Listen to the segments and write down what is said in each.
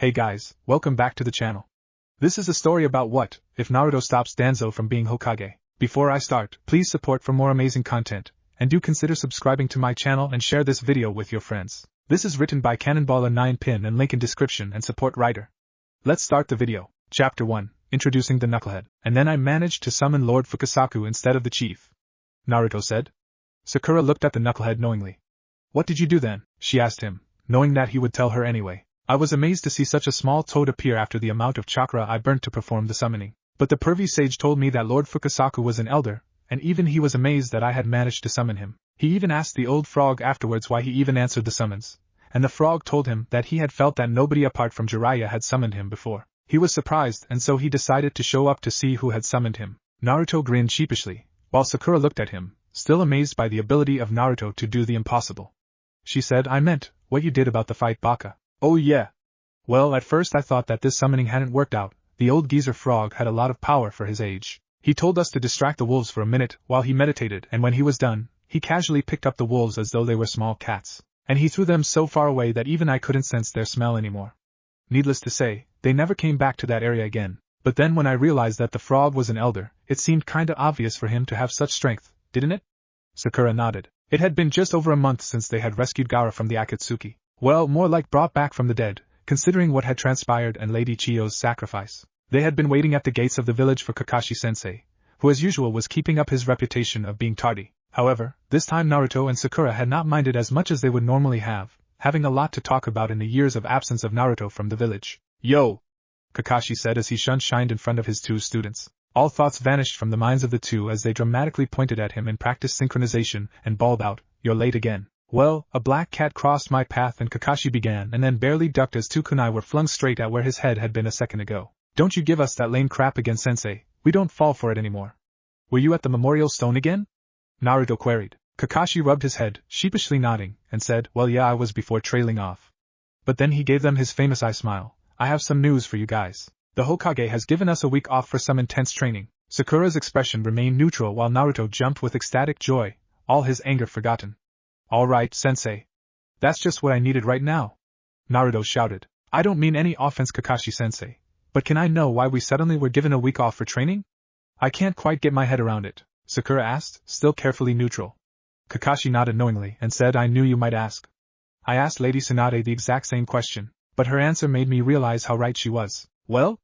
Hey guys, welcome back to the channel. This is a story about what if Naruto stops Danzo from being Hokage. Before I start, please support for more amazing content, and do consider subscribing to my channel and share this video with your friends. This is written by Cannonballer 9 pin and link in description and support writer. Let's start the video. Chapter 1, Introducing the Knucklehead. And then I managed to summon Lord Fukasaku instead of the chief, Naruto said. Sakura looked at the knucklehead knowingly. What did you do then? She asked him, knowing that he would tell her anyway. I was amazed to see such a small toad appear after the amount of chakra I burnt to perform the summoning. But the pervy sage told me that Lord Fukasaku was an elder, and even he was amazed that I had managed to summon him. He even asked the old frog afterwards why he even answered the summons, and the frog told him that he had felt that nobody apart from Jiraiya had summoned him before. He was surprised, and so he decided to show up to see who had summoned him. Naruto grinned sheepishly, while Sakura looked at him, still amazed by the ability of Naruto to do the impossible. She said, I meant what you did about the fight, Baka. Oh yeah. Well, at first I thought that this summoning hadn't worked out. The old geezer frog had a lot of power for his age. He told us to distract the wolves for a minute while he meditated, and when he was done, he casually picked up the wolves as though they were small cats. And he threw them so far away that even I couldn't sense their smell anymore. Needless to say, they never came back to that area again. But then when I realized that the frog was an elder, it seemed kinda obvious for him to have such strength, didn't it? Sakura nodded. It had been just over a month since they had rescued Gaara from the Akatsuki. Well, more like brought back from the dead, considering what had transpired and Lady Chiyo's sacrifice. They had been waiting at the gates of the village for Kakashi-sensei, who as usual was keeping up his reputation of being tardy. However, this time Naruto and Sakura had not minded as much as they would normally have, having a lot to talk about in the years of absence of Naruto from the village. Yo! Kakashi said as he shined in front of his two students. All thoughts vanished from the minds of the two as they dramatically pointed at him and practiced synchronization and bawled out, You're late again. Well, a black cat crossed my path and Kakashi began and then barely ducked as two kunai were flung straight at where his head had been a second ago. Don't you give us that lame crap again, sensei, we don't fall for it anymore. Were you at the memorial stone again? Naruto queried. Kakashi rubbed his head, sheepishly nodding, and said, Well yeah, I was before trailing off. But then he gave them his famous eye smile. I have some news for you guys. The Hokage has given us a week off for some intense training. Sakura's expression remained neutral while Naruto jumped with ecstatic joy, all his anger forgotten. All right, sensei. That's just what I needed right now. Naruto shouted. I don't mean any offense, Kakashi-sensei, but can I know why we suddenly were given a week off for training? I can't quite get my head around it, Sakura asked, still carefully neutral. Kakashi nodded knowingly and said, I knew you might ask. I asked Lady Tsunade the exact same question, but her answer made me realize how right she was. Well?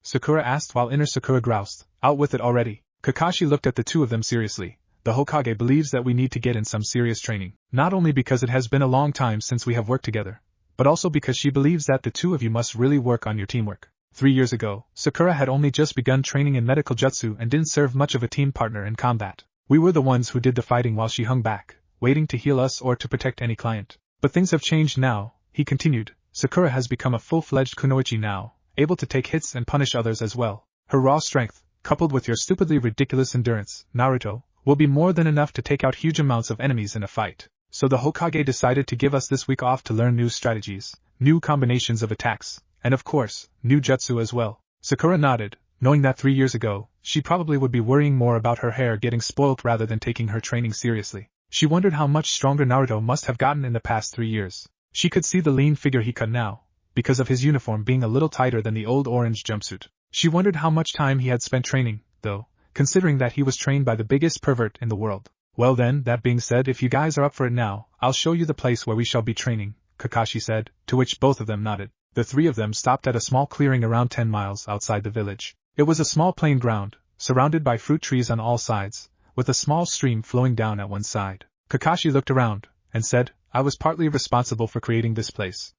Sakura asked while inner Sakura groused, out with it already. Kakashi looked at the two of them seriously. The Hokage believes that we need to get in some serious training, not only because it has been a long time since we have worked together, but also because she believes that the two of you must really work on your teamwork. 3 years ago, Sakura had only just begun training in medical jutsu and didn't serve much of a team partner in combat. We were the ones who did the fighting while she hung back, waiting to heal us or to protect any client. But things have changed now, he continued. Sakura has become a full-fledged kunoichi now, able to take hits and punish others as well. Her raw strength, coupled with your stupidly ridiculous endurance, Naruto, will be more than enough to take out huge amounts of enemies in a fight. So the Hokage decided to give us this week off to learn new strategies, new combinations of attacks, and of course, new jutsu as well. Sakura nodded, knowing that 3 years ago, she probably would be worrying more about her hair getting spoilt rather than taking her training seriously. She wondered how much stronger Naruto must have gotten in the past 3 years. She could see the lean figure he cut now, because of his uniform being a little tighter than the old orange jumpsuit. She wondered how much time he had spent training, though, considering that he was trained by the biggest pervert in the world. Well then, that being said, if you guys are up for it now, I'll show you the place where we shall be training, Kakashi said, to which both of them nodded. The three of them stopped at a small clearing around 10 miles outside the village. It was a small plain ground, surrounded by fruit trees on all sides, with a small stream flowing down at one side. Kakashi looked around, and said, I was partly responsible for creating this place.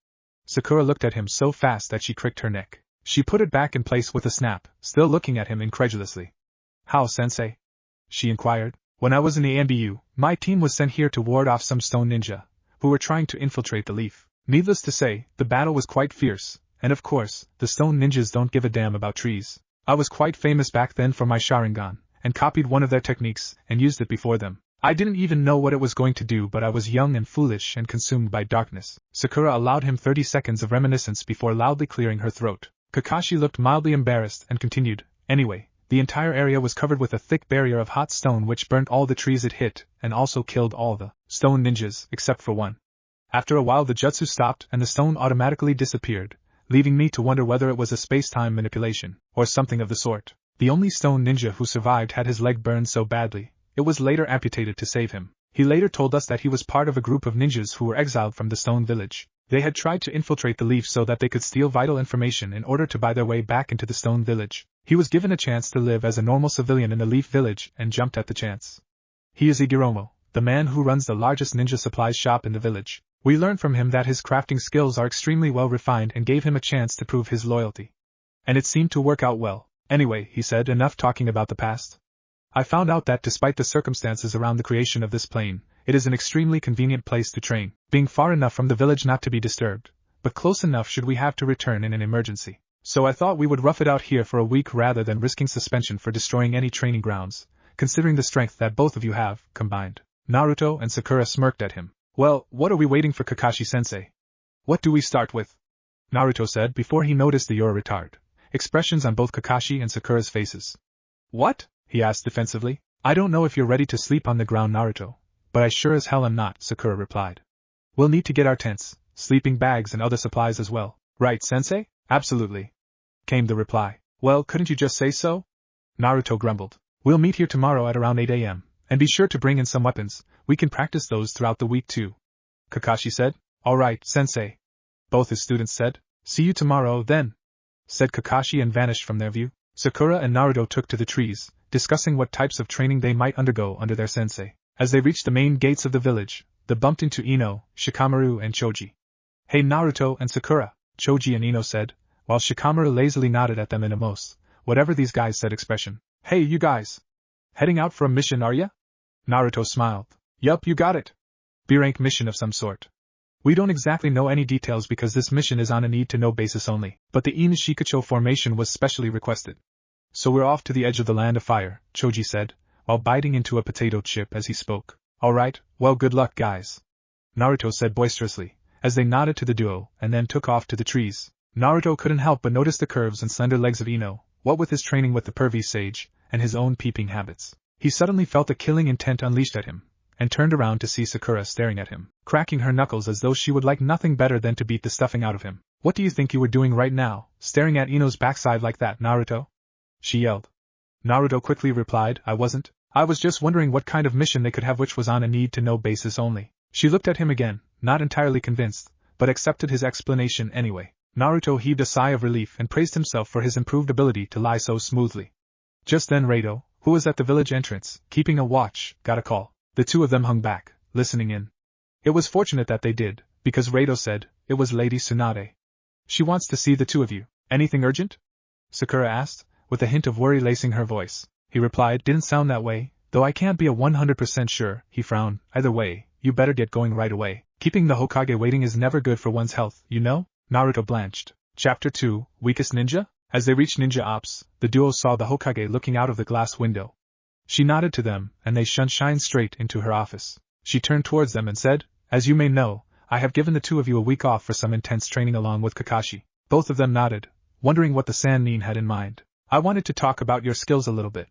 Sakura looked at him so fast that she cricked her neck. She put it back in place with a snap, still looking at him incredulously. How, sensei? She inquired. When I was in the AMBU, my team was sent here to ward off some stone ninja, who were trying to infiltrate the leaf. Needless to say, the battle was quite fierce, and of course, the stone ninjas don't give a damn about trees. I was quite famous back then for my Sharingan, and copied one of their techniques, and used it before them. I didn't even know what it was going to do, but I was young and foolish and consumed by darkness. Sakura allowed him 30 seconds of reminiscence before loudly clearing her throat. Kakashi looked mildly embarrassed and continued, Anyway, the entire area was covered with a thick barrier of hot stone which burnt all the trees it hit, and also killed all the stone ninjas, except for one. After a while the jutsu stopped and the stone automatically disappeared, leaving me to wonder whether it was a space-time manipulation, or something of the sort. The only stone ninja who survived had his leg burned so badly, it was later amputated to save him. He later told us that he was part of a group of ninjas who were exiled from the stone village. They had tried to infiltrate the leaf so that they could steal vital information in order to buy their way back into the stone village. He was given a chance to live as a normal civilian in the leaf village and jumped at the chance. He is Igiromo, the man who runs the largest ninja supplies shop in the village. We learned from him that his crafting skills are extremely well refined and gave him a chance to prove his loyalty. And it seemed to work out well. Anyway, he said, enough talking about the past. I found out that despite the circumstances around the creation of this plane, it is an extremely convenient place to train, being far enough from the village not to be disturbed, but close enough should we have to return in an emergency. So I thought we would rough it out here for a week rather than risking suspension for destroying any training grounds, considering the strength that both of you have, combined. Naruto and Sakura smirked at him. Well, what are we waiting for, Kakashi-sensei? What do we start with? Naruto said before he noticed the you're a retard expressions on both Kakashi and Sakura's faces. What? He asked defensively. I don't know if you're ready to sleep on the ground, Naruto, but I sure as hell am not, Sakura replied. We'll need to get our tents, sleeping bags and other supplies as well. Right, sensei? Absolutely, came the reply. Well, couldn't you just say so? Naruto grumbled. We'll meet here tomorrow at around 8 a.m., and be sure to bring in some weapons. We can practice those throughout the week too. Kakashi said. All right, sensei. Both his students said. See you tomorrow, then, said Kakashi and vanished from their view. Sakura and Naruto took to the trees, discussing what types of training they might undergo under their sensei. As they reached the main gates of the village, they bumped into Ino, Shikamaru and Choji. Hey Naruto and Sakura, Choji and Ino said, while Shikamaru lazily nodded at them in a most, whatever these guys said expression. Hey you guys! Heading out for a mission, are ya? Naruto smiled. Yup, you got it. B-rank mission of some sort. We don't exactly know any details because this mission is on a need-to-know basis only, but the Ino Shikacho formation was specially requested. So we're off to the edge of the land of fire, Choji said, while biting into a potato chip as he spoke. Alright, well good luck guys, Naruto said boisterously, as they nodded to the duo and then took off to the trees. Naruto couldn't help but notice the curves and slender legs of Ino, what with his training with the pervy sage, and his own peeping habits. He suddenly felt the killing intent unleashed at him, and turned around to see Sakura staring at him, cracking her knuckles as though she would like nothing better than to beat the stuffing out of him. What do you think you were doing right now, staring at Ino's backside like that, Naruto? She yelled. Naruto quickly replied, I wasn't. I was just wondering what kind of mission they could have which was on a need-to-know basis only. She looked at him again, not entirely convinced, but accepted his explanation anyway. Naruto heaved a sigh of relief and praised himself for his improved ability to lie so smoothly. Just then Rado, who was at the village entrance, keeping a watch, got a call. The two of them hung back, listening in. It was fortunate that they did, because Rado said, it was Lady Tsunade. She wants to see the two of you. Anything urgent? Sakura asked, with a hint of worry lacing her voice. He replied, didn't sound that way, though I can't be 100% sure. He frowned. Either way, you better get going right away. Keeping the Hokage waiting is never good for one's health, you know? Naruto blanched. Chapter 2, Weakest Ninja? As they reached Ninja Ops, the duo saw the Hokage looking out of the glass window. She nodded to them, and they shined straight into her office. She turned towards them and said, as you may know, I have given the two of you a week off for some intense training along with Kakashi. Both of them nodded, wondering what the Sannin had in mind. I wanted to talk about your skills a little bit.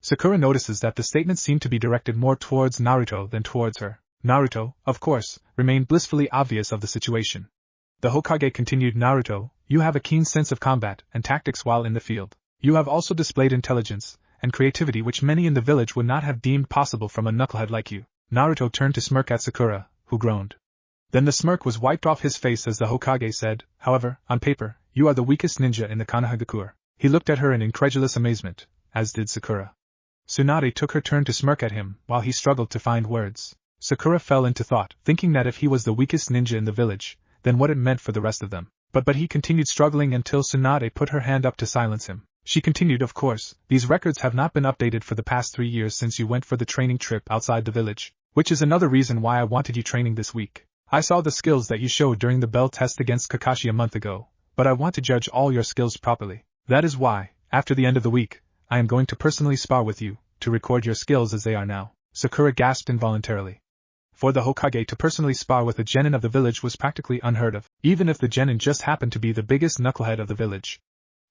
Sakura notices that the statement seemed to be directed more towards Naruto than towards her. Naruto, of course, remained blissfully obvious of the situation. The Hokage continued, Naruto, you have a keen sense of combat and tactics while in the field. You have also displayed intelligence and creativity which many in the village would not have deemed possible from a knucklehead like you. Naruto turned to smirk at Sakura, who groaned. Then the smirk was wiped off his face as the Hokage said, however, on paper, you are the weakest ninja in the Konohagakure. He looked at her in incredulous amazement, as did Sakura. Tsunade took her turn to smirk at him while he struggled to find words. Sakura fell into thought, thinking that if he was the weakest ninja in the village, then what it meant for the rest of them. But he continued struggling until Tsunade put her hand up to silence him. She continued, of course, these records have not been updated for the past 3 years since you went for the training trip outside the village, which is another reason why I wanted you training this week. I saw the skills that you showed during the bell test against Kakashi a month ago, but I want to judge all your skills properly. That is why, after the end of the week, I am going to personally spar with you, to record your skills as they are now. Sakura gasped involuntarily. For the Hokage to personally spar with a genin of the village was practically unheard of, even if the genin just happened to be the biggest knucklehead of the village.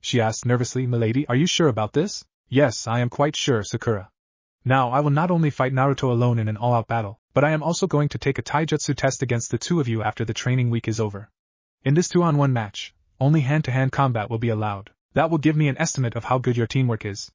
She asked nervously, Milady, are you sure about this? Yes, I am quite sure, Sakura. Now I will not only fight Naruto alone in an all-out battle, but I am also going to take a taijutsu test against the two of you after the training week is over. In this 2-on-1 match, only hand-to-hand combat will be allowed. That will give me an estimate of how good your teamwork is.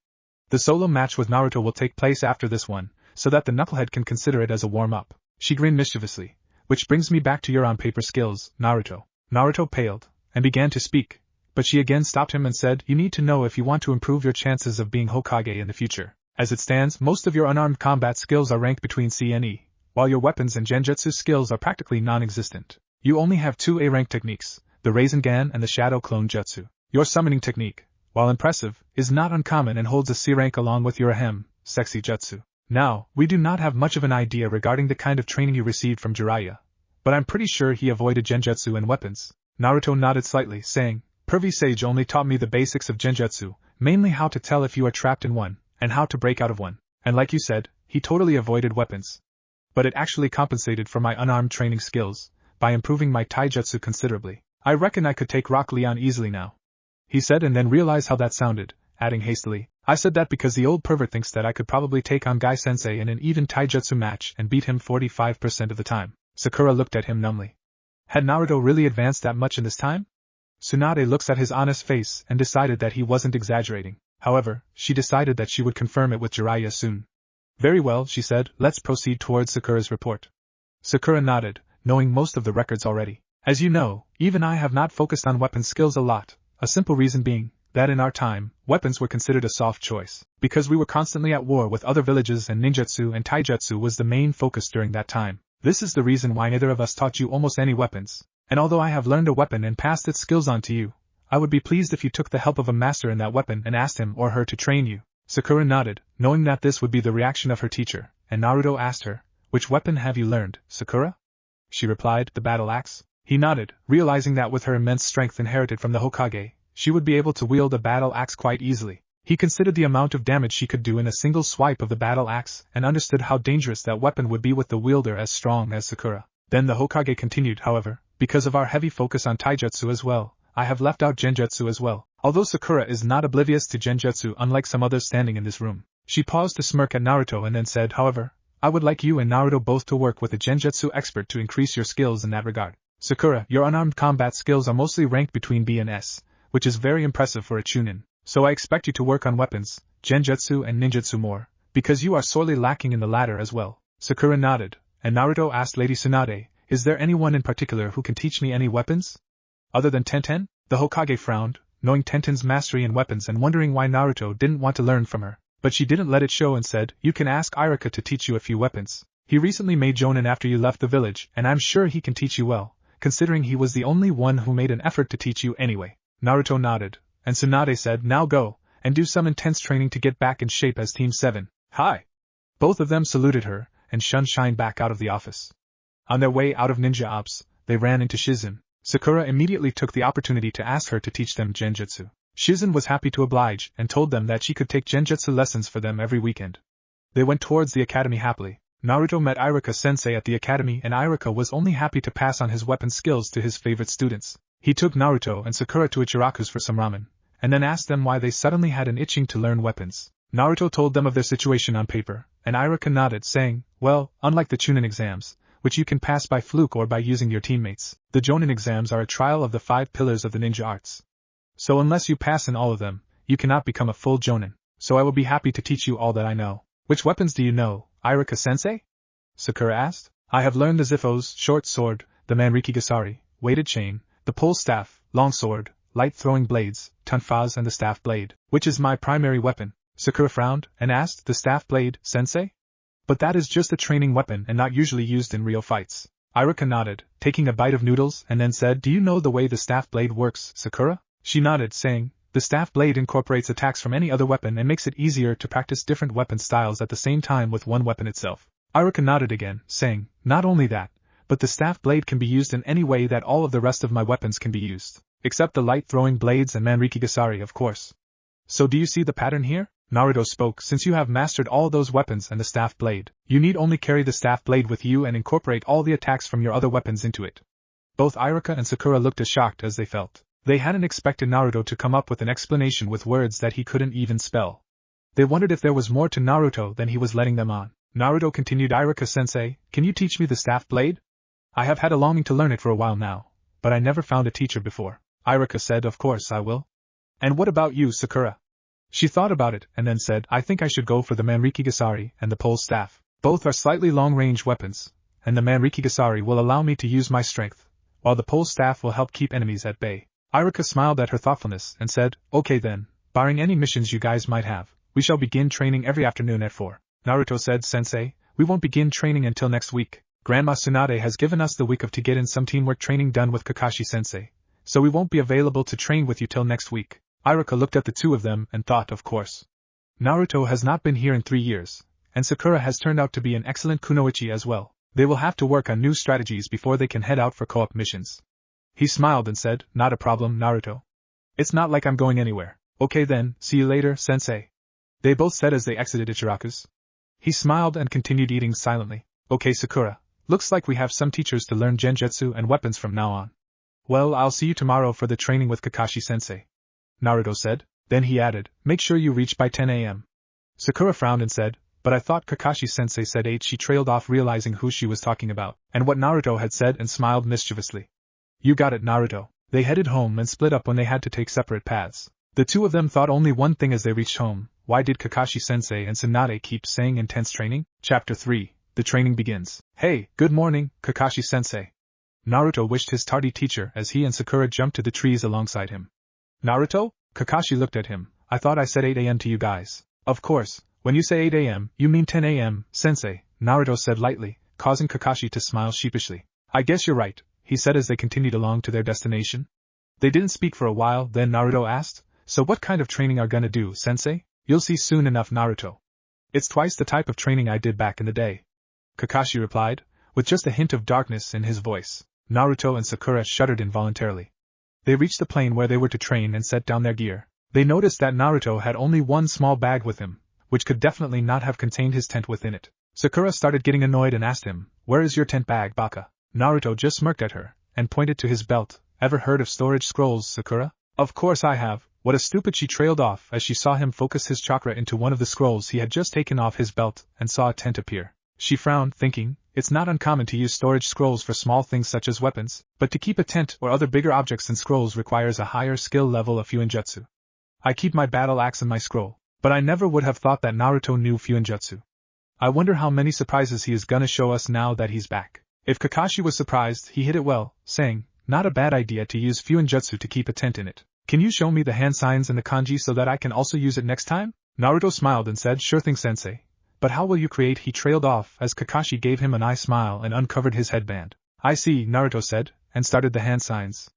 The solo match with Naruto will take place after this one, so that the knucklehead can consider it as a warm-up. She grinned mischievously. Which brings me back to your on-paper skills, Naruto. Naruto paled, and began to speak, but she again stopped him and said, you need to know if you want to improve your chances of being Hokage in the future. As it stands, most of your unarmed combat skills are ranked between C and E, while your weapons and genjutsu skills are practically non-existent. You only have 2 A-rank techniques, the Rasengan and the Shadow Clone Jutsu. Your summoning technique, while impressive, is not uncommon and holds a C rank along with your sexy jutsu. Now, we do not have much of an idea regarding the kind of training you received from Jiraiya, but I'm pretty sure he avoided genjutsu and weapons. Naruto nodded slightly, saying, Pervy Sage only taught me the basics of genjutsu, mainly how to tell if you are trapped in one, and how to break out of one. And like you said, he totally avoided weapons. But it actually compensated for my unarmed training skills, by improving my taijutsu considerably. I reckon I could take Rock Lee on easily now. He said, and then realized how that sounded, adding hastily, I said that because the old pervert thinks that I could probably take on Guy-sensei in an even taijutsu match and beat him 45% of the time. Sakura looked at him numbly. Had Naruto really advanced that much in this time? Tsunade looks at his honest face and decided that he wasn't exaggerating. However, she decided that she would confirm it with Jiraiya soon. Very well, she said, let's proceed towards Sakura's report. Sakura nodded, knowing most of the records already. As you know, even I have not focused on weapon skills a lot, a simple reason being that in our time, weapons were considered a soft choice, because we were constantly at war with other villages and ninjutsu and taijutsu was the main focus during that time. This is the reason why neither of us taught you almost any weapons, and although I have learned a weapon and passed its skills on to you, I would be pleased if you took the help of a master in that weapon and asked him or her to train you. Sakura nodded, knowing that this would be the reaction of her teacher, and Naruto asked her, which weapon have you learned, Sakura? She replied, the battle axe. He nodded, realizing that with her immense strength inherited from the Hokage, she would be able to wield a battle axe quite easily. He considered the amount of damage she could do in a single swipe of the battle axe and understood how dangerous that weapon would be with the wielder as strong as Sakura. Then the Hokage continued, however, because of our heavy focus on taijutsu as well, I have left out genjutsu as well. Although Sakura is not oblivious to genjutsu unlike some others standing in this room. She paused to smirk at Naruto and then said, however, I would like you and Naruto both to work with a genjutsu expert to increase your skills in that regard. Sakura, your unarmed combat skills are mostly ranked between B and S, which is very impressive for a chunin, so I expect you to work on weapons, genjutsu and ninjutsu more, because you are sorely lacking in the latter as well. Sakura nodded, and Naruto asked Lady Tsunade, is there anyone in particular who can teach me any weapons? Other than Tenten? The Hokage frowned, knowing Tenten's mastery in weapons and wondering why Naruto didn't want to learn from her, but she didn't let it show and said, you can ask Irika to teach you a few weapons. He recently made jonin after you left the village and I'm sure he can teach you well, considering he was the only one who made an effort to teach you anyway. Naruto nodded, and Tsunade said, now go, and do some intense training to get back in shape as Team 7. Hi! Both of them saluted her, and shined back out of the office. On their way out of ninja ops, they ran into Shizen. Sakura immediately took the opportunity to ask her to teach them genjutsu. Shizen was happy to oblige and told them that she could take genjutsu lessons for them every weekend. They went towards the academy happily. Naruto met Irika-sensei at the academy and Irika was only happy to pass on his weapon skills to his favorite students. He took Naruto and Sakura to Ichiraku's for some ramen, and then asked them why they suddenly had an itching to learn weapons. Naruto told them of their situation on paper, and Irika nodded, saying, well, unlike the Chunin exams, which you can pass by fluke or by using your teammates, the Jonin exams are a trial of the 5 pillars of the ninja arts. So unless you pass in all of them, you cannot become a full Jonin, so I will be happy to teach you all that I know. Which weapons do you know, Irika-sensei? Sakura asked. I have learned the Ziffo's short sword, the Manrikigasari, weighted chain, the pole staff, long sword, light throwing blades, tonfas and the staff blade, which is my primary weapon. Sakura frowned and asked, the staff blade, sensei? But that is just a training weapon and not usually used in real fights. Irika nodded, taking a bite of noodles and then said, do you know the way the staff blade works, Sakura? She nodded, saying, the staff blade incorporates attacks from any other weapon and makes it easier to practice different weapon styles at the same time with one weapon itself. Irika nodded again, saying, not only that, but the staff blade can be used in any way that all of the rest of my weapons can be used, except the light throwing blades and Manrikigasari, of course. So do you see the pattern here? Naruto spoke, since you have mastered all those weapons and the staff blade, you need only carry the staff blade with you and incorporate all the attacks from your other weapons into it. Both Irika and Sakura looked as shocked as they felt. They hadn't expected Naruto to come up with an explanation with words that he couldn't even spell. They wondered if there was more to Naruto than he was letting them on. Naruto continued, Irika-sensei, can you teach me the staff blade? I have had a longing to learn it for a while now, but I never found a teacher before. Irika said, of course I will. And what about you, Sakura? She thought about it and then said, I think I should go for the Manrikigasari and the pole staff. Both are slightly long-range weapons, and the Manrikigasari will allow me to use my strength, while the pole staff will help keep enemies at bay. Irika smiled at her thoughtfulness and said, okay then, barring any missions you guys might have, we shall begin training every afternoon at 4. Naruto said, Sensei, we won't begin training until next week. Grandma Tsunade has given us the week of to get in some teamwork training done with Kakashi-sensei, so we won't be available to train with you till next week. Irika looked at the two of them and thought, of course. Naruto has not been here in 3 years, and Sakura has turned out to be an excellent kunoichi as well. They will have to work on new strategies before they can head out for co-op missions. He smiled and said, not a problem, Naruto. It's not like I'm going anywhere. Okay then, see you later, sensei. They both said as they exited Ichiraku's. He smiled and continued eating silently. Okay, Sakura, looks like we have some teachers to learn genjutsu and weapons from now on. Well, I'll see you tomorrow for the training with Kakashi-sensei, Naruto said. Then he added, make sure you reach by 10 a.m. Sakura frowned and said, but I thought Kakashi-sensei said 8. She trailed off, realizing who she was talking about, and what Naruto had said, and smiled mischievously. You got it, Naruto. They headed home and split up when they had to take separate paths. The two of them thought only one thing as they reached home: why did Kakashi-sensei and Tsunade keep saying intense training? Chapter 3. The training begins. Hey, good morning, Kakashi-sensei. Naruto wished his tardy teacher as he and Sakura jumped to the trees alongside him. Naruto? Kakashi looked at him. I thought I said 8 a.m. to you guys. Of course, when you say 8 a.m., you mean 10 a.m., sensei, Naruto said lightly, causing Kakashi to smile sheepishly. I guess you're right, he said as they continued along to their destination. They didn't speak for a while, then Naruto asked, so what kind of training are gonna do, sensei? You'll see soon enough, Naruto. It's twice the type of training I did back in the day, Kakashi replied, with just a hint of darkness in his voice. Naruto and Sakura shuddered involuntarily. They reached the plain where they were to train and set down their gear. They noticed that Naruto had only one small bag with him, which could definitely not have contained his tent within it. Sakura started getting annoyed and asked him, where is your tent bag, Baka? Naruto just smirked at her, and pointed to his belt. Ever heard of storage scrolls, Sakura? Of course I have. What a stupid, she trailed off as she saw him focus his chakra into one of the scrolls he had just taken off his belt, and saw a tent appear. She frowned, thinking, it's not uncommon to use storage scrolls for small things such as weapons, but to keep a tent or other bigger objects in scrolls requires a higher skill level of Fuinjutsu. I keep my battle axe in my scroll, but I never would have thought that Naruto knew Fuinjutsu. I wonder how many surprises he is gonna show us now that he's back. If Kakashi was surprised, he hit it well, saying, not a bad idea to use Fuinjutsu to keep a tent in it. Can you show me the hand signs and the kanji so that I can also use it next time? Naruto smiled and said, sure thing, sensei. But how will you create? He trailed off as Kakashi gave him an eye smile and uncovered his headband. I see, Naruto said, and started the hand signs.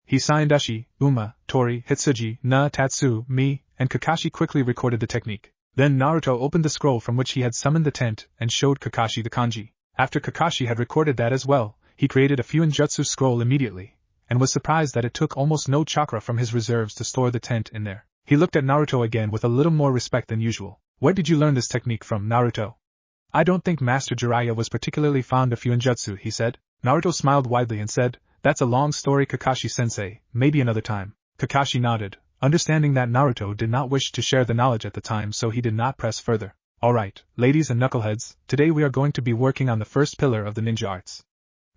He signed Ushi, Uma, Tori, Hitsuji, Na, Tatsu, Mi, and Kakashi quickly recorded the technique. Then Naruto opened the scroll from which he had summoned the tent and showed Kakashi the kanji. After Kakashi had recorded that as well, he created a Fuinjutsu scroll immediately, and was surprised that it took almost no chakra from his reserves to store the tent in there. He looked at Naruto again with a little more respect than usual. Where did you learn this technique from, Naruto? I don't think Master Jiraiya was particularly fond of Fuinjutsu, he said. Naruto smiled widely and said, that's a long story, Kakashi-sensei, maybe another time. Kakashi nodded, understanding that Naruto did not wish to share the knowledge at the time, so he did not press further. Alright, ladies and knuckleheads, today we are going to be working on the first pillar of the ninja arts,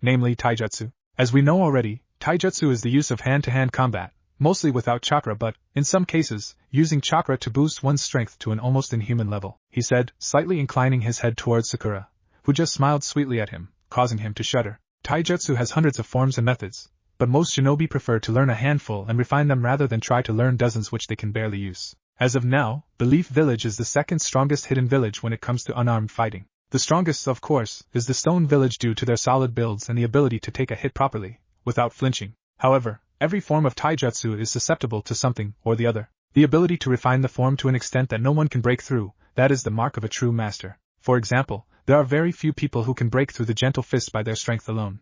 namely taijutsu. As we know already, taijutsu is the use of hand-to-hand combat, mostly without chakra but, in some cases, using chakra to boost one's strength to an almost inhuman level, he said, slightly inclining his head towards Sakura, who just smiled sweetly at him, causing him to shudder. Taijutsu has hundreds of forms and methods, but most shinobi prefer to learn a handful and refine them rather than try to learn dozens which they can barely use. As of now, the Leaf Village is the second strongest hidden village when it comes to unarmed fighting. The strongest, of course, is the Stone Village due to their solid builds and the ability to take a hit properly, without flinching. However, every form of taijutsu is susceptible to something or the other. The ability to refine the form to an extent that no one can break through, that is the mark of a true master. For example, there are very few people who can break through the gentle fist by their strength alone.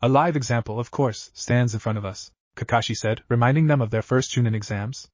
A live example, of course, stands in front of us, Kakashi said, reminding them of their first Chunin exams.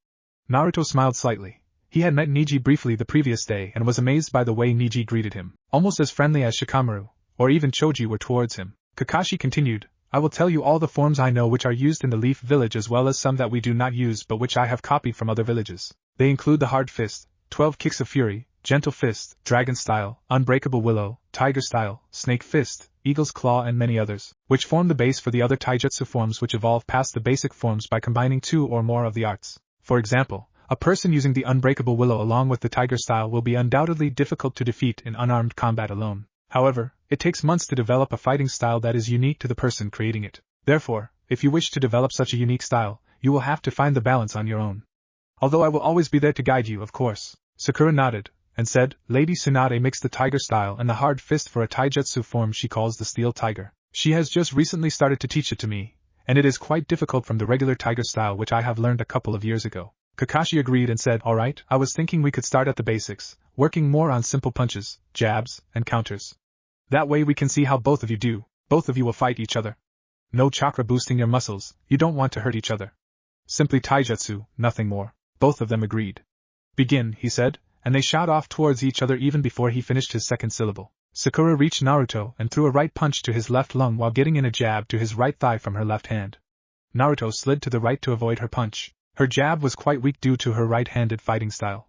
Naruto smiled slightly. He had met Neji briefly the previous day and was amazed by the way Neji greeted him, almost as friendly as Shikamaru, or even Choji were towards him. Kakashi continued, I will tell you all the forms I know which are used in the Leaf Village as well as some that we do not use but which I have copied from other villages. They include the Hard Fist, 12 Kicks of Fury, Gentle Fist, Dragon Style, Unbreakable Willow, Tiger Style, Snake Fist, Eagle's Claw and many others, which form the base for the other taijutsu forms which evolve past the basic forms by combining 2 or more of the arts. For example, a person using the Unbreakable Willow along with the Tiger Style will be undoubtedly difficult to defeat in unarmed combat alone. However, it takes months to develop a fighting style that is unique to the person creating it. Therefore, if you wish to develop such a unique style, you will have to find the balance on your own. Although I will always be there to guide you, of course. Sakura nodded, and said, Lady Tsunade makes the Tiger Style and the hard fist for a taijutsu form she calls the Steel Tiger. She has just recently started to teach it to me, and it is quite difficult from the regular Tiger Style which I have learned a couple of years ago. Kakashi agreed and said, alright, I was thinking we could start at the basics, working more on simple punches, jabs, and counters. That way we can see how both of you do. Both of you will fight each other. No chakra boosting your muscles, you don't want to hurt each other. Simply taijutsu, nothing more. Both of them agreed. Begin, he said, and they shot off towards each other even before he finished his second syllable. Sakura reached Naruto and threw a right punch to his left lung while getting in a jab to his right thigh from her left hand. Naruto slid to the right to avoid her punch. Her jab was quite weak due to her right-handed fighting style.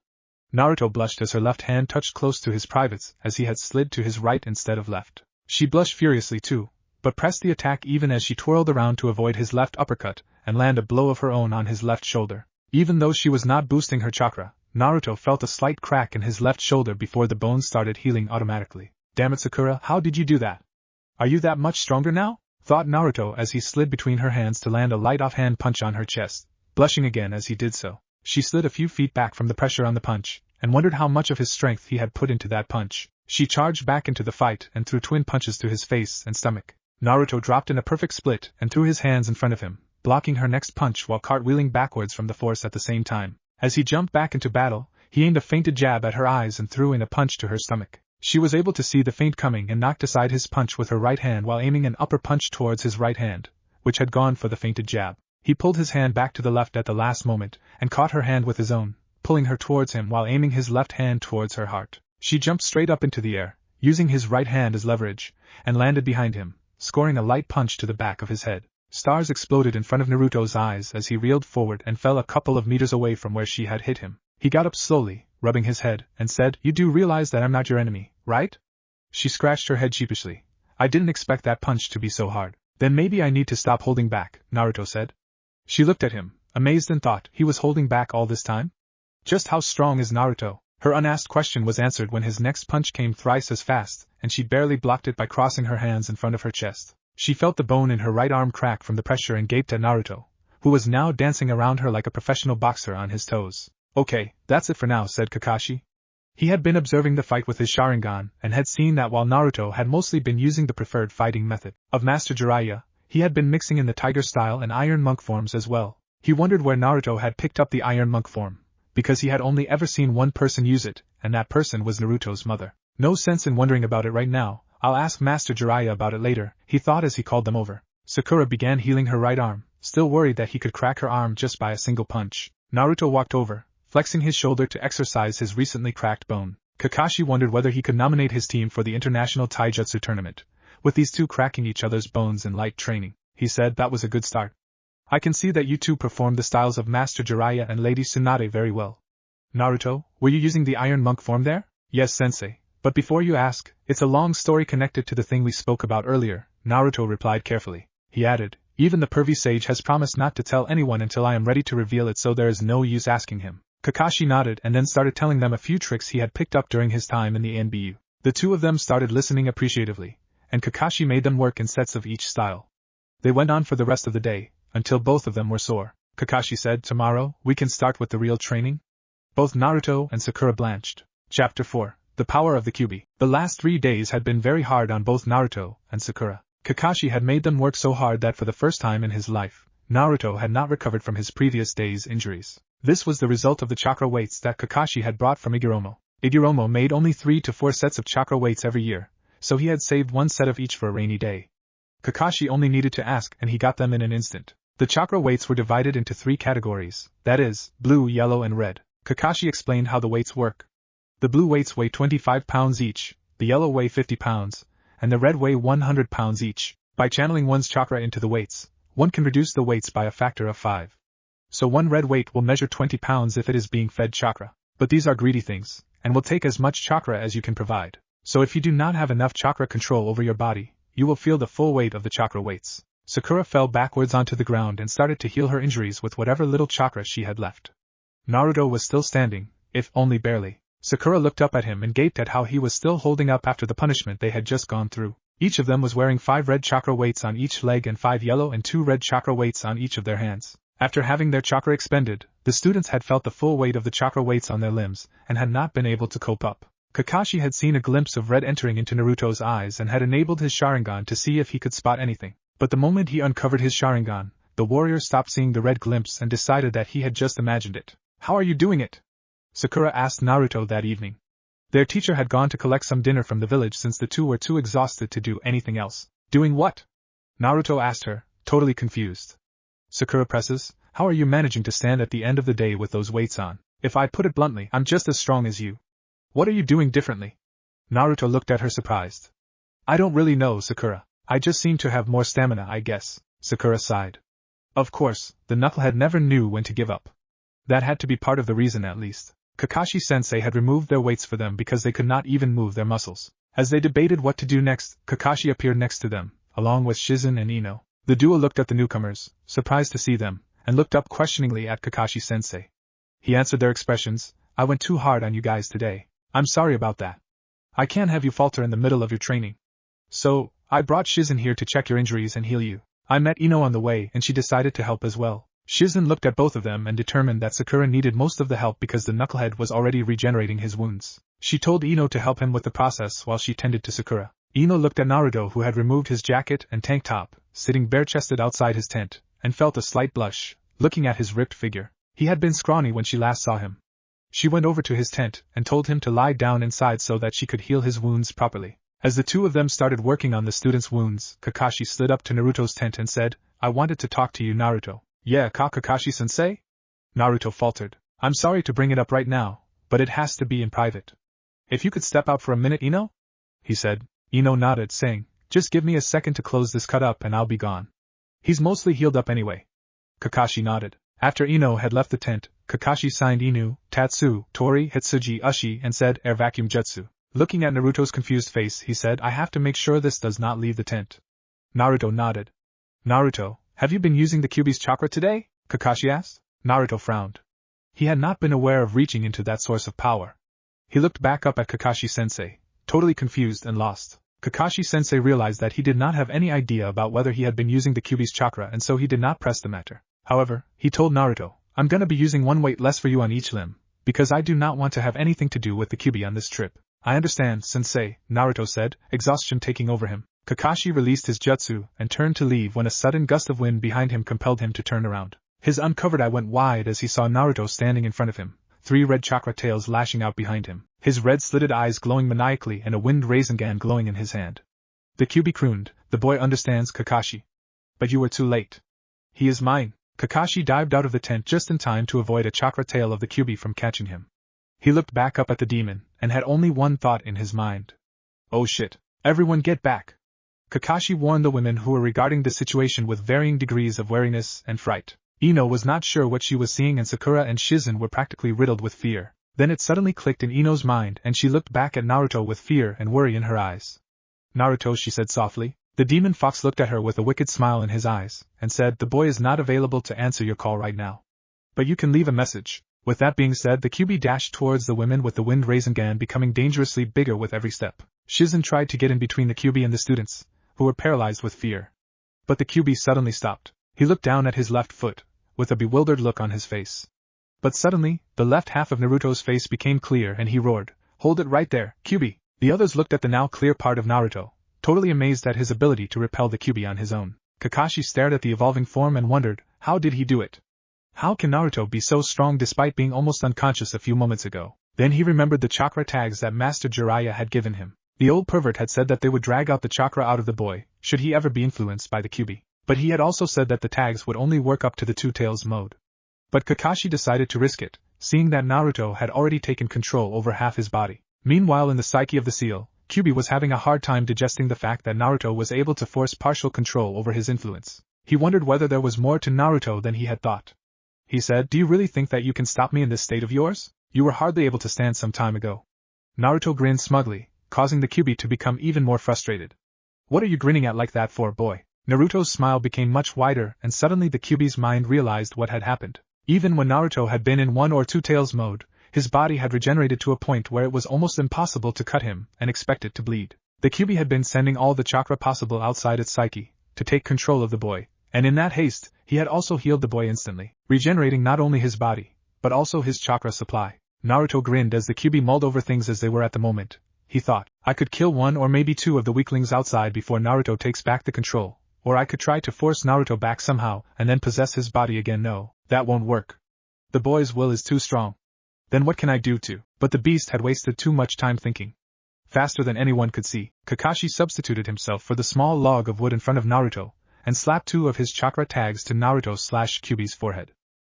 Naruto blushed as her left hand touched close to his privates as he had slid to his right instead of left. She blushed furiously too, but pressed the attack even as she twirled around to avoid his left uppercut and land a blow of her own on his left shoulder. Even though she was not boosting her chakra, Naruto felt a slight crack in his left shoulder before the bones started healing automatically. Damn it, Sakura, how did you do that? Are you that much stronger now? Thought Naruto as he slid between her hands to land a light offhand punch on her chest, blushing again as he did so. She slid a few feet back from the pressure on the punch, and wondered how much of his strength he had put into that punch. She charged back into the fight and threw twin punches to his face and stomach. Naruto dropped in a perfect split and threw his hands in front of him, blocking her next punch while cartwheeling backwards from the force at the same time. As he jumped back into battle, he aimed a feinted jab at her eyes and threw in a punch to her stomach. She was able to see the feint coming and knocked aside his punch with her right hand while aiming an upper punch towards his right hand, which had gone for the feinted jab. He pulled his hand back to the left at the last moment and caught her hand with his own, pulling her towards him while aiming his left hand towards her heart. She jumped straight up into the air, using his right hand as leverage, and landed behind him, scoring a light punch to the back of his head. Stars exploded in front of Naruto's eyes as he reeled forward and fell a couple of meters away from where she had hit him. He got up slowly, rubbing his head, and said, You do realize that I'm not your enemy, right? She scratched her head sheepishly. I didn't expect that punch to be so hard. Then maybe I need to stop holding back, Naruto said. She looked at him, amazed, and thought he was holding back all this time? Just how strong is Naruto? Her unasked question was answered when his next punch came thrice as fast, and she barely blocked it by crossing her hands in front of her chest. She felt the bone in her right arm crack from the pressure and gaped at Naruto, who was now dancing around her like a professional boxer on his toes. Okay, that's it for now, said Kakashi. He had been observing the fight with his Sharingan and had seen that while Naruto had mostly been using the preferred fighting method of Master Jiraiya, he had been mixing in the Tiger Style and Iron Monk forms as well. He wondered where Naruto had picked up the Iron Monk form, because he had only ever seen one person use it, and that person was Naruto's mother. No sense in wondering about it right now, I'll ask Master Jiraiya about it later, he thought as he called them over. Sakura began healing her right arm, still worried that he could crack her arm just by a single punch. Naruto walked over, flexing his shoulder to exercise his recently cracked bone. Kakashi wondered whether he could nominate his team for the International Taijutsu Tournament, with these two cracking each other's bones in light training. He said that was a good start. I can see that you two performed the styles of Master Jiraiya and Lady Tsunade very well. Naruto, were you using the Iron Monk form there? Yes, sensei. But before you ask, it's a long story connected to the thing we spoke about earlier, Naruto replied carefully. He added, even the pervy sage has promised not to tell anyone until I am ready to reveal it, so there is no use asking him. Kakashi nodded and then started telling them a few tricks he had picked up during his time in the NBU. The two of them started listening appreciatively, and Kakashi made them work in sets of each style. They went on for the rest of the day, until both of them were sore. Kakashi said, tomorrow, we can start with the real training? Both Naruto and Sakura blanched. Chapter 4. The Power of the Kyuubi. The last 3 days had been very hard on both Naruto and Sakura. Kakashi had made them work so hard that for the first time in his life, Naruto had not recovered from his previous day's injuries. This was the result of the chakra weights that Kakashi had brought from Igiromo. Igiromo made only 3 to 4 sets of chakra weights every year, so he had saved 1 set of each for a rainy day. Kakashi only needed to ask and he got them in an instant. The chakra weights were divided into 3 categories, that is, blue, yellow and red. Kakashi explained how the weights work. The blue weights weigh 25 pounds each, the yellow weigh 50 pounds, and the red weigh 100 pounds each. By channeling one's chakra into the weights, one can reduce the weights by a factor of 5. So 1 red weight will measure 20 pounds if it is being fed chakra. But these are greedy things, and will take as much chakra as you can provide. So if you do not have enough chakra control over your body, you will feel the full weight of the chakra weights. Sakura fell backwards onto the ground and started to heal her injuries with whatever little chakra she had left. Naruto was still standing, if only barely. Sakura looked up at him and gaped at how he was still holding up after the punishment they had just gone through. Each of them was wearing 5 red chakra weights on each leg and 5 yellow and 2 red chakra weights on each of their hands. After having their chakra expended, the students had felt the full weight of the chakra weights on their limbs and had not been able to cope up. Kakashi had seen a glimpse of red entering into Naruto's eyes and had enabled his Sharingan to see if he could spot anything. But the moment he uncovered his Sharingan, the warrior stopped seeing the red glimpse and decided that he had just imagined it. "How are you doing it?" Sakura asked Naruto that evening. Their teacher had gone to collect some dinner from the village since the two were too exhausted to do anything else. "Doing what?" Naruto asked her, totally confused. Sakura presses, "How are you managing to stand at the end of the day with those weights on? If I put it bluntly, I'm just as strong as you. What are you doing differently?" Naruto looked at her surprised. "I don't really know, Sakura. I just seem to have more stamina, I guess," Sakura sighed. Of course, the knucklehead never knew when to give up. That had to be part of the reason at least. Kakashi-sensei had removed their weights for them because they could not even move their muscles. As they debated what to do next, Kakashi appeared next to them, along with Shizen and Ino. The duo looked at the newcomers, surprised to see them, and looked up questioningly at Kakashi-sensei. He answered their expressions, "I went too hard on you guys today. I'm sorry about that. I can't have you falter in the middle of your training. So, I brought Shizen here to check your injuries and heal you. I met Ino on the way and she decided to help as well." Shizen looked at both of them and determined that Sakura needed most of the help because the knucklehead was already regenerating his wounds. She told Ino to help him with the process while she tended to Sakura. Ino looked at Naruto, who had removed his jacket and tank top, sitting bare-chested outside his tent, and felt a slight blush, looking at his ripped figure. He had been scrawny when she last saw him. She went over to his tent and told him to lie down inside so that she could heal his wounds properly. As the two of them started working on the students' wounds, Kakashi slid up to Naruto's tent and said, "I wanted to talk to you, Naruto." "Yeah, Kakashi-sensei?" Naruto faltered. "I'm sorry to bring it up right now, but it has to be in private. If you could step out for a minute, Ino?" he said. Ino nodded, saying, "Just give me a second to close this cut up and I'll be gone. He's mostly healed up anyway." Kakashi nodded. After Ino had left the tent, Kakashi signed Inu, Tatsu, Tori, Hitsuji, Ushi and said, "Air vacuum jutsu." Looking at Naruto's confused face, he said, "I have to make sure this does not leave the tent." Naruto nodded. "Naruto, have you been using the Kyuubi's chakra today?" Kakashi asked. Naruto frowned. He had not been aware of reaching into that source of power. He looked back up at Kakashi-sensei, totally confused and lost. Kakashi-sensei realized that he did not have any idea about whether he had been using the Kyuubi's chakra and so he did not press the matter. However, he told Naruto, "I'm gonna be using 1 weight less for you on each limb, because I do not want to have anything to do with the Kyuubi on this trip." "I understand, sensei," Naruto said, exhaustion taking over him. Kakashi released his jutsu and turned to leave when a sudden gust of wind behind him compelled him to turn around. His uncovered eye went wide as he saw Naruto standing in front of him, 3 red chakra tails lashing out behind him, his red slitted eyes glowing maniacally and a wind Rasengan glowing in his hand. The Kyuubi crooned, "The boy understands, Kakashi. But you were too late. He is mine." Kakashi dived out of the tent just in time to avoid a chakra tail of the Kyuubi from catching him. He looked back up at the demon, and had only one thought in his mind. "Oh shit. Everyone get back." Kakashi warned the women who were regarding the situation with varying degrees of wariness and fright. Ino was not sure what she was seeing and Sakura and Shizen were practically riddled with fear. Then it suddenly clicked in Ino's mind and she looked back at Naruto with fear and worry in her eyes. "Naruto," she said softly. The demon fox looked at her with a wicked smile in his eyes, and said, "The boy is not available to answer your call right now. But you can leave a message." With that being said, the Kyuubi dashed towards the women with the wind Rasengan becoming dangerously bigger with every step. Shizen tried to get in between the Kyuubi and the students, who were paralyzed with fear. But the Kyuubi suddenly stopped. He looked down at his left foot, with a bewildered look on his face. But suddenly, the left half of Naruto's face became clear and he roared, "Hold it right there, Kyuubi!" The others looked at the now clear part of Naruto, totally amazed at his ability to repel the Kyuubi on his own. Kakashi stared at the evolving form and wondered, how did he do it? How can Naruto be so strong despite being almost unconscious a few moments ago? Then he remembered the chakra tags that Master Jiraiya had given him. The old pervert had said that they would drag out the chakra out of the boy, should he ever be influenced by the Kyuubi. But he had also said that the tags would only work up to the 2 tails mode. But Kakashi decided to risk it, seeing that Naruto had already taken control over half his body. Meanwhile, in the psyche of the seal, Kyuubi was having a hard time digesting the fact that Naruto was able to force partial control over his influence. He wondered whether there was more to Naruto than he had thought. He said, "Do you really think that you can stop me in this state of yours? You were hardly able to stand some time ago." Naruto grinned smugly, causing the Kyuubi to become even more frustrated. What are you grinning at like that for, boy? Naruto's smile became much wider, and suddenly the Kyuubi's mind realized what had happened. Even when Naruto had been in one or two tails mode, his body had regenerated to a point where it was almost impossible to cut him and expect it to bleed. The Kyuubi had been sending all the chakra possible outside its psyche to take control of the boy, and in that haste, he had also healed the boy instantly, regenerating not only his body, but also his chakra supply. Naruto grinned as the Kyuubi mulled over things as they were at the moment. He thought, I could kill one or maybe two of the weaklings outside before Naruto takes back the control, or I could try to force Naruto back somehow and then possess his body again. No, that won't work. The boy's will is too strong. Then what can I do to? But the beast had wasted too much time thinking. Faster than anyone could see, Kakashi substituted himself for the small log of wood in front of Naruto, and slapped two of his chakra tags to Naruto/Kyuubi's forehead.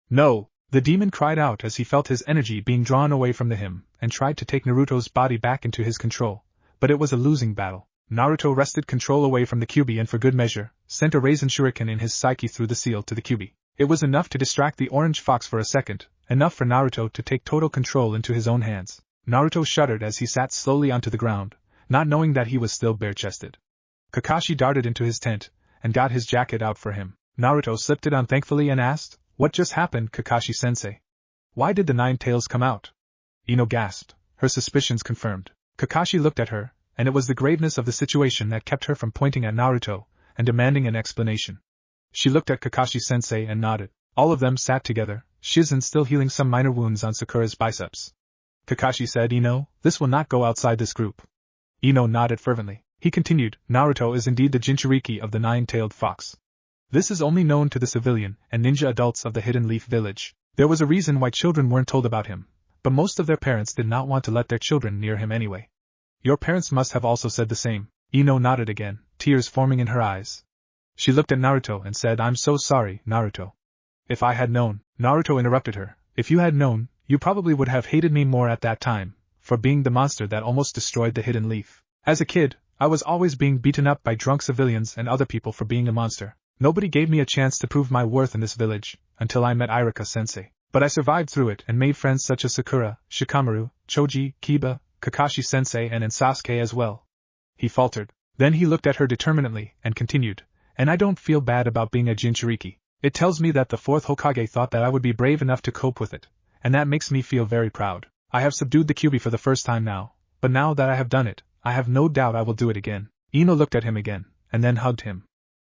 No! The demon cried out as he felt his energy being drawn away from him, and tried to take Naruto's body back into his control, but it was a losing battle. Naruto wrested control away from the Kyuubi and for good measure, sent a Raisin Shuriken in his psyche through the seal to the Kyuubi. It was enough to distract the orange fox for a second, enough for Naruto to take total control into his own hands. Naruto shuddered as he sat slowly onto the ground, not knowing that he was still bare-chested. Kakashi darted into his tent, and got his jacket out for him. Naruto slipped it on thankfully and asked, What just happened, Kakashi-sensei? Why did the 9 tails come out? Ino gasped, her suspicions confirmed. Kakashi looked at her, and it was the graveness of the situation that kept her from pointing at Naruto and demanding an explanation. She looked at Kakashi-sensei and nodded. All of them sat together, Shizen still healing some minor wounds on Sakura's biceps. Kakashi said, Ino, this will not go outside this group. Ino nodded fervently. He continued, Naruto is indeed the Jinchuriki of the 9-tailed fox. This is only known to the civilian and ninja adults of the Hidden Leaf Village. There was a reason why children weren't told about him, but most of their parents did not want to let their children near him anyway. Your parents must have also said the same. Ino nodded again, tears forming in her eyes. She looked at Naruto and said, I'm so sorry, Naruto. If I had known, Naruto interrupted her, if you had known, you probably would have hated me more at that time, for being the monster that almost destroyed the Hidden Leaf. As a kid, I was always being beaten up by drunk civilians and other people for being a monster. Nobody gave me a chance to prove my worth in this village, until I met Iruka-sensei. But I survived through it and made friends such as Sakura, Shikamaru, Choji, Kiba, Kakashi-sensei and Sasuke as well. He faltered. Then he looked at her determinedly and continued, and I don't feel bad about being a Jinchuriki. It tells me that the 4th Hokage thought that I would be brave enough to cope with it, and that makes me feel very proud. I have subdued the Kyuubi for the first time now, but now that I have done it, I have no doubt I will do it again. Ino looked at him again, and then hugged him.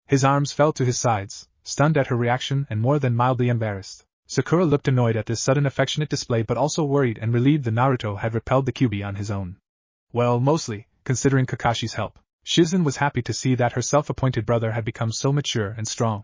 His arms fell to his sides, stunned at her reaction and more than mildly embarrassed. Sakura looked annoyed at this sudden affectionate display but also worried and relieved that Naruto had repelled the Kyuubi on his own. Well, mostly, considering Kakashi's help. Shizen was happy to see that her self-appointed brother had become so mature and strong.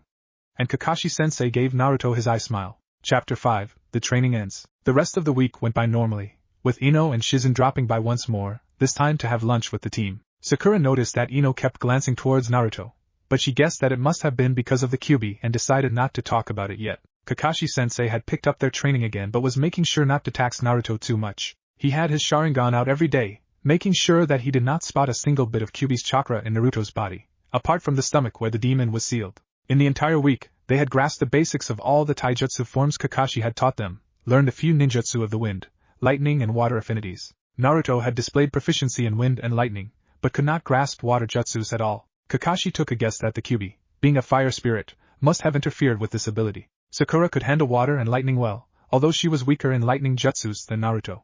And Kakashi-sensei gave Naruto his eye smile. Chapter 5, The Training Ends. The rest of the week went by normally, with Ino and Shizen dropping by once more, this time to have lunch with the team. Sakura noticed that Ino kept glancing towards Naruto, but she guessed that it must have been because of the Kyuubi and decided not to talk about it yet. Kakashi-sensei had picked up their training again but was making sure not to tax Naruto too much. He had his Sharingan out every day, making sure that he did not spot a single bit of Kyuubi's chakra in Naruto's body, apart from the stomach where the demon was sealed. In the entire week, they had grasped the basics of all the taijutsu forms Kakashi had taught them, learned a few ninjutsu of the wind, lightning and water affinities. Naruto had displayed proficiency in wind and lightning, but could not grasp water jutsus at all. Kakashi took a guess that the Kyuubi, being a fire spirit, must have interfered with this ability. Sakura could handle water and lightning well, although she was weaker in lightning jutsus than Naruto.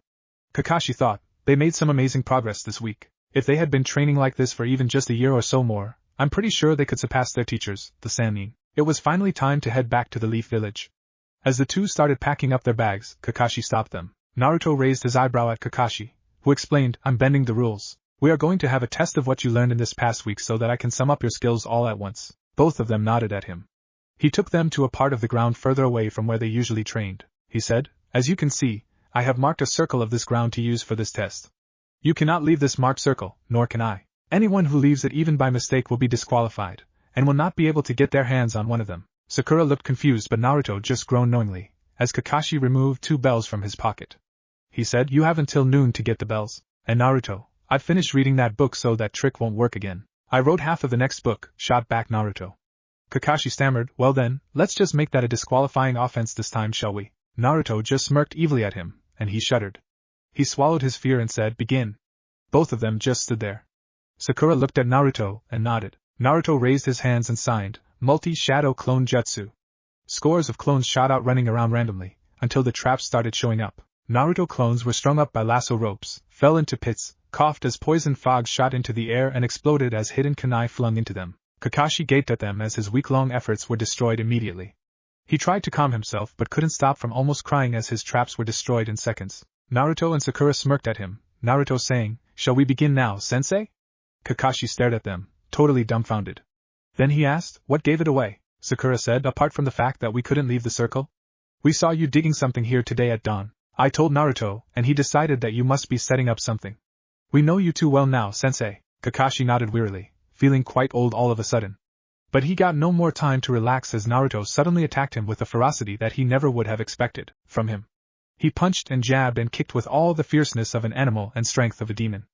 Kakashi thought, they made some amazing progress this week. If they had been training like this for even just a year or so more, I'm pretty sure they could surpass their teachers, the Sannin. It was finally time to head back to the Leaf Village. As the two started packing up their bags, Kakashi stopped them. Naruto raised his eyebrow at Kakashi, who explained, I'm bending the rules. We are going to have a test of what you learned in this past week so that I can sum up your skills all at once. Both of them nodded at him. He took them to a part of the ground further away from where they usually trained. He said, as you can see, I have marked a circle of this ground to use for this test. You cannot leave this marked circle, nor can I. Anyone who leaves it even by mistake will be disqualified, and will not be able to get their hands on one of them. Sakura looked confused but Naruto just groaned knowingly, as Kakashi removed 2 bells from his pocket. He said, you have until noon to get the bells. And Naruto, I've finished reading that book so that trick won't work again. I wrote half of the next book, shot back Naruto. Kakashi stammered, well then, let's just make that a disqualifying offense this time, shall we? Naruto just smirked evilly at him, and he shuddered. He swallowed his fear and said, begin. Both of them just stood there. Sakura looked at Naruto and nodded. Naruto raised his hands and signed, Multi-Shadow Clone Jutsu. Scores of clones shot out running around randomly, until the traps started showing up. Naruto clones were strung up by lasso ropes, fell into pits, coughed as poison fog shot into the air and exploded as hidden kunai flung into them. Kakashi gaped at them as his week-long efforts were destroyed immediately. He tried to calm himself but couldn't stop from almost crying as his traps were destroyed in seconds. Naruto and Sakura smirked at him, Naruto saying, "Shall we begin now, sensei?" Kakashi stared at them, totally dumbfounded. Then he asked, "What gave it away?" Sakura said, "Apart from the fact that we couldn't leave the circle? We saw you digging something here today at dawn. I told Naruto, and he decided that you must be setting up something. We know you too well now, sensei." Kakashi nodded wearily, feeling quite old all of a sudden. But he got no more time to relax as Naruto suddenly attacked him with a ferocity that he never would have expected from him. He punched and jabbed and kicked with all the fierceness of an animal and strength of a demon.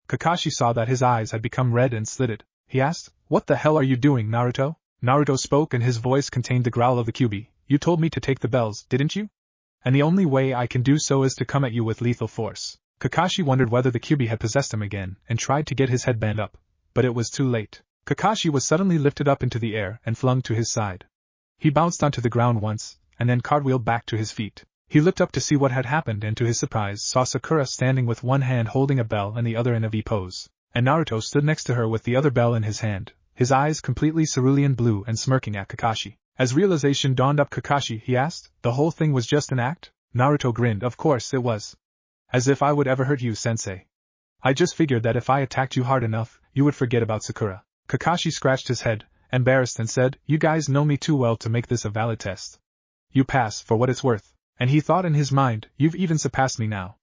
Kakashi saw that his eyes had become red and slitted. He asked, "What the hell are you doing, Naruto?" Naruto spoke and his voice contained the growl of the Kyuubi. "You told me to take the bells, didn't you? And the only way I can do so is to come at you with lethal force." Kakashi wondered whether the Kyuubi had possessed him again and tried to get his headband up, but it was too late. Kakashi was suddenly lifted up into the air and flung to his side. He bounced onto the ground once, and then cartwheeled back to his feet. He looked up to see what had happened and to his surprise saw Sakura standing with one hand holding a bell and the other in a V pose, and Naruto stood next to her with the other bell in his hand, his eyes completely cerulean blue and smirking at Kakashi. As realization dawned up Kakashi, he asked, "The whole thing was just an act?" Naruto grinned, "Of course it was. As if I would ever hurt you, sensei. I just figured that if I attacked you hard enough, you would forget about Sakura." Kakashi scratched his head, embarrassed, and said, "You guys know me too well to make this a valid test. You pass for what it's worth." And he thought in his mind, "You've even surpassed me now.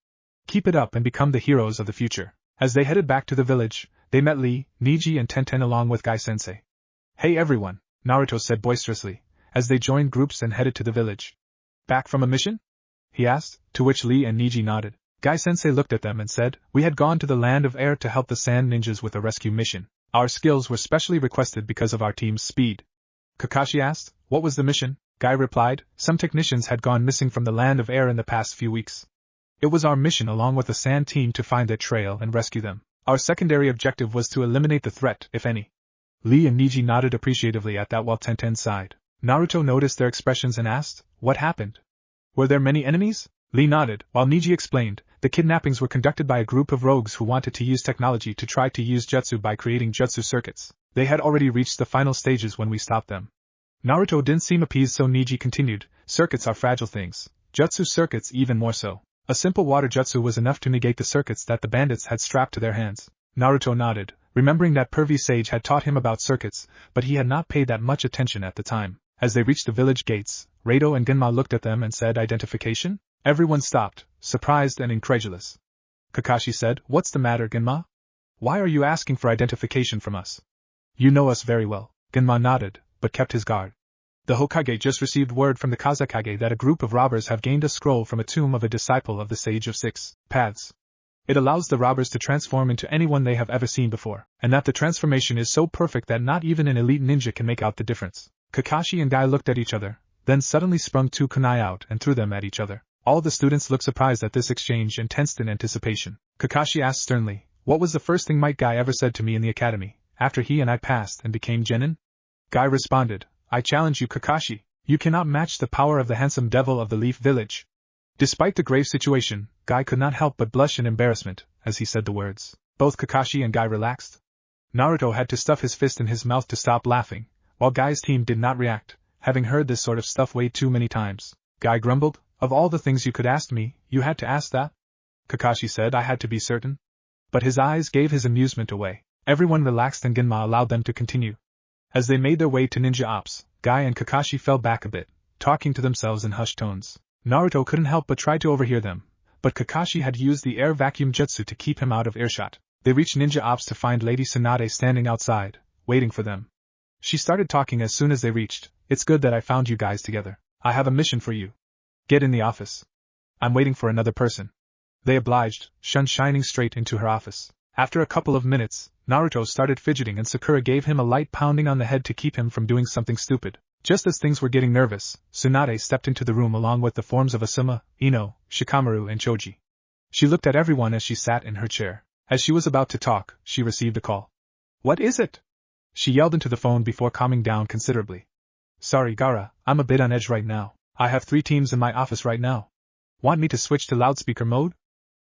Keep it up and become the heroes of the future." As they headed back to the village, they met Lee, Niji and Tenten along with Guy-sensei. "Hey everyone," Naruto said boisterously, as they joined groups and headed to the village. "Back from a mission?" he asked, to which Lee and Niji nodded. Guy-sensei looked at them and said, "We had gone to the land of air to help the sand ninjas with a rescue mission. Our skills were specially requested because of our team's speed." Kakashi asked, "What was the mission?" Guy replied, "Some technicians had gone missing from the land of air in the past few weeks. It was our mission along with the sand team to find their trail and rescue them. Our secondary objective was to eliminate the threat, if any." Lee and Niji nodded appreciatively at that while Tenten sighed. Naruto noticed their expressions and asked, "What happened? Were there many enemies?" Lee nodded, while Niji explained, "The kidnappings were conducted by a group of rogues who wanted to use technology to try to use jutsu by creating jutsu circuits. They had already reached the final stages when we stopped them." Naruto didn't seem appeased, so Niji continued, "Circuits are fragile things, jutsu circuits even more so. A simple water jutsu was enough to negate the circuits that the bandits had strapped to their hands." Naruto nodded, remembering that pervy sage had taught him about circuits, but he had not paid that much attention at the time. As they reached the village gates, Rado and Genma looked at them and said, "Identification?" Everyone stopped, surprised and incredulous. Kakashi said, "What's the matter, Genma? Why are you asking for identification from us? You know us very well." Genma nodded, but kept his guard. "The Hokage just received word from the Kazekage that a group of robbers have gained a scroll from a tomb of a disciple of the Sage of Six Paths. It allows the robbers to transform into anyone they have ever seen before, and that the transformation is so perfect that not even an elite ninja can make out the difference." Kakashi and Guy looked at each other, then suddenly sprung two kunai out and threw them at each other. All the students looked surprised at this exchange and tensed in anticipation. Kakashi asked sternly, "What was the first thing Might Guy ever said to me in the academy, after he and I passed and became genin?" Guy responded, "I challenge you, Kakashi. You cannot match the power of the handsome devil of the Leaf Village." Despite the grave situation, Guy could not help but blush in embarrassment as he said the words. Both Kakashi and Guy relaxed. Naruto had to stuff his fist in his mouth to stop laughing, while Guy's team did not react, having heard this sort of stuff way too many times. Guy grumbled, "Of all the things you could ask me, you had to ask that?" Kakashi said, "I had to be certain." But his eyes gave his amusement away. Everyone relaxed and Genma allowed them to continue. As they made their way to Ninja Ops, Guy and Kakashi fell back a bit, talking to themselves in hushed tones. Naruto couldn't help but try to overhear them, but Kakashi had used the air vacuum jutsu to keep him out of earshot. They reached Ninja Ops to find Lady Tsunade standing outside, waiting for them. She started talking as soon as they reached. "It's good that I found you guys together. I have a mission for you. Get in the office. I'm waiting for another person." They obliged, Shun shining straight into her office. After a couple of minutes, Naruto started fidgeting and Sakura gave him a light pounding on the head to keep him from doing something stupid. Just as things were getting nervous, Tsunade stepped into the room along with the forms of Asuma, Ino, Shikamaru and Choji. She looked at everyone as she sat in her chair. As she was about to talk, she received a call. What is it? She yelled into the phone before calming down considerably. Sorry, Gaara, I'm a bit on edge right now. I have 3 teams in my office right now. Want me to switch to loudspeaker mode?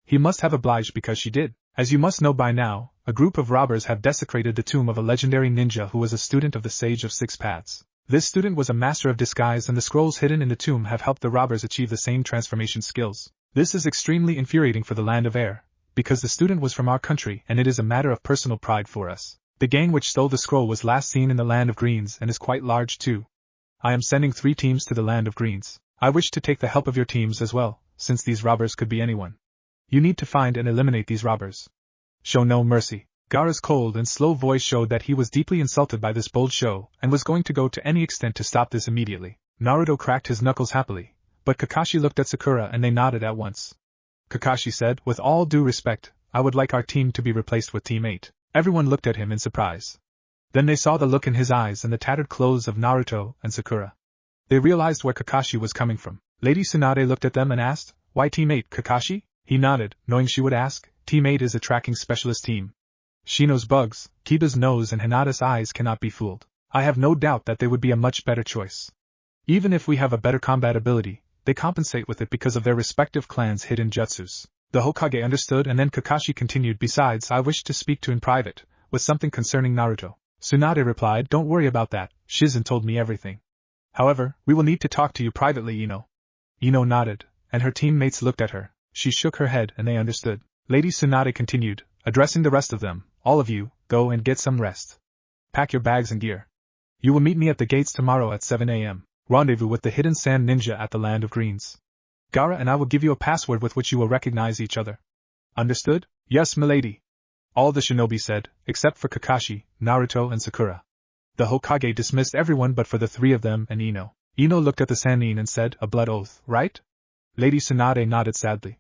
He must have obliged because she did. As you must know by now, a group of robbers have desecrated the tomb of a legendary ninja who was a student of the Sage of Six Paths. This student was a master of disguise, and the scrolls hidden in the tomb have helped the robbers achieve the same transformation skills. This is extremely infuriating for the Land of Air, because the student was from our country and it is a matter of personal pride for us. The gang which stole the scroll was last seen in the Land of Greens and is quite large too. I am sending 3 teams to the Land of Greens. I wish to take the help of your teams as well, since these robbers could be anyone. You need to find and eliminate these robbers. Show no mercy. Gaara's cold and slow voice showed that he was deeply insulted by this bold show and was going to go to any extent to stop this immediately. Naruto cracked his knuckles happily, but Kakashi looked at Sakura and they nodded at once. Kakashi said, with all due respect, I would like our team to be replaced with Team 8. Everyone looked at him in surprise. Then they saw the look in his eyes and the tattered clothes of Naruto and Sakura. They realized where Kakashi was coming from. Lady Tsunade looked at them and asked, Why Team 8, Kakashi? He nodded, knowing she would ask. Team 8 is a tracking specialist team. Shino's bugs, Kiba's nose and Hinata's eyes cannot be fooled. I have no doubt that they would be a much better choice. Even if we have a better combat ability, they compensate with it because of their respective clans' hidden jutsus. The Hokage understood, and then Kakashi continued, Besides, I wish to speak to in private, with something concerning Naruto. Tsunade replied, Don't worry about that, Shizen told me everything. However, we will need to talk to you privately, Ino. Ino nodded, and her teammates looked at her. She shook her head and they understood. Lady Tsunade continued, addressing the rest of them, All of you, go and get some rest. Pack your bags and gear. You will meet me at the gates tomorrow at 7 a.m. Rendezvous with the hidden sand ninja at the Land of Greens. Gaara and I will give you a password with which you will recognize each other. Understood? Yes, milady. All the shinobi said, except for Kakashi, Naruto and Sakura. The Hokage dismissed everyone but for the 3 of them and Ino. Ino looked at the Sannin and said, A blood oath, right? Lady Tsunade nodded sadly.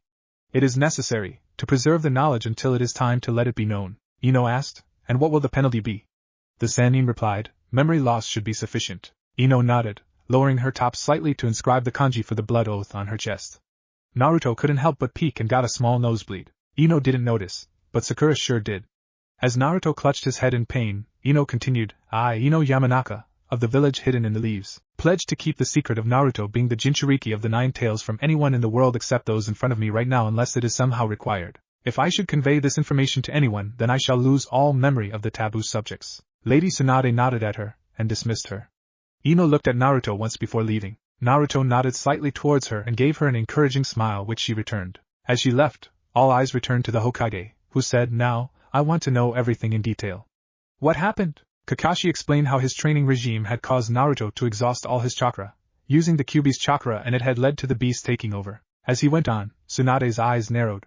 It is necessary, to preserve the knowledge until it is time to let it be known. Ino asked, And what will the penalty be? The Sannin replied, Memory loss should be sufficient. Ino nodded, lowering her top slightly to inscribe the kanji for the blood oath on her chest. Naruto couldn't help but peek and got a small nosebleed. Ino didn't notice, but Sakura sure did. As Naruto clutched his head in pain, Ino continued, I, Ino Yamanaka, of the village hidden in the leaves, pledged to keep the secret of Naruto being the Jinchuriki of the 9 tails from anyone in the world except those in front of me right now unless it is somehow required. If I should convey this information to anyone, then I shall lose all memory of the taboo subjects. Lady Tsunade nodded at her, and dismissed her. Ino looked at Naruto once before leaving. Naruto nodded slightly towards her and gave her an encouraging smile which she returned. As she left, all eyes returned to the Hokage, who said, Now, I want to know everything in detail. What happened? Kakashi explained how his training regime had caused Naruto to exhaust all his chakra, using the Kyuubi's chakra, and it had led to the beast taking over. As he went on, Tsunade's eyes narrowed.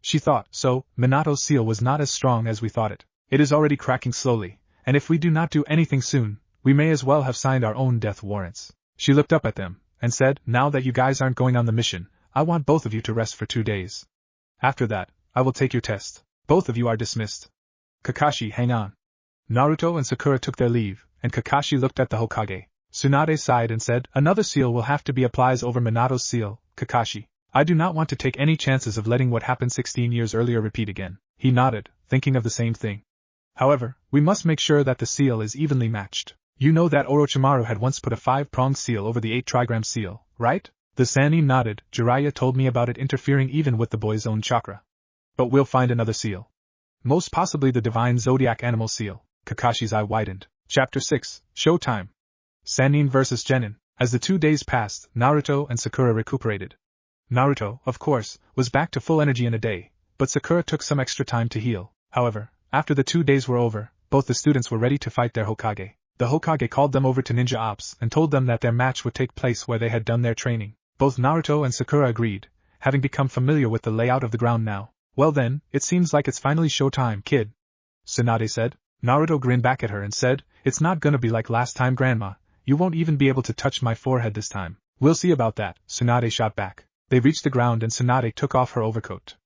She thought, so, Minato's seal was not as strong as we thought it. It is already cracking slowly, and if we do not do anything soon, we may as well have signed our own death warrants. She looked up at them, and said, Now that you guys aren't going on the mission, I want both of you to rest for 2 days. After that, I will take your test. Both of you are dismissed. Kakashi, hang on. Naruto and Sakura took their leave, and Kakashi looked at the Hokage. Tsunade sighed and said, Another seal will have to be applied over Minato's seal, Kakashi. I do not want to take any chances of letting what happened 16 years earlier repeat again. He nodded, thinking of the same thing. However, we must make sure that the seal is evenly matched. You know that Orochimaru had once put a 5-pronged seal over the 8-trigram seal, right? The Sannin nodded. Jiraiya told me about it interfering even with the boy's own chakra. But we'll find another seal. Most possibly the divine zodiac animal seal. Kakashi's eye widened. Chapter 6, Showtime. Sannin vs. Genin. As the 2 days passed, Naruto and Sakura recuperated. Naruto, of course, was back to full energy in a day, but Sakura took some extra time to heal. However, after the 2 days were over, both the students were ready to fight their Hokage. The Hokage called them over to Ninja Ops and told them that their match would take place where they had done their training. Both Naruto and Sakura agreed, having become familiar with the layout of the ground now. Well then, it seems like it's finally showtime, kid. Tsunade said. Naruto grinned back at her and said, It's not gonna be like last time, Grandma. You won't even be able to touch my forehead this time. We'll see about that, Tsunade shot back. They reached the ground and Tsunade took off her overcoat.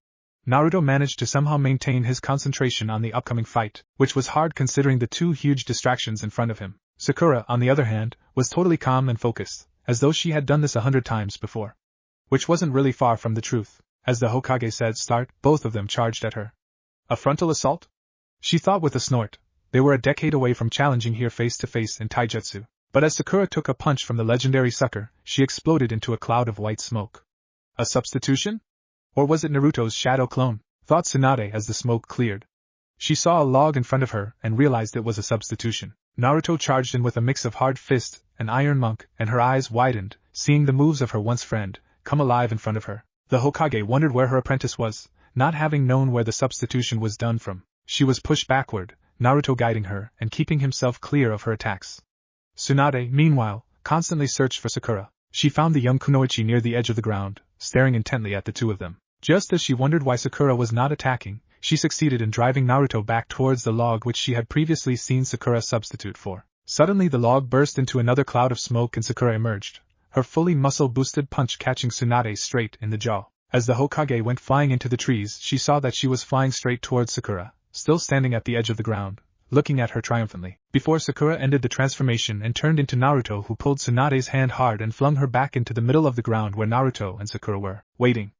Naruto managed to somehow maintain his concentration on the upcoming fight, which was hard considering the 2 huge distractions in front of him. Sakura, on the other hand, was totally calm and focused, as though she had done this 100 times before. Which wasn't really far from the truth. As the Hokage said start, both of them charged at her. A frontal assault? She thought with a snort. They were a decade away from challenging here face to face in taijutsu. But as Sakura took a punch from the legendary sucker, she exploded into a cloud of white smoke. A substitution? Or was it Naruto's shadow clone? Thought Tsunade as the smoke cleared. She saw a log in front of her and realized it was a substitution. Naruto charged in with a mix of hard fist and iron monk, and her eyes widened, seeing the moves of her once friend come alive in front of her. The Hokage wondered where her apprentice was, not having known where the substitution was done from. She was pushed backward, Naruto guiding her and keeping himself clear of her attacks. Tsunade, meanwhile, constantly searched for Sakura. She found the young kunoichi near the edge of the ground, staring intently at the two of them. Just as she wondered why Sakura was not attacking, she succeeded in driving Naruto back towards the log which she had previously seen Sakura substitute for. Suddenly the log burst into another cloud of smoke and Sakura emerged, her fully muscle-boosted punch catching Tsunade straight in the jaw. As the Hokage went flying into the trees, she saw that she was flying straight towards Sakura, still standing at the edge of the ground, looking at her triumphantly. Before Sakura ended the transformation and turned into Naruto, who pulled Tsunade's hand hard and flung her back into the middle of the ground where Naruto and Sakura were waiting.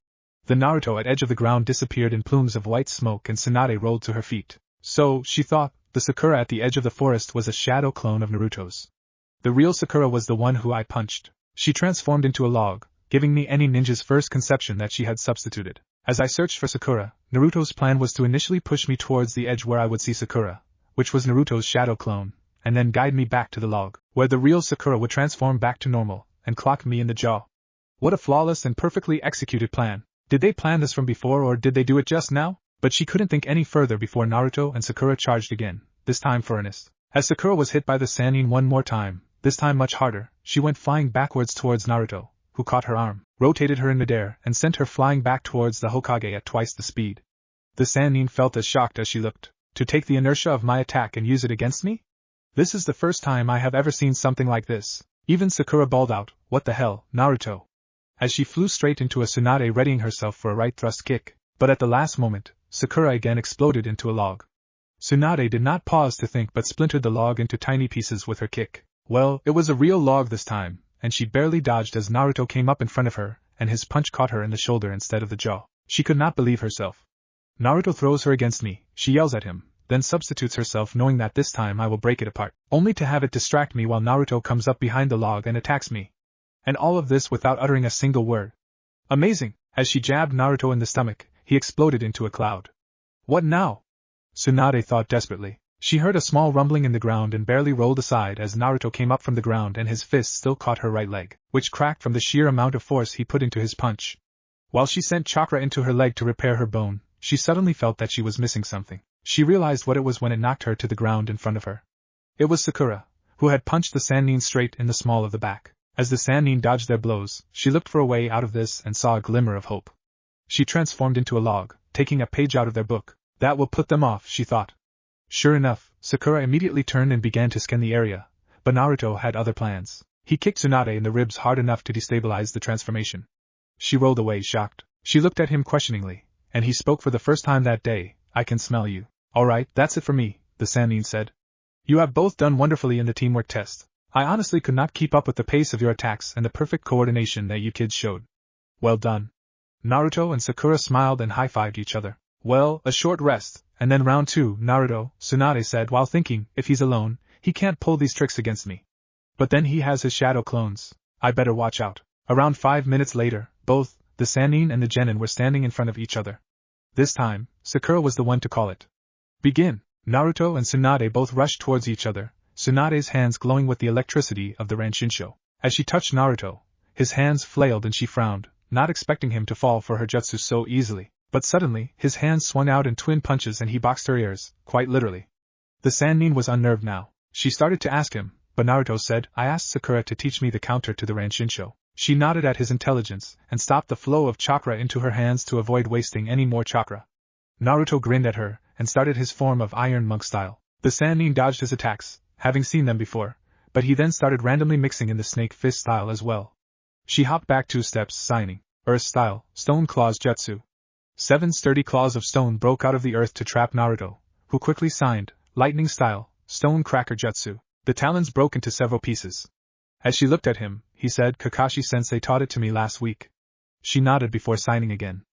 The Naruto at edge of the ground disappeared in plumes of white smoke and Tsunade rolled to her feet. So, she thought, the Sakura at the edge of the forest was a shadow clone of Naruto's. The real Sakura was the one who I punched. She transformed into a log, giving me any ninja's first conception that she had substituted. As I searched for Sakura, Naruto's plan was to initially push me towards the edge where I would see Sakura, which was Naruto's shadow clone, and then guide me back to the log, where the real Sakura would transform back to normal, and clock me in the jaw. What a flawless and perfectly executed plan. Did they plan this from before or did they do it just now? But she couldn't think any further before Naruto and Sakura charged again, this time for earnest. As Sakura was hit by the Sannin one more time, this time much harder, she went flying backwards towards Naruto, who caught her arm, rotated her in midair, and sent her flying back towards the Hokage at twice the speed. The Sannin felt as shocked as she looked. To take the inertia of my attack and use it against me? This is the first time I have ever seen something like this. Even Sakura bawled out, "What the hell, Naruto?" As she flew straight into a Tsunade readying herself for a right thrust kick, but at the last moment, Sakura again exploded into a log. Tsunade did not pause to think but splintered the log into tiny pieces with her kick. Well, it was a real log this time, and she barely dodged as Naruto came up in front of her, and his punch caught her in the shoulder instead of the jaw. She could not believe herself. Naruto throws her against me, she yells at him, then substitutes herself knowing that this time I will break it apart, only to have it distract me while Naruto comes up behind the log and attacks me. And all of this without uttering a single word. Amazing! As she jabbed Naruto in the stomach, he exploded into a cloud. What now? Tsunade thought desperately. She heard a small rumbling in the ground and barely rolled aside as Naruto came up from the ground and his fist still caught her right leg, which cracked from the sheer amount of force he put into his punch. While she sent chakra into her leg to repair her bone, she suddenly felt that she was missing something. She realized what it was when it knocked her to the ground in front of her. It was Sakura, who had punched the Sannin straight in the small of the back. As the Sannin dodged their blows, she looked for a way out of this and saw a glimmer of hope. She transformed into a log, taking a page out of their book. That will put them off, she thought. Sure enough, Sakura immediately turned and began to scan the area, but Naruto had other plans. He kicked Tsunade in the ribs hard enough to destabilize the transformation. She rolled away shocked. She looked at him questioningly, and he spoke for the first time that day. "I can smell you." "Alright, that's it for me," the Sannin said. "You have both done wonderfully in the teamwork test. I honestly could not keep up with the pace of your attacks and the perfect coordination that you kids showed. Well done." Naruto and Sakura smiled and high-fived each other. "Well, a short rest, and then round 2, Naruto," Tsunade said while thinking, if he's alone, he can't pull these tricks against me. But then he has his shadow clones. I better watch out. Around 5 minutes later, both, the Sannin and the Genin were standing in front of each other. This time, Sakura was the one to call it. "Begin." Naruto and Tsunade both rushed towards each other, Tsunade's hands glowing with the electricity of the Ranshinsho. As she touched Naruto, his hands flailed and she frowned, not expecting him to fall for her jutsu so easily. But suddenly, his hands swung out in twin punches and he boxed her ears, quite literally. The Sannin was unnerved now. She started to ask him, but Naruto said, "I asked Sakura to teach me the counter to the Ranshinsho." She nodded at his intelligence, and stopped the flow of chakra into her hands to avoid wasting any more chakra. Naruto grinned at her, and started his form of Iron Monk style. The Sannin dodged his attacks, having seen them before, but he then started randomly mixing in the Snake Fist style as well. She hopped back 2 steps, signing, Earth style, Stone Claws Jutsu. 7 sturdy claws of stone broke out of the earth to trap Naruto, who quickly signed, Lightning style, Stone Cracker Jutsu. The talons broke into several pieces. As she looked at him, he said, "Kakashi-sensei taught it to me last week." She nodded before signing again.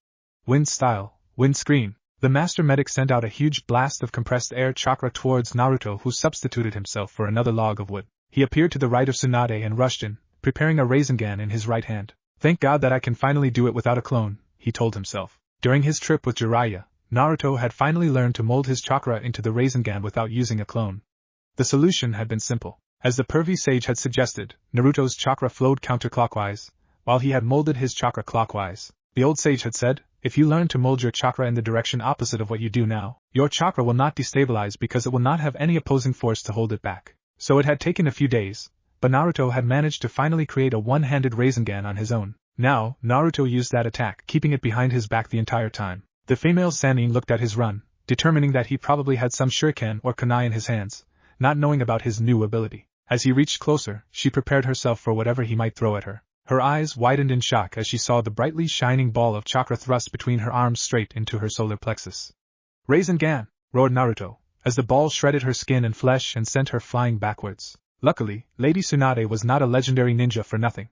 Wind style, Wind Screen. The master medic sent out a huge blast of compressed air chakra towards Naruto, who substituted himself for another log of wood. He appeared to the right of Tsunade and rushed in, preparing a Rasengan in his right hand. Thank God that I can finally do it without a clone, he told himself. During his trip with Jiraiya, Naruto had finally learned to mold his chakra into the Rasengan without using a clone. The solution had been simple. As the pervy sage had suggested, Naruto's chakra flowed counterclockwise, while he had molded his chakra clockwise. The old sage had said, if you learn to mold your chakra in the direction opposite of what you do now, your chakra will not destabilize because it will not have any opposing force to hold it back. So it had taken a few days, but Naruto had managed to finally create a one-handed Rasengan on his own. Now, Naruto used that attack, keeping it behind his back the entire time. The female Sannin looked at his run, determining that he probably had some shuriken or kunai in his hands, not knowing about his new ability. As he reached closer, she prepared herself for whatever he might throw at her. Her eyes widened in shock as she saw the brightly shining ball of chakra thrust between her arms straight into her solar plexus. Rasengan! Roared Naruto, as the ball shredded her skin and flesh and sent her flying backwards. Luckily, Lady Tsunade was not a legendary ninja for nothing.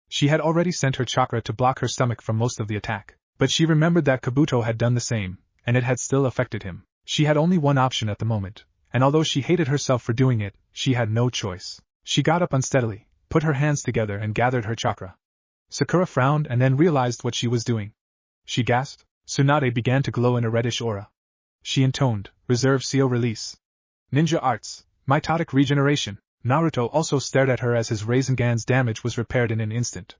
She had already sent her chakra to block her stomach from most of the attack, but she remembered that Kabuto had done the same, and it had still affected him. She had only one option at the moment, and although she hated herself for doing it, she had no choice. She got up unsteadily, put her hands together and gathered her chakra. Sakura frowned and then realized what she was doing. She gasped. Tsunade began to glow in a reddish aura. She intoned, Reserve CO release. Ninja arts, mitotic regeneration. Naruto also stared at her as his Rasengan's damage was repaired in an instant.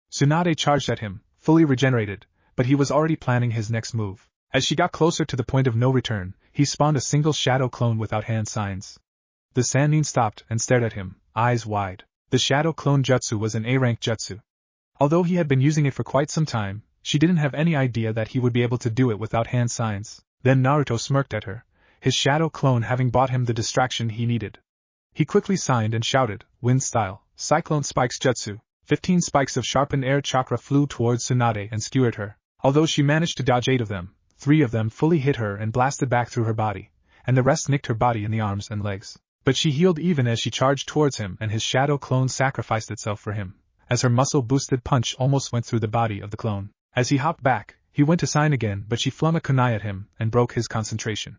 Tsunade charged at him, fully regenerated, but he was already planning his next move. As she got closer to the point of no return, he spawned a single shadow clone without hand signs. The Sannin stopped and stared at him, eyes wide. The shadow clone jutsu was an A-rank jutsu. Although he had been using it for quite some time, she didn't have any idea that he would be able to do it without hand signs. Then Naruto smirked at her, his shadow clone having bought him the distraction he needed. He quickly signed and shouted, Wind Style, Cyclone Spikes Jutsu. 15 spikes of sharpened air chakra flew towards Tsunade and skewered her. Although she managed to dodge 8 of them, 3 of them fully hit her and blasted back through her body, and the rest nicked her body in the arms and legs. But she healed even as she charged towards him, and his shadow clone sacrificed itself for him, as her muscle-boosted punch almost went through the body of the clone. As he hopped back, he went to sign again, but she flung a kunai at him and broke his concentration.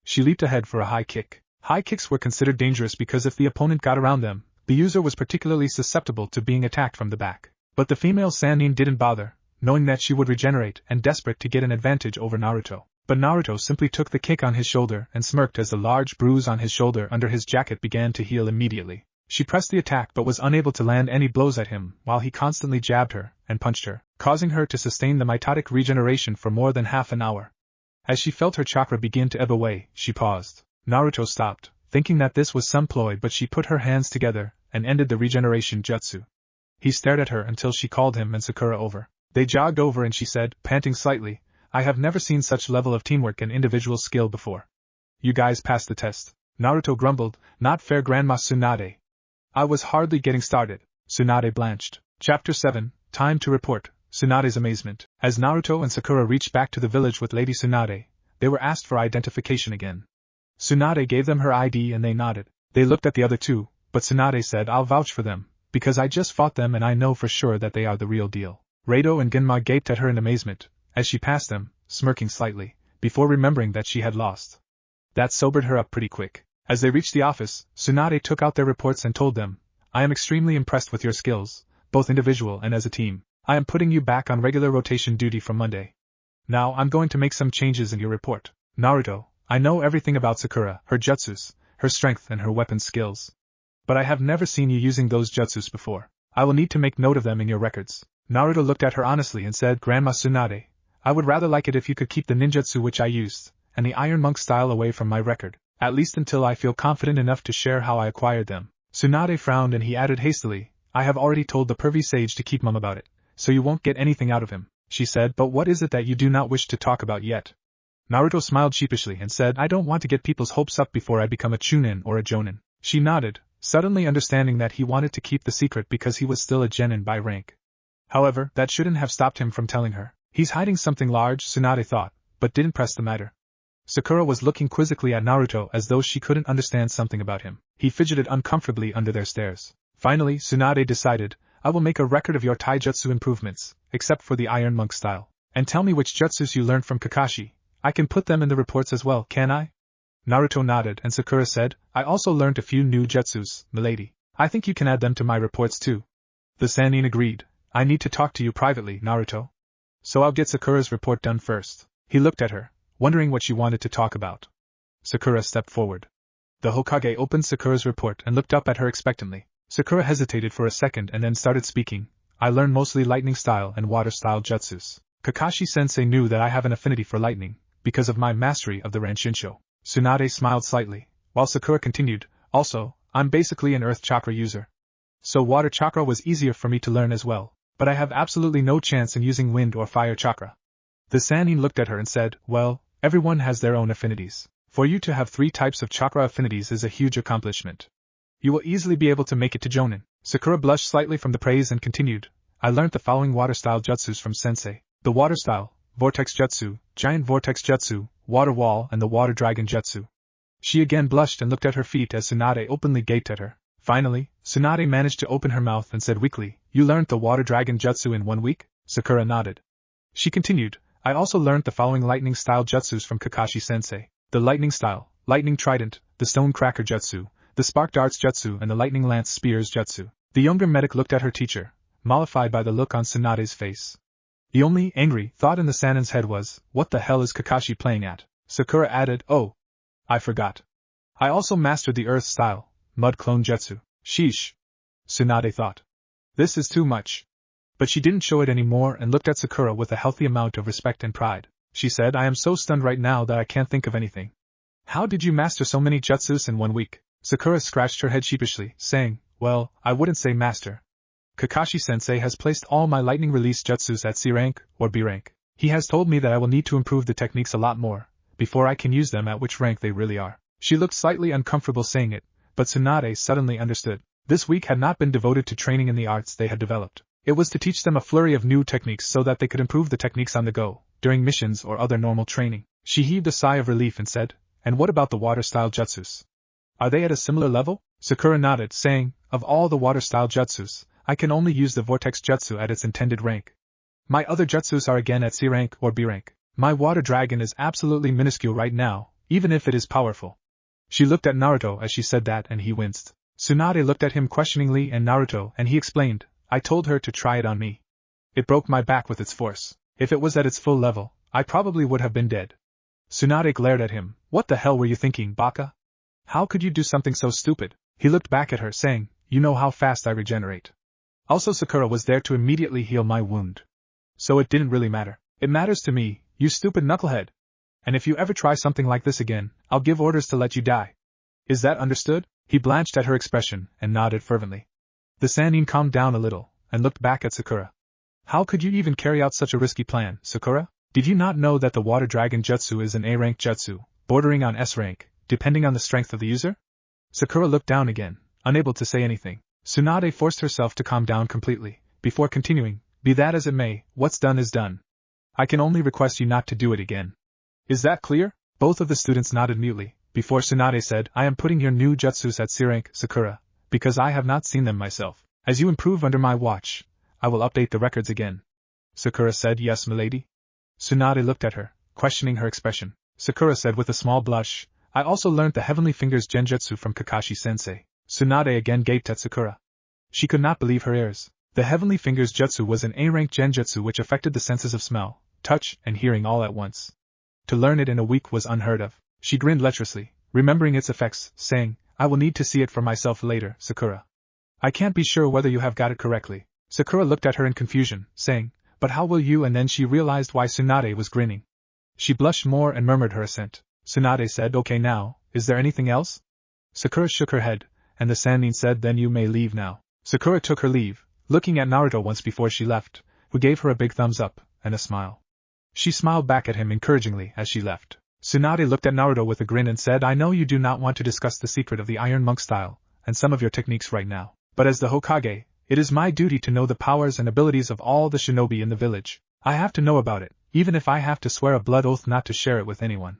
She leaped ahead for a high kick. High kicks were considered dangerous because if the opponent got around them, the user was particularly susceptible to being attacked from the back. But the female Sannin didn't bother, knowing that she would regenerate and desperate to get an advantage over Naruto. But Naruto simply took the kick on his shoulder and smirked as the large bruise on his shoulder under his jacket began to heal immediately. She pressed the attack but was unable to land any blows at him while he constantly jabbed her and punched her, causing her to sustain the mitotic regeneration for more than half an hour. As she felt her chakra begin to ebb away, she paused. Naruto stopped, thinking that this was some ploy, but she put her hands together and ended the regeneration jutsu. He stared at her until she called him and Sakura over. They jogged over and she said, panting slightly, I have never seen such level of teamwork and individual skill before. You guys passed the test. Naruto grumbled, not fair Grandma Tsunade. I was hardly getting started. Tsunade blanched. Chapter 7, Time to Report. Tsunade's amazement. As Naruto and Sakura reached back to the village with Lady Tsunade, they were asked for identification again. Tsunade gave them her ID and they nodded. They looked at the other two, but Tsunade said, I'll vouch for them, because I just fought them and I know for sure that they are the real deal. Rado and Genma gaped at her in amazement, as she passed them, smirking slightly, before remembering that she had lost. That sobered her up pretty quick. As they reached the office, Tsunade took out their reports and told them, I am extremely impressed with your skills, both individual and as a team. I am putting you back on regular rotation duty from Monday. Now I'm going to make some changes in your report. Naruto, I know everything about Sakura, her jutsus, her strength and her weapon skills. But I have never seen you using those jutsus before. I will need to make note of them in your records. Naruto looked at her honestly and said, Grandma Tsunade, I would rather like it if you could keep the ninjutsu which I used, and the Iron Monk style away from my record, at least until I feel confident enough to share how I acquired them. Tsunade frowned and he added hastily, I have already told the pervy sage to keep mum about it, so you won't get anything out of him. She said, but what is it that you do not wish to talk about yet? Naruto smiled sheepishly and said, I don't want to get people's hopes up before I become a chunin or a jonin. She nodded, suddenly understanding that he wanted to keep the secret because he was still a genin by rank. However, that shouldn't have stopped him from telling her. He's hiding something large, Tsunade thought, but didn't press the matter. Sakura was looking quizzically at Naruto as though she couldn't understand something about him. He fidgeted uncomfortably under their stares. Finally, Tsunade decided, I will make a record of your taijutsu improvements, except for the Iron Monk style. And tell me which jutsus you learned from Kakashi. I can put them in the reports as well, can I? Naruto nodded and Sakura said, I also learned a few new jutsus, milady. I think you can add them to my reports too. The Sannin agreed. I need to talk to you privately, Naruto. So I'll get Sakura's report done first. He looked at her, wondering what she wanted to talk about. Sakura stepped forward. The Hokage opened Sakura's report and looked up at her expectantly. Sakura hesitated for a second and then started speaking. I learned mostly lightning style and water style jutsus. Kakashi-sensei knew that I have an affinity for lightning, because of my mastery of the Ranshinsho. Tsunade smiled slightly, while Sakura continued, also, I'm basically an earth chakra user. So water chakra was easier for me to learn as well, but I have absolutely no chance in using wind or fire chakra. The Sannin looked at her and said, well, everyone has their own affinities. For you to have 3 types of chakra affinities is a huge accomplishment. You will easily be able to make it to Jonin. Sakura blushed slightly from the praise and continued, I learned the following water style jutsus from sensei. The water style, vortex jutsu, giant vortex jutsu, water wall and the water dragon jutsu. She again blushed and looked at her feet as Tsunade openly gaped at her. Finally, Tsunade managed to open her mouth and said weakly, you learned the water dragon jutsu in 1 week? Sakura nodded. She continued, I also learned the following lightning style jutsus from Kakashi-sensei. The lightning style, lightning trident, the stone cracker jutsu, the spark darts jutsu and the lightning lance spears jutsu. The younger medic looked at her teacher, mollified by the look on Tsunade's face. The only angry thought in the Sannin's head was, what the hell is Kakashi playing at? Sakura added, oh, I forgot. I also mastered the earth style, mud clone jutsu. Sheesh. Tsunade thought. This is too much. But she didn't show it anymore and looked at Sakura with a healthy amount of respect and pride. She said, I am so stunned right now that I can't think of anything. How did you master so many jutsus in 1 week? Sakura scratched her head sheepishly, saying, well, I wouldn't say master. Kakashi-sensei has placed all my lightning release jutsus at C rank or B rank. He has told me that I will need to improve the techniques a lot more, before I can use them at which rank they really are. She looked slightly uncomfortable saying it, but Tsunade suddenly understood. This week had not been devoted to training in the arts they had developed. It was to teach them a flurry of new techniques so that they could improve the techniques on the go, during missions or other normal training. She heaved a sigh of relief and said, and what about the water-style jutsus? Are they at a similar level? Sakura nodded, saying, of all the water-style jutsus, I can only use the vortex jutsu at its intended rank. My other jutsus are again at C rank or B rank. My water dragon is absolutely minuscule right now, even if it is powerful. She looked at Naruto as she said that and he winced. Tsunade looked at him questioningly and Naruto and he explained, I told her to try it on me. It broke my back with its force. If it was at its full level, I probably would have been dead. Tsunade glared at him. What the hell were you thinking, Baka? How could you do something so stupid? He looked back at her saying, you know how fast I regenerate. Also Sakura was there to immediately heal my wound. So it didn't really matter. It matters to me, you stupid knucklehead. And if you ever try something like this again, I'll give orders to let you die. Is that understood? He blanched at her expression and nodded fervently. The Sannin calmed down a little and looked back at Sakura. How could you even carry out such a risky plan, Sakura? Did you not know that the water dragon jutsu is an A rank jutsu, bordering on S rank, depending on the strength of the user? Sakura looked down again, unable to say anything. Tsunade forced herself to calm down completely, before continuing, be that as it may, what's done is done. I can only request you not to do it again. Is that clear? Both of the students nodded mutely, before Tsunade said, I am putting your new jutsus at C rank, Sakura, because I have not seen them myself. As you improve under my watch, I will update the records again. Sakura said, yes, milady. Tsunade looked at her, questioning her expression. Sakura said with a small blush, I also learned the Heavenly Fingers Genjutsu from Kakashi-sensei. Tsunade again gaped at Sakura. She could not believe her ears. The Heavenly Fingers Jutsu was an A-rank genjutsu which affected the senses of smell, touch, and hearing all at once. To learn it in a week was unheard of. She grinned lecherously, remembering its effects, saying, I will need to see it for myself later, Sakura. I can't be sure whether you have got it correctly. Sakura looked at her in confusion, saying, but how will you? And then she realized why Tsunade was grinning. She blushed more and murmured her assent. Tsunade said, okay now, is there anything else? Sakura shook her head, and the Sannin said, then you may leave now. Sakura took her leave, looking at Naruto once before she left, who gave her a big thumbs up, and a smile. She smiled back at him encouragingly as she left. Tsunade looked at Naruto with a grin and said, I know you do not want to discuss the secret of the Iron Monk style, and some of your techniques right now, but as the Hokage, it is my duty to know the powers and abilities of all the shinobi in the village. I have to know about it, even if I have to swear a blood oath not to share it with anyone.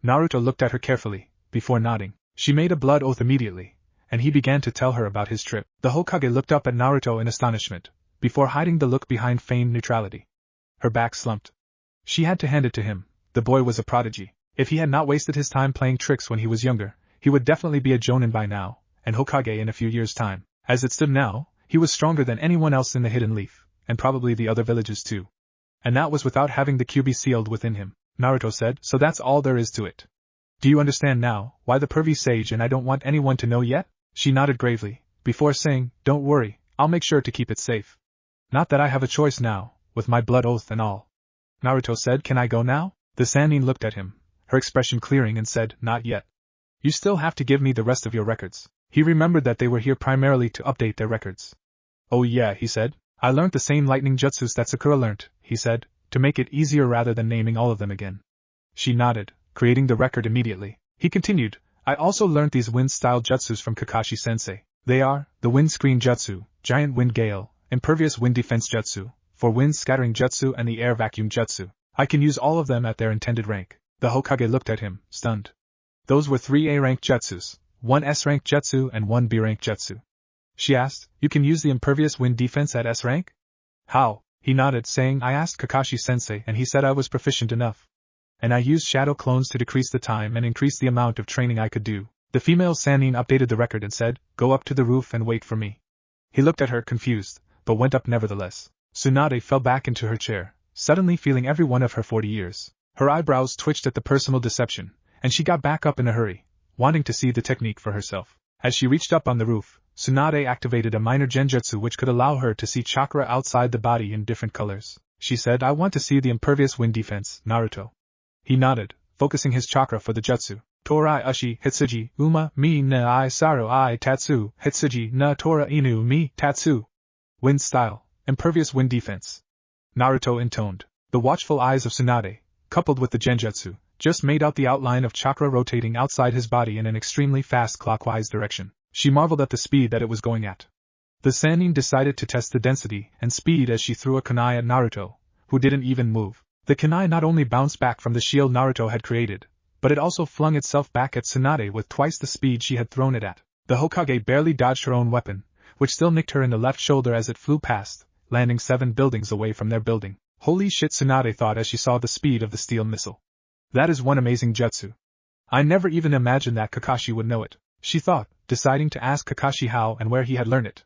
Naruto looked at her carefully, before nodding. She made a blood oath immediately, and he began to tell her about his trip. The Hokage looked up at Naruto in astonishment, before hiding the look behind feigned neutrality. Her back slumped. She had to hand it to him. The boy was a prodigy. If he had not wasted his time playing tricks when he was younger, he would definitely be a Jonin by now, and Hokage in a few years' time. As it stood now, he was stronger than anyone else in the Hidden Leaf, and probably the other villages too. And that was without having the QB sealed within him, Naruto said, so that's all there is to it. Do you understand now, why the pervy sage and I don't want anyone to know yet? She nodded gravely, before saying, don't worry, I'll make sure to keep it safe. Not that I have a choice now, with my blood oath and all. Naruto said, can I go now? The Sannin looked at him, her expression clearing, and said, not yet. You still have to give me the rest of your records. He remembered that they were here primarily to update their records. Oh yeah, he said. I learnt the same lightning jutsus that Sakura learnt, he said, to make it easier rather than naming all of them again. She nodded, creating the record immediately. He continued, I also learnt these wind-style jutsus from Kakashi-sensei. They are, the wind screen jutsu, giant wind gale, impervious wind defense jutsu, for wind scattering jutsu and the air vacuum jutsu. I can use all of them at their intended rank. The Hokage looked at him, stunned. Those were 3 A-rank jutsus, 1 S-rank jutsu and 1 B-rank jutsu. She asked, you can use the impervious wind defense at S-rank? How? He nodded, saying, I asked Kakashi-sensei and he said I was proficient enough. And I used shadow clones to decrease the time and increase the amount of training I could do. The female Sannin updated the record and said, go up to the roof and wait for me. He looked at her, confused, but went up nevertheless. Tsunade fell back into her chair, suddenly feeling every one of her 40 years. Her eyebrows twitched at the personal deception, and she got back up in a hurry, wanting to see the technique for herself. As she reached up on the roof, Tsunade activated a minor genjutsu which could allow her to see chakra outside the body in different colors. She said, I want to see the impervious wind defense, Naruto. He nodded, focusing his chakra for the jutsu. Torai ushi hitsuji, uma, mi na I saru I tatsu, hitsuji na tora inu mi tatsu. Wind style, impervious wind defense. Naruto intoned. The watchful eyes of Tsunade, coupled with the genjutsu, just made out the outline of chakra rotating outside his body in an extremely fast clockwise direction. She marveled at the speed that it was going at. The Sannin decided to test the density and speed as she threw a kunai at Naruto, who didn't even move. The kunai not only bounced back from the shield Naruto had created, but it also flung itself back at Tsunade with twice the speed she had thrown it at. The Hokage barely dodged her own weapon, which still nicked her in the left shoulder as it flew past, landing 7 buildings away from their building. Holy shit, Tsunade thought as she saw the speed of the steel missile. That is one amazing jutsu. I never even imagined that Kakashi would know it, she thought, deciding to ask Kakashi how and where he had learned it.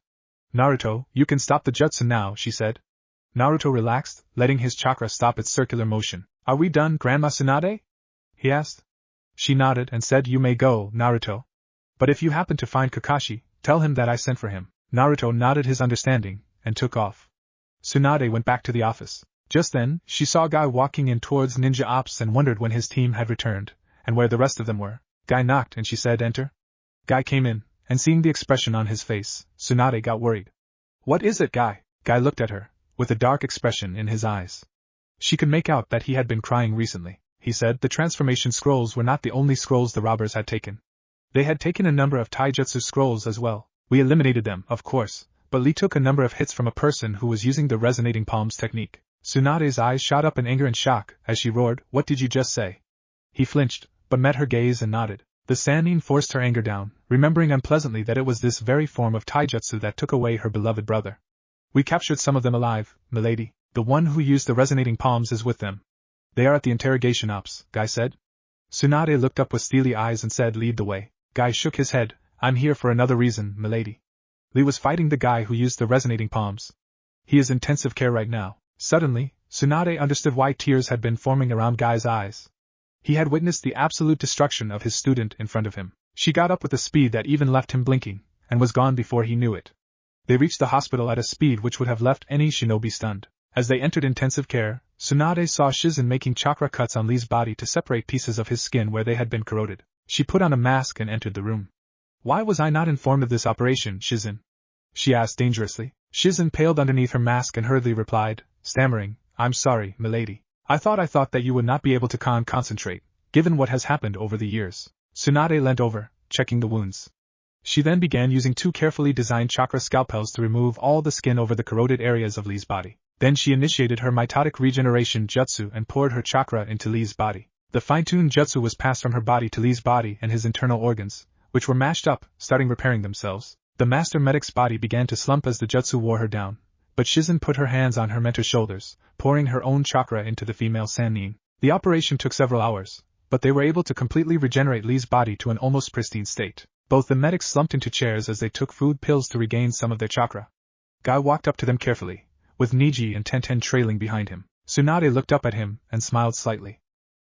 Naruto, you can stop the jutsu now, she said. Naruto relaxed, letting his chakra stop its circular motion. Are we done, Grandma Tsunade? He asked. She nodded and said, you may go, Naruto. But if you happen to find Kakashi, tell him that I sent for him. Naruto nodded his understanding, and took off. Tsunade went back to the office. Just then, she saw Guy walking in towards Ninja Ops and wondered when his team had returned, and where the rest of them were. Guy knocked and she said, enter. Guy came in, and seeing the expression on his face, Tsunade got worried. What is it, Guy? Guy looked at her, with a dark expression in his eyes. She could make out that he had been crying recently. He said the transformation scrolls were not the only scrolls the robbers had taken. They had taken a number of taijutsu scrolls as well. We eliminated them, of course, but Lee took a number of hits from a person who was using the resonating palms technique. Tsunade's eyes shot up in anger and shock as she roared, what did you just say? He flinched, but met her gaze and nodded. The Sannin forced her anger down, remembering unpleasantly that it was this very form of taijutsu that took away her beloved brother. We captured some of them alive, milady. The one who used the resonating palms is with them. They are at the interrogation ops, Guy said. Tsunade looked up with steely eyes and said, lead the way. Guy shook his head, I'm here for another reason, milady. Lee was fighting the guy who used the resonating palms. He is intensive care right now. Suddenly, Tsunade understood why tears had been forming around Guy's eyes. He had witnessed the absolute destruction of his student in front of him. She got up with a speed that even left him blinking, and was gone before he knew it. They reached the hospital at a speed which would have left any shinobi stunned. As they entered intensive care, Tsunade saw Shizen making chakra cuts on Lee's body to separate pieces of his skin where they had been corroded. She put on a mask and entered the room. Why was I not informed of this operation, Shizen? She asked dangerously. Shizen paled underneath her mask and hurriedly replied, stammering, I'm sorry, milady. I thought that you would not be able to concentrate, given what has happened over the years. Tsunade leant over, checking the wounds. She then began using 2 carefully designed chakra scalpels to remove all the skin over the corroded areas of Lee's body. Then she initiated her mitotic regeneration jutsu and poured her chakra into Lee's body. The fine-tuned jutsu was passed from her body to Lee's body and his internal organs, which were mashed up, starting repairing themselves. The master medic's body began to slump as the jutsu wore her down, but Shizen put her hands on her mentor's shoulders, pouring her own chakra into the female Sannin. The operation took several hours, but they were able to completely regenerate Lee's body to an almost pristine state. Both the medics slumped into chairs as they took food pills to regain some of their chakra. Guy walked up to them carefully, with Niji and Tenten trailing behind him. Tsunade looked up at him and smiled slightly.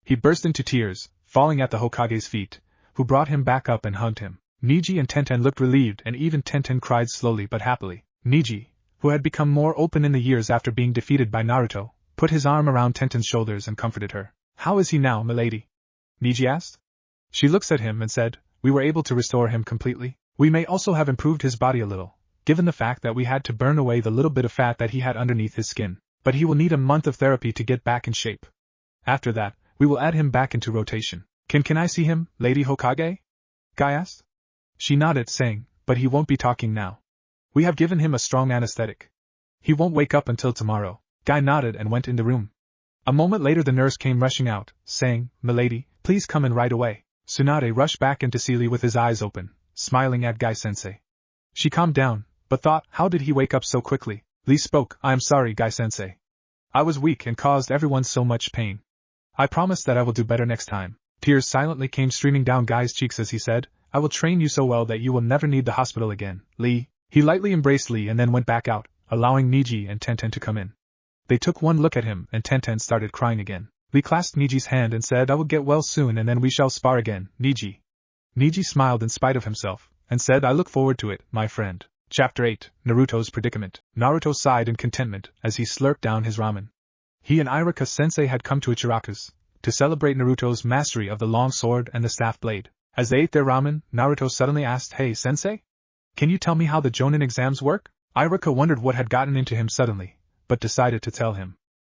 He burst into tears, falling at the Hokage's feet, who brought him back up and hugged him. Niji and Tenten looked relieved, and even Tenten cried slowly but happily. Niji, who had become more open in the years after being defeated by Naruto, put his arm around Tenten's shoulders and comforted her. "How is he now, milady?" Niji asked. She looks at him and said, "We were able to restore him completely. We may also have improved his body a little, given the fact that we had to burn away the little bit of fat that he had underneath his skin. But he will need a month of therapy to get back in shape. After that, we will add him back into rotation. Can I see him, Lady Hokage?" Guy asked. She nodded, saying, "But he won't be talking now. We have given him a strong anesthetic. He won't wake up until tomorrow." Guy nodded and went in the room. A moment later the nurse came rushing out, saying, "Milady, please come in right away." Tsunade rushed back into Sealy with his eyes open, smiling at Guy-sensei. She calmed down, but thought, how did he wake up so quickly? Lee spoke. "I am sorry, Guy-sensei. I was weak and caused everyone so much pain. I promise that I will do better next time." Tears silently came streaming down Guy's cheeks as he said, "I will train you so well that you will never need the hospital again, Lee." He lightly embraced Lee and then went back out, allowing Niji and Tenten to come in. They took one look at him and Tenten started crying again. Lee clasped Niji's hand and said, "I will get well soon and then we shall spar again, Niji." Niji smiled in spite of himself, and said, "I look forward to it, my friend." Chapter 8, Naruto's Predicament. Naruto sighed in contentment as he slurped down his ramen. He and Iruka-sensei had come to Ichiraku's to celebrate Naruto's mastery of the long sword and the staff blade. As they ate their ramen, Naruto suddenly asked, "Hey, sensei? Can you tell me how the Jonin exams work?" Iruka wondered what had gotten into him suddenly, but decided to tell him.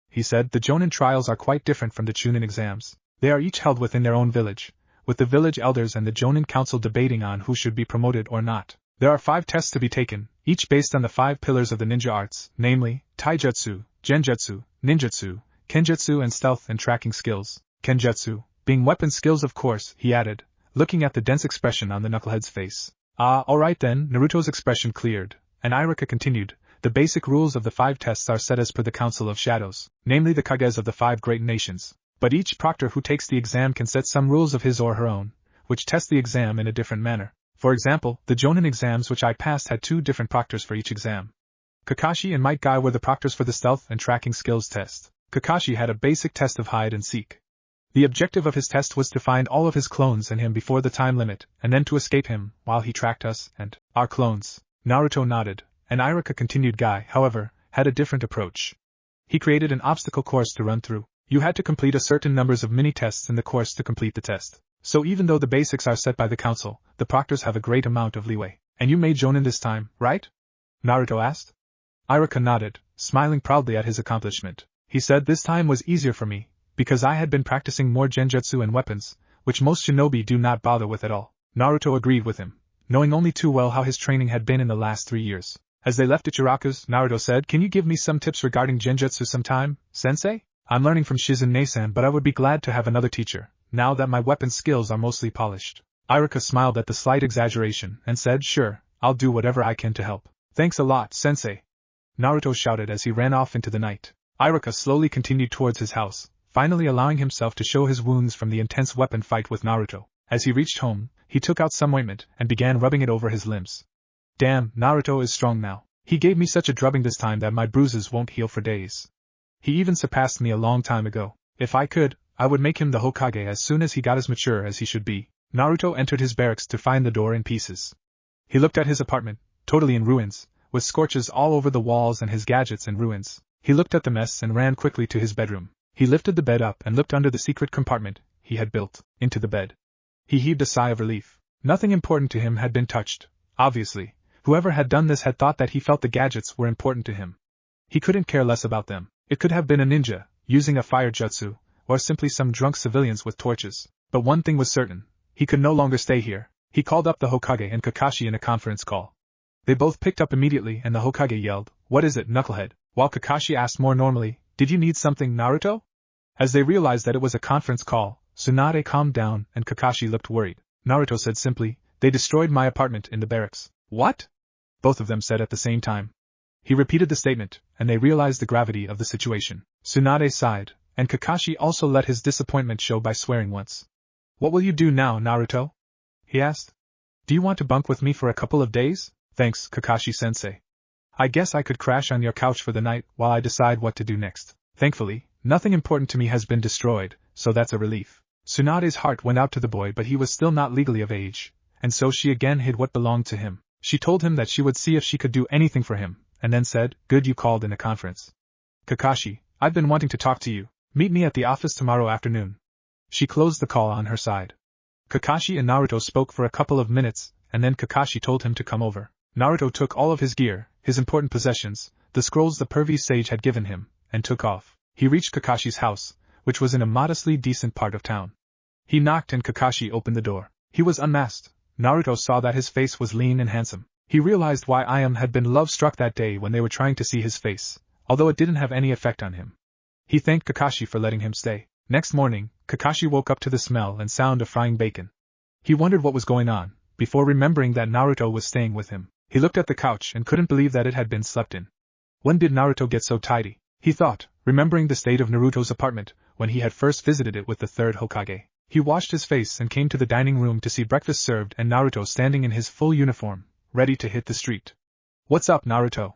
He said, "The Jonin trials are quite different from the Chunin exams. They are each held within their own village, with the village elders and the Jonin council debating on who should be promoted or not. There are 5 tests to be taken, each based on the 5 pillars of the ninja arts, namely, taijutsu, genjutsu, ninjutsu, kenjutsu and stealth and tracking skills. Kenjutsu, being weapon skills of course," he added, looking at the dense expression on the knucklehead's face. "Ah, alright then." Naruto's expression cleared, and Iruka continued, "The basic rules of the 5 tests are set as per the Council of Shadows, namely the Kages of the 5 great nations. But each proctor who takes the exam can set some rules of his or her own, which test the exam in a different manner. For example, the Jonin exams which I passed had 2 different proctors for each exam. Kakashi and Might Guy were the proctors for the stealth and tracking skills test. Kakashi had a basic test of hide and seek. The objective of his test was to find all of his clones and him before the time limit, and then to escape him, while he tracked us and our clones." Naruto nodded, and Iruka continued. Guy, however, had a different approach. He created an obstacle course to run through. You had to complete a certain numbers of mini-tests in the course to complete the test. So even though the basics are set by the council, the proctors have a great amount of leeway. "And you made Jonin this time, right?" Naruto asked. Iruka nodded, smiling proudly at his accomplishment. He said, "This time was easier for me, because I had been practicing more genjutsu and weapons, which most shinobi do not bother with at all." Naruto agreed with him, knowing only too well how his training had been in the last 3 years. As they left Ichiraku's, Naruto said, "Can you give me some tips regarding genjutsu sometime, sensei? I'm learning from Shizen Nei-san, but I would be glad to have another teacher, now that my weapon skills are mostly polished." Iruka smiled at the slight exaggeration and said, "Sure, I'll do whatever I can to help." "Thanks a lot, sensei," Naruto shouted as he ran off into the night. Iruka slowly continued towards his house, finally allowing himself to show his wounds from the intense weapon fight with Naruto. As he reached home, he took out some ointment and began rubbing it over his limbs. "Damn, Naruto is strong now. He gave me such a drubbing this time that my bruises won't heal for days. He even surpassed me a long time ago. If I could, I would make him the Hokage as soon as he got as mature as he should be." Naruto entered his barracks to find the door in pieces. He looked at his apartment, totally in ruins, with scorches all over the walls and his gadgets in ruins. He looked at the mess and ran quickly to his bedroom. He lifted the bed up and looked under the secret compartment he had built into the bed. He heaved a sigh of relief. Nothing important to him had been touched. Obviously, whoever had done this had thought that he felt the gadgets were important to him. He couldn't care less about them. It could have been a ninja, using a fire jutsu, or simply some drunk civilians with torches. But one thing was certain, he could no longer stay here. He called up the Hokage and Kakashi in a conference call. They both picked up immediately and the Hokage yelled, "What is it, knucklehead?" While Kakashi asked more normally, "Did you need something, Naruto?" As they realized that it was a conference call, Tsunade calmed down and Kakashi looked worried. Naruto said simply, "They destroyed my apartment in the barracks." "What?" both of them said at the same time. He repeated the statement, and they realized the gravity of the situation. Tsunade sighed, and Kakashi also let his disappointment show by swearing once. What will you do now, Naruto? He asked. Do you want to bunk with me for a couple of days? Thanks, Kakashi-sensei. I guess I could crash on your couch for the night while I decide what to do next. Thankfully, nothing important to me has been destroyed, so that's a relief. Tsunade's heart went out to the boy, but he was still not legally of age, and so she again hid what belonged to him. She told him that she would see if she could do anything for him, and then said, Good, you called in a conference. Kakashi, I've been wanting to talk to you. Meet me at the office tomorrow afternoon. She closed the call on her side. Kakashi and Naruto spoke for a couple of minutes, and then Kakashi told him to come over. Naruto took all of his gear, his important possessions, the scrolls the pervy sage had given him, and took off. He reached Kakashi's house, which was in a modestly decent part of town. He knocked and Kakashi opened the door. He was unmasked. Naruto saw that his face was lean and handsome. He realized why Ayame had been love-struck that day when they were trying to see his face, although it didn't have any effect on him. He thanked Kakashi for letting him stay. Next morning, Kakashi woke up to the smell and sound of frying bacon. He wondered what was going on, before remembering that Naruto was staying with him. He looked at the couch and couldn't believe that it had been slept in. When did Naruto get so tidy? He thought, remembering the state of Naruto's apartment when he had first visited it with the third Hokage. He washed his face and came to the dining room to see breakfast served and Naruto standing in his full uniform, ready to hit the street. What's up, Naruto?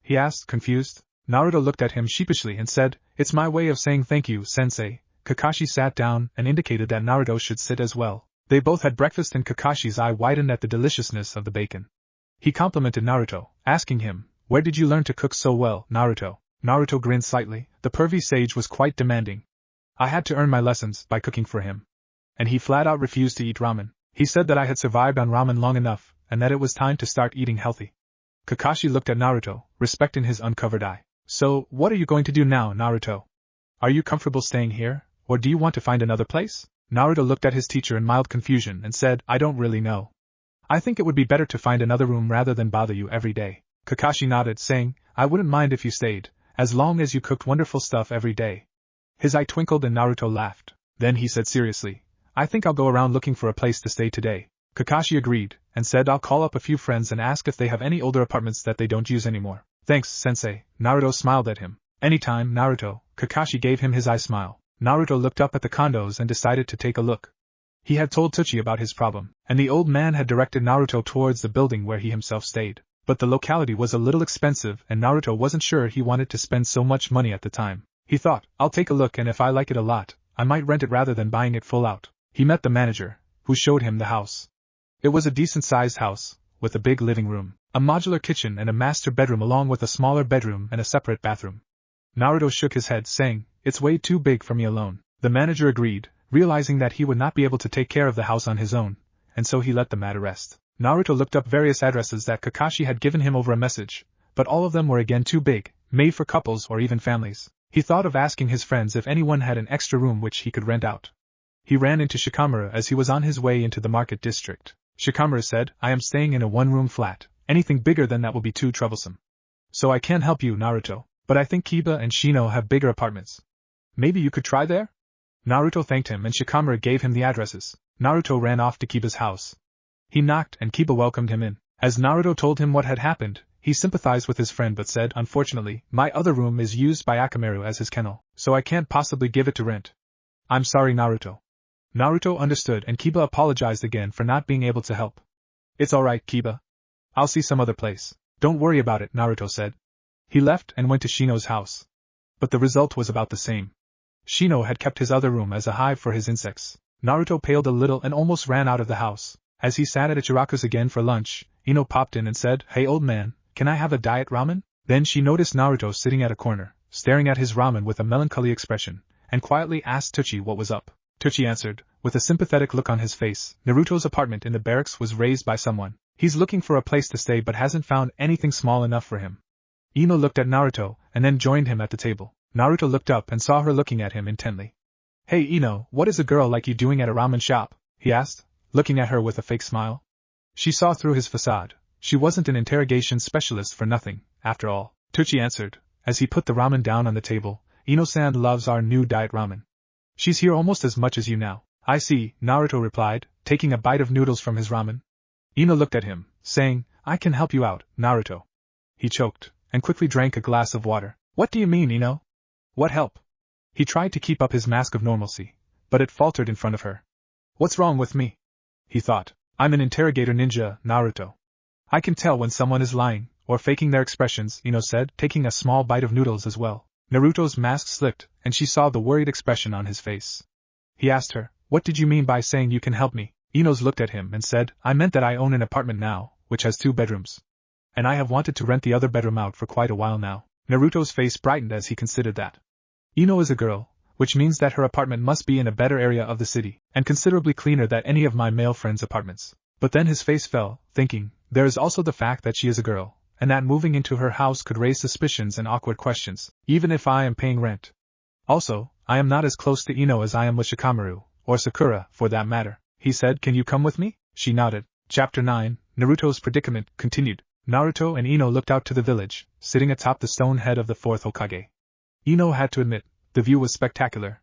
He asked, confused. Naruto looked at him sheepishly and said, It's my way of saying thank you, sensei. Kakashi sat down and indicated that Naruto should sit as well. They both had breakfast and Kakashi's eye widened at the deliciousness of the bacon. He complimented Naruto, asking him, Where did you learn to cook so well, Naruto? Naruto grinned slightly. The pervy sage was quite demanding. I had to earn my lessons by cooking for him. And he flat out refused to eat ramen. He said that I had survived on ramen long enough, and that it was time to start eating healthy. Kakashi looked at Naruto, respecting his uncovered eye. So, what are you going to do now, Naruto? Are you comfortable staying here, or do you want to find another place? Naruto looked at his teacher in mild confusion and said, I don't really know. I think it would be better to find another room rather than bother you every day. Kakashi nodded, saying, I wouldn't mind if you stayed, as long as you cooked wonderful stuff every day. His eye twinkled and Naruto laughed. Then he said seriously, I think I'll go around looking for a place to stay today. Kakashi agreed, and said I'll call up a few friends and ask if they have any older apartments that they don't use anymore. Thanks, sensei. Naruto smiled at him. Anytime, Naruto. Kakashi gave him his eye smile. Naruto looked up at the condos and decided to take a look. He had told Tsuchi about his problem, and the old man had directed Naruto towards the building where he himself stayed. But the locality was a little expensive and Naruto wasn't sure he wanted to spend so much money at the time. He thought, I'll take a look and if I like it a lot, I might rent it rather than buying it full out. He met the manager, who showed him the house. It was a decent-sized house, with a big living room, a modular kitchen and a master bedroom along with a smaller bedroom and a separate bathroom. Naruto shook his head, saying, It's way too big for me alone. The manager agreed, realizing that he would not be able to take care of the house on his own, and so he let the matter rest. Naruto looked up various addresses that Kakashi had given him over a message, but all of them were again too big, made for couples or even families. He thought of asking his friends if anyone had an extra room which he could rent out. He ran into Shikamaru as he was on his way into the market district. Shikamaru said, I am staying in a one-room flat. Anything bigger than that will be too troublesome. So I can't help you, Naruto, but I think Kiba and Shino have bigger apartments. Maybe you could try there? Naruto thanked him and Shikamaru gave him the addresses. Naruto ran off to Kiba's house. He knocked and Kiba welcomed him in. As Naruto told him what had happened, he sympathized with his friend but said, Unfortunately, my other room is used by Akamaru as his kennel, so I can't possibly give it to rent. I'm sorry, Naruto. Naruto understood and Kiba apologized again for not being able to help. It's alright, Kiba. I'll see some other place. Don't worry about it, Naruto said. He left and went to Shino's house. But the result was about the same. Shino had kept his other room as a hive for his insects. Naruto paled a little and almost ran out of the house. As he sat at Ichiraku's again for lunch, Ino popped in and said, Hey old man, can I have a diet ramen? Then she noticed Naruto sitting at a corner, staring at his ramen with a melancholy expression, and quietly asked Tsuchi what was up. Tsuchi answered, with a sympathetic look on his face, Naruto's apartment in the barracks was raised by someone. He's looking for a place to stay but hasn't found anything small enough for him. Ino looked at Naruto, and then joined him at the table. Naruto looked up and saw her looking at him intently. Hey Ino, what is a girl like you doing at a ramen shop? He asked, looking at her with a fake smile. She saw through his facade. She wasn't an interrogation specialist for nothing, after all. Tsuchi answered, as he put the ramen down on the table. Ino-san loves our new diet ramen. She's here almost as much as you now. I see, Naruto replied, taking a bite of noodles from his ramen. Ino looked at him, saying, I can help you out, Naruto. He choked, and quickly drank a glass of water. What do you mean, Ino? What help? He tried to keep up his mask of normalcy, but it faltered in front of her. What's wrong with me? He thought. I'm an interrogator ninja, Naruto. I can tell when someone is lying, or faking their expressions, Ino said, taking a small bite of noodles as well. Naruto's mask slipped, and she saw the worried expression on his face. He asked her, what did you mean by saying you can help me? Ino's looked at him and said, I meant that I own an apartment now, which has 2 bedrooms. And I have wanted to rent the other bedroom out for quite a while now. Naruto's face brightened as he considered that. Ino is a girl, which means that her apartment must be in a better area of the city, and considerably cleaner than any of my male friends' apartments. But then his face fell, thinking, there is also the fact that she is a girl, and that moving into her house could raise suspicions and awkward questions, even if I am paying rent. Also, I am not as close to Ino as I am with Shikamaru, or Sakura, for that matter. He said, can you come with me? She nodded. Chapter 9, Naruto's Predicament, continued. Naruto and Ino looked out to the village, sitting atop the stone head of the 4th Hokage. Ino had to admit, the view was spectacular.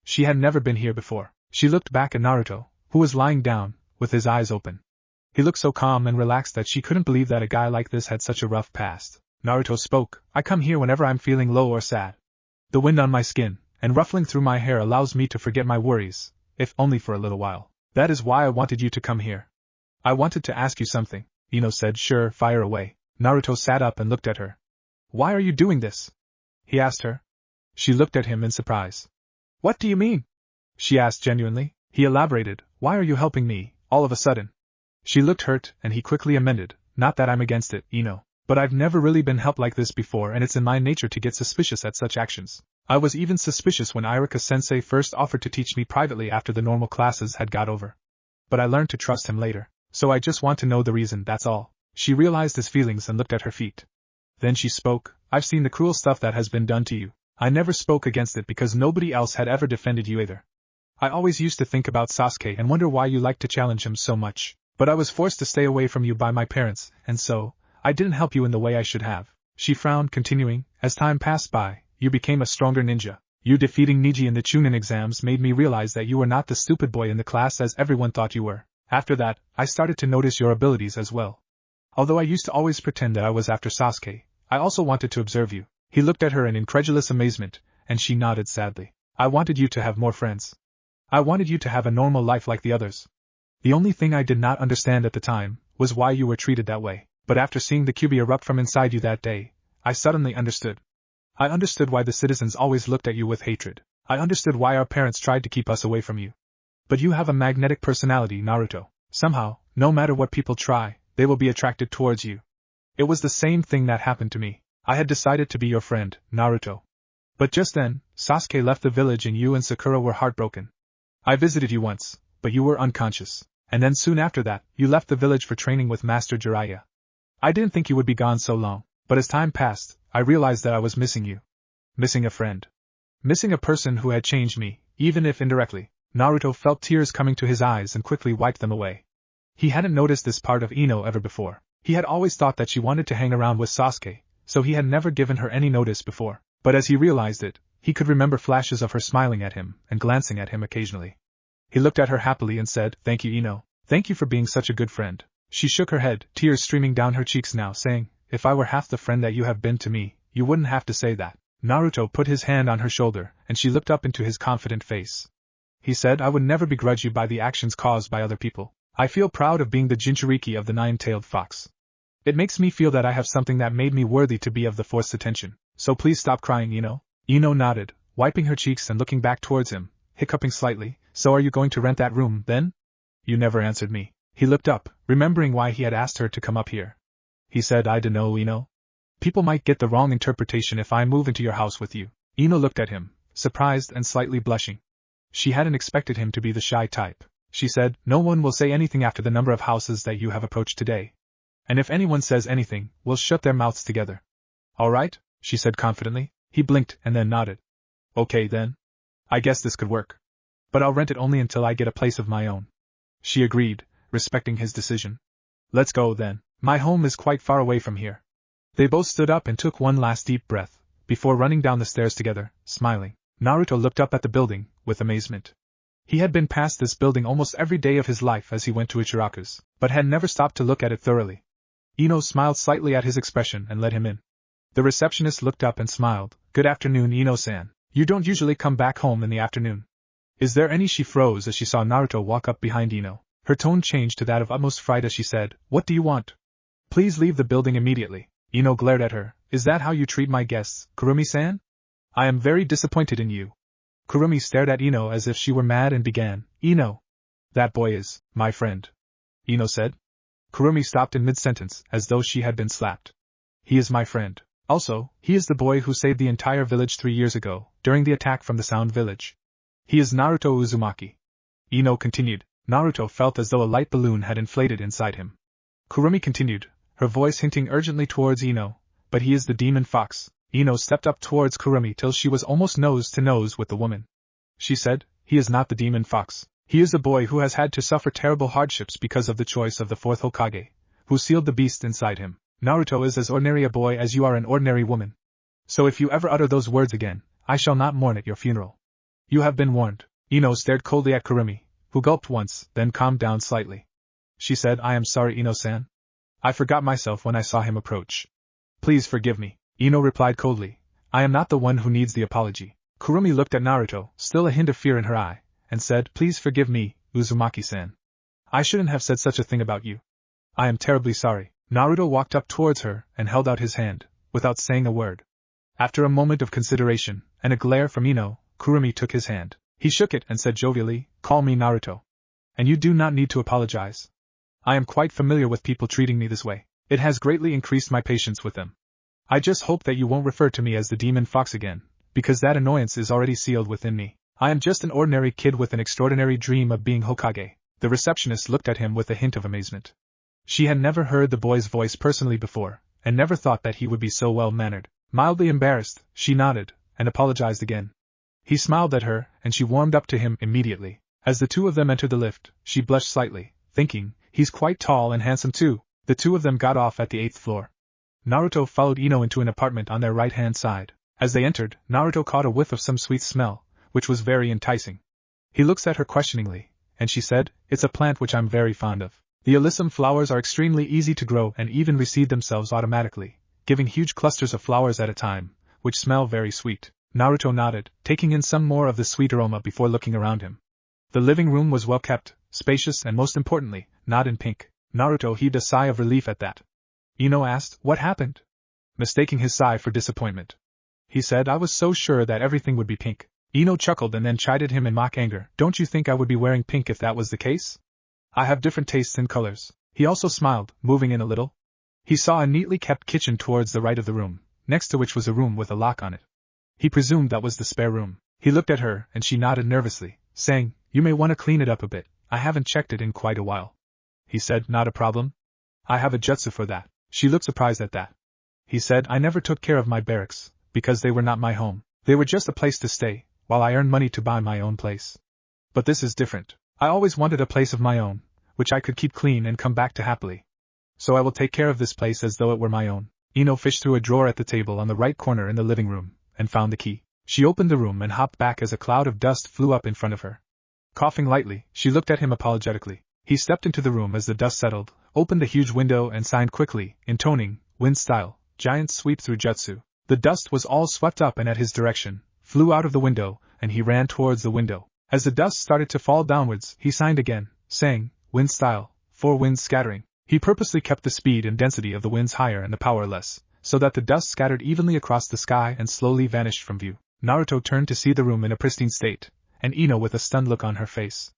She had never been here before. She looked back at Naruto, who was lying down, with his eyes open. He looked so calm and relaxed that she couldn't believe that a guy like this had such a rough past. Naruto spoke, I come here whenever I'm feeling low or sad. The wind on my skin, and ruffling through my hair allows me to forget my worries, if only for a little while. That is why I wanted you to come here. I wanted to ask you something, Ino said. Sure, fire away. Naruto sat up and looked at her. Why are you doing this? He asked her. She looked at him in surprise. What do you mean? She asked genuinely. He elaborated, why are you helping me, all of a sudden? She looked hurt, and he quickly amended, not that I'm against it, Ino, but I've never really been helped like this before, and it's in my nature to get suspicious at such actions. I was even suspicious when Irika-sensei first offered to teach me privately after the normal classes had got over. But I learned to trust him later, so I just want to know the reason, that's all. She realized his feelings and looked at her feet. Then she spoke, I've seen the cruel stuff that has been done to you. I never spoke against it because nobody else had ever defended you either. I always used to think about Sasuke and wonder why you liked to challenge him so much, but I was forced to stay away from you by my parents, and so, I didn't help you in the way I should have. She frowned, continuing, as time passed by, you became a stronger ninja. You defeating Niji in the Chunin exams made me realize that you were not the stupid boy in the class as everyone thought you were. After that, I started to notice your abilities as well. Although I used to always pretend that I was after Sasuke, I also wanted to observe you. He looked at her in incredulous amazement, and she nodded sadly. I wanted you to have more friends. I wanted you to have a normal life like the others. The only thing I did not understand at the time was why you were treated that way, but after seeing the Kyuubi erupt from inside you that day, I suddenly understood. I understood why the citizens always looked at you with hatred. I understood why our parents tried to keep us away from you. But you have a magnetic personality, Naruto. Somehow, no matter what people try, they will be attracted towards you. It was the same thing that happened to me. I had decided to be your friend, Naruto. But just then, Sasuke left the village and you and Sakura were heartbroken. I visited you once, but you were unconscious, and then soon after that, you left the village for training with Master Jiraiya. I didn't think you would be gone so long, but as time passed, I realized that I was missing you. Missing a friend. Missing a person who had changed me, even if indirectly. Naruto felt tears coming to his eyes and quickly wiped them away. He hadn't noticed this part of Ino ever before. He had always thought that she wanted to hang around with Sasuke, so he had never given her any notice before. But as he realized it, he could remember flashes of her smiling at him and glancing at him occasionally. He looked at her happily and said, Thank you, Ino. Thank you for being such a good friend. She shook her head, tears streaming down her cheeks now, saying, If I were half the friend that you have been to me, you wouldn't have to say that. Naruto put his hand on her shoulder, and she looked up into his confident face. He said, I would never begrudge you by the actions caused by other people. I feel proud of being the Jinchuriki of the nine-tailed fox. It makes me feel that I have something that made me worthy to be of the Force's attention. So please stop crying, Ino. Ino nodded, wiping her cheeks and looking back towards him, hiccuping slightly. So are you going to rent that room, then? You never answered me. He looked up, remembering why he had asked her to come up here. He said, I dunno, Ino. People might get the wrong interpretation if I move into your house with you. Ino looked at him, surprised and slightly blushing. She hadn't expected him to be the shy type. She said, No one will say anything after the number of houses that you have approached today. And if anyone says anything, we'll shut their mouths together. All right, she said confidently. He blinked and then nodded. Okay then. I guess this could work. But I'll rent it only until I get a place of my own. She agreed, respecting his decision. Let's go then. My home is quite far away from here. They both stood up and took one last deep breath, before running down the stairs together, smiling. Naruto looked up at the building, with amazement. He had been past this building almost every day of his life as he went to Ichiraku's, but had never stopped to look at it thoroughly. Ino smiled slightly at his expression and let him in. The receptionist looked up and smiled. Good afternoon, Ino-san. You don't usually come back home in the afternoon. Is there any? She froze as she saw Naruto walk up behind Ino. Her tone changed to that of utmost fright as she said, "What do you want? Please leave the building immediately." Ino glared at her. "Is that how you treat my guests, Kurumi-san? I am very disappointed in you." Kurumi stared at Ino as if she were mad and began, "Ino. That boy is my friend," Ino said. Kurumi stopped in mid-sentence, as though she had been slapped. "He is my friend. Also, he is the boy who saved the entire village 3 years ago, during the attack from the Sound Village. He is Naruto Uzumaki." Ino continued. Naruto felt as though a light balloon had inflated inside him. Kurumi continued, her voice hinting urgently towards Ino, "But he is the demon fox." Ino stepped up towards Kurumi till she was almost nose to nose with the woman. She said, "He is not the demon fox. He is a boy who has had to suffer terrible hardships because of the choice of the fourth Hokage, who sealed the beast inside him. Naruto is as ordinary a boy as you are an ordinary woman. So if you ever utter those words again, I shall not mourn at your funeral. You have been warned." Ino stared coldly at Kurumi, who gulped once, then calmed down slightly. She said, "I am sorry, Ino-san. I forgot myself when I saw him approach." "Please forgive me," Ino replied coldly. "I am not the one who needs the apology." Kurumi looked at Naruto, still a hint of fear in her eye, and said, "Please forgive me, Uzumaki-san. I shouldn't have said such a thing about you. I am terribly sorry." Naruto walked up towards her and held out his hand, without saying a word. After a moment of consideration, and a glare from Ino, Kurumi took his hand. He shook it and said jovially, "Call me Naruto. And you do not need to apologize. I am quite familiar with people treating me this way. It has greatly increased my patience with them. I just hope that you won't refer to me as the demon fox again, because that annoyance is already sealed within me. I am just an ordinary kid with an extraordinary dream of being Hokage." The receptionist looked at him with a hint of amazement. She had never heard the boy's voice personally before, and never thought that he would be so well-mannered. Mildly embarrassed, she nodded, and apologized again. He smiled at her, and she warmed up to him immediately. As the two of them entered the lift, she blushed slightly, thinking, "He's quite tall and handsome too." The two of them got off at the 8th floor. Naruto followed Ino into an apartment on their right-hand side. As they entered, Naruto caught a whiff of some sweet smell, which was very enticing. He looks at her questioningly, and she said, "It's a plant which I'm very fond of. The alyssum flowers are extremely easy to grow and even reseed themselves automatically, giving huge clusters of flowers at a time, which smell very sweet." Naruto nodded, taking in some more of the sweet aroma before looking around him. The living room was well kept, spacious and most importantly, not in pink. Naruto heaved a sigh of relief at that. Ino asked, "What happened?" Mistaking his sigh for disappointment. He said, "I was so sure that everything would be pink." Ino chuckled and then chided him in mock anger. "Don't you think I would be wearing pink if that was the case? I have different tastes in colors." He also smiled, moving in a little. He saw a neatly kept kitchen towards the right of the room, next to which was a room with a lock on it. He presumed that was the spare room. He looked at her, and she nodded nervously, saying, "You may want to clean it up a bit. I haven't checked it in quite a while." He said, "Not a problem. I have a jutsu for that." She looked surprised at that. He said, "I never took care of my barracks, because they were not my home. They were just a place to stay, while I earned money to buy my own place. But this is different. I always wanted a place of my own, which I could keep clean and come back to happily. So I will take care of this place as though it were my own." Ino fished through a drawer at the table on the right corner in the living room, and found the key. She opened the room and hopped back as a cloud of dust flew up in front of her. Coughing lightly, she looked at him apologetically. He stepped into the room as the dust settled, opened the huge window and signed quickly, intoning, "Wind style, giant sweep through jutsu." The dust was all swept up and at his direction, flew out of the window, and he ran towards the window. As the dust started to fall downwards, he signed again, saying, "Wind style, 4 winds scattering." He purposely kept the speed and density of the winds higher and the power less, so that the dust scattered evenly across the sky and slowly vanished from view. Naruto turned to see the room in a pristine state, and Ino with a stunned look on her face.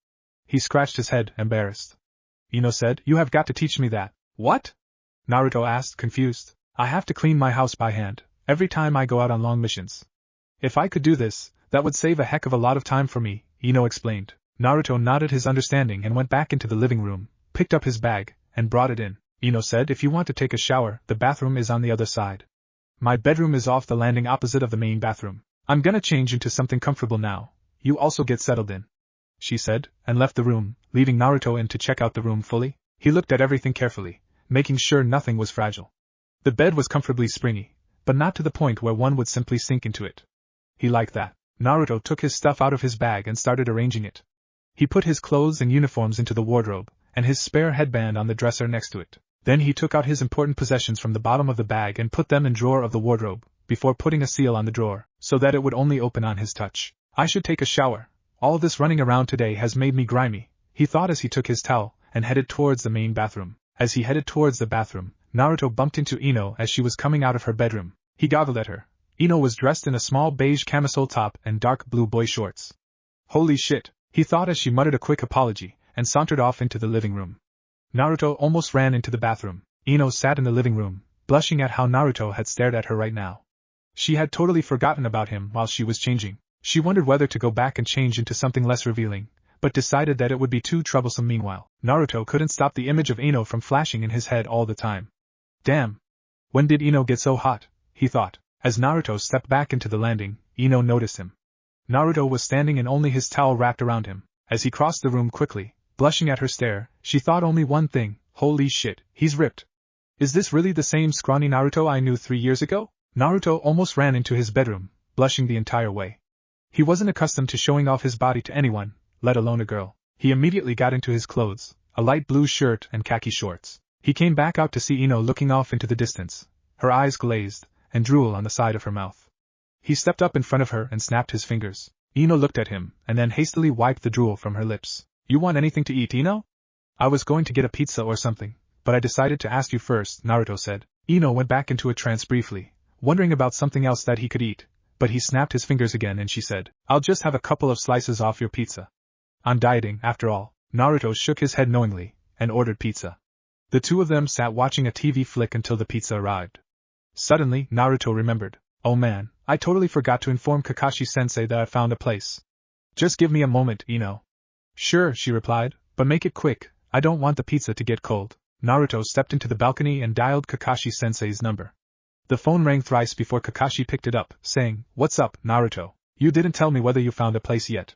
He scratched his head, embarrassed. Ino said, "You have got to teach me that." "What?" Naruto asked, confused. "I have to clean my house by hand, every time I go out on long missions. If I could do this, that would save a heck of a lot of time for me," Ino explained. Naruto nodded his understanding and went back into the living room, picked up his bag, and brought it in. Ino said, "If you want to take a shower, the bathroom is on the other side. My bedroom is off the landing opposite of the main bathroom. I'm gonna change into something comfortable now. You also get settled in," she said, and left the room, leaving Naruto in to check out the room fully. He looked at everything carefully, making sure nothing was fragile. The bed was comfortably springy, but not to the point where one would simply sink into it. He liked that. Naruto took his stuff out of his bag and started arranging it. He put his clothes and uniforms into the wardrobe, and his spare headband on the dresser next to it. Then he took out his important possessions from the bottom of the bag and put them in drawer of the wardrobe, before putting a seal on the drawer. so that it would only open on his touch. I should take a shower. All this running around today has made me grimy, he thought as he took his towel and headed towards the main bathroom. As he headed towards the bathroom, Naruto bumped into Ino as she was coming out of her bedroom. He goggled at her. Ino was dressed in a small beige camisole top and dark blue boy shorts. Holy shit, he thought as she muttered a quick apology and sauntered off into the living room. Naruto almost ran into the bathroom. Ino sat in the living room, blushing at how Naruto had stared at her right now. She had totally forgotten about him while she was changing. She wondered whether to go back and change into something less revealing, but decided that it would be too troublesome. Meanwhile, Naruto couldn't stop the image of Ino from flashing in his head all the time. Damn! When did Ino get so hot? He thought. As Naruto stepped back into the landing, Ino noticed him. Naruto was standing and only his towel wrapped around him. As he crossed the room quickly, blushing at her stare, she thought only one thing, holy shit, he's ripped. Is this really the same scrawny Naruto I knew 3 years ago? Naruto almost ran into his bedroom, blushing the entire way. He wasn't accustomed to showing off his body to anyone, let alone a girl. He immediately got into his clothes, a light blue shirt and khaki shorts. He came back out to see Ino looking off into the distance, her eyes glazed, and drool on the side of her mouth. He stepped up in front of her and snapped his fingers. Ino looked at him, and then hastily wiped the drool from her lips. You want anything to eat, Ino? I was going to get a pizza or something, but I decided to ask you first, Naruto said. Ino went back into a trance briefly, wondering about something else that he could eat, but he snapped his fingers again and she said, I'll just have a couple of slices off your pizza. I'm dieting, after all. Naruto shook his head knowingly, and ordered pizza. The two of them sat watching a TV flick until the pizza arrived. Suddenly, Naruto remembered. Oh man, I totally forgot to inform Kakashi-sensei that I found a place. Just give me a moment, Ino. Sure, she replied, but make it quick, I don't want the pizza to get cold. Naruto stepped into the balcony and dialed Kakashi-sensei's number. The phone rang thrice before Kakashi picked it up, saying, What's up, Naruto? You didn't tell me whether you found a place yet.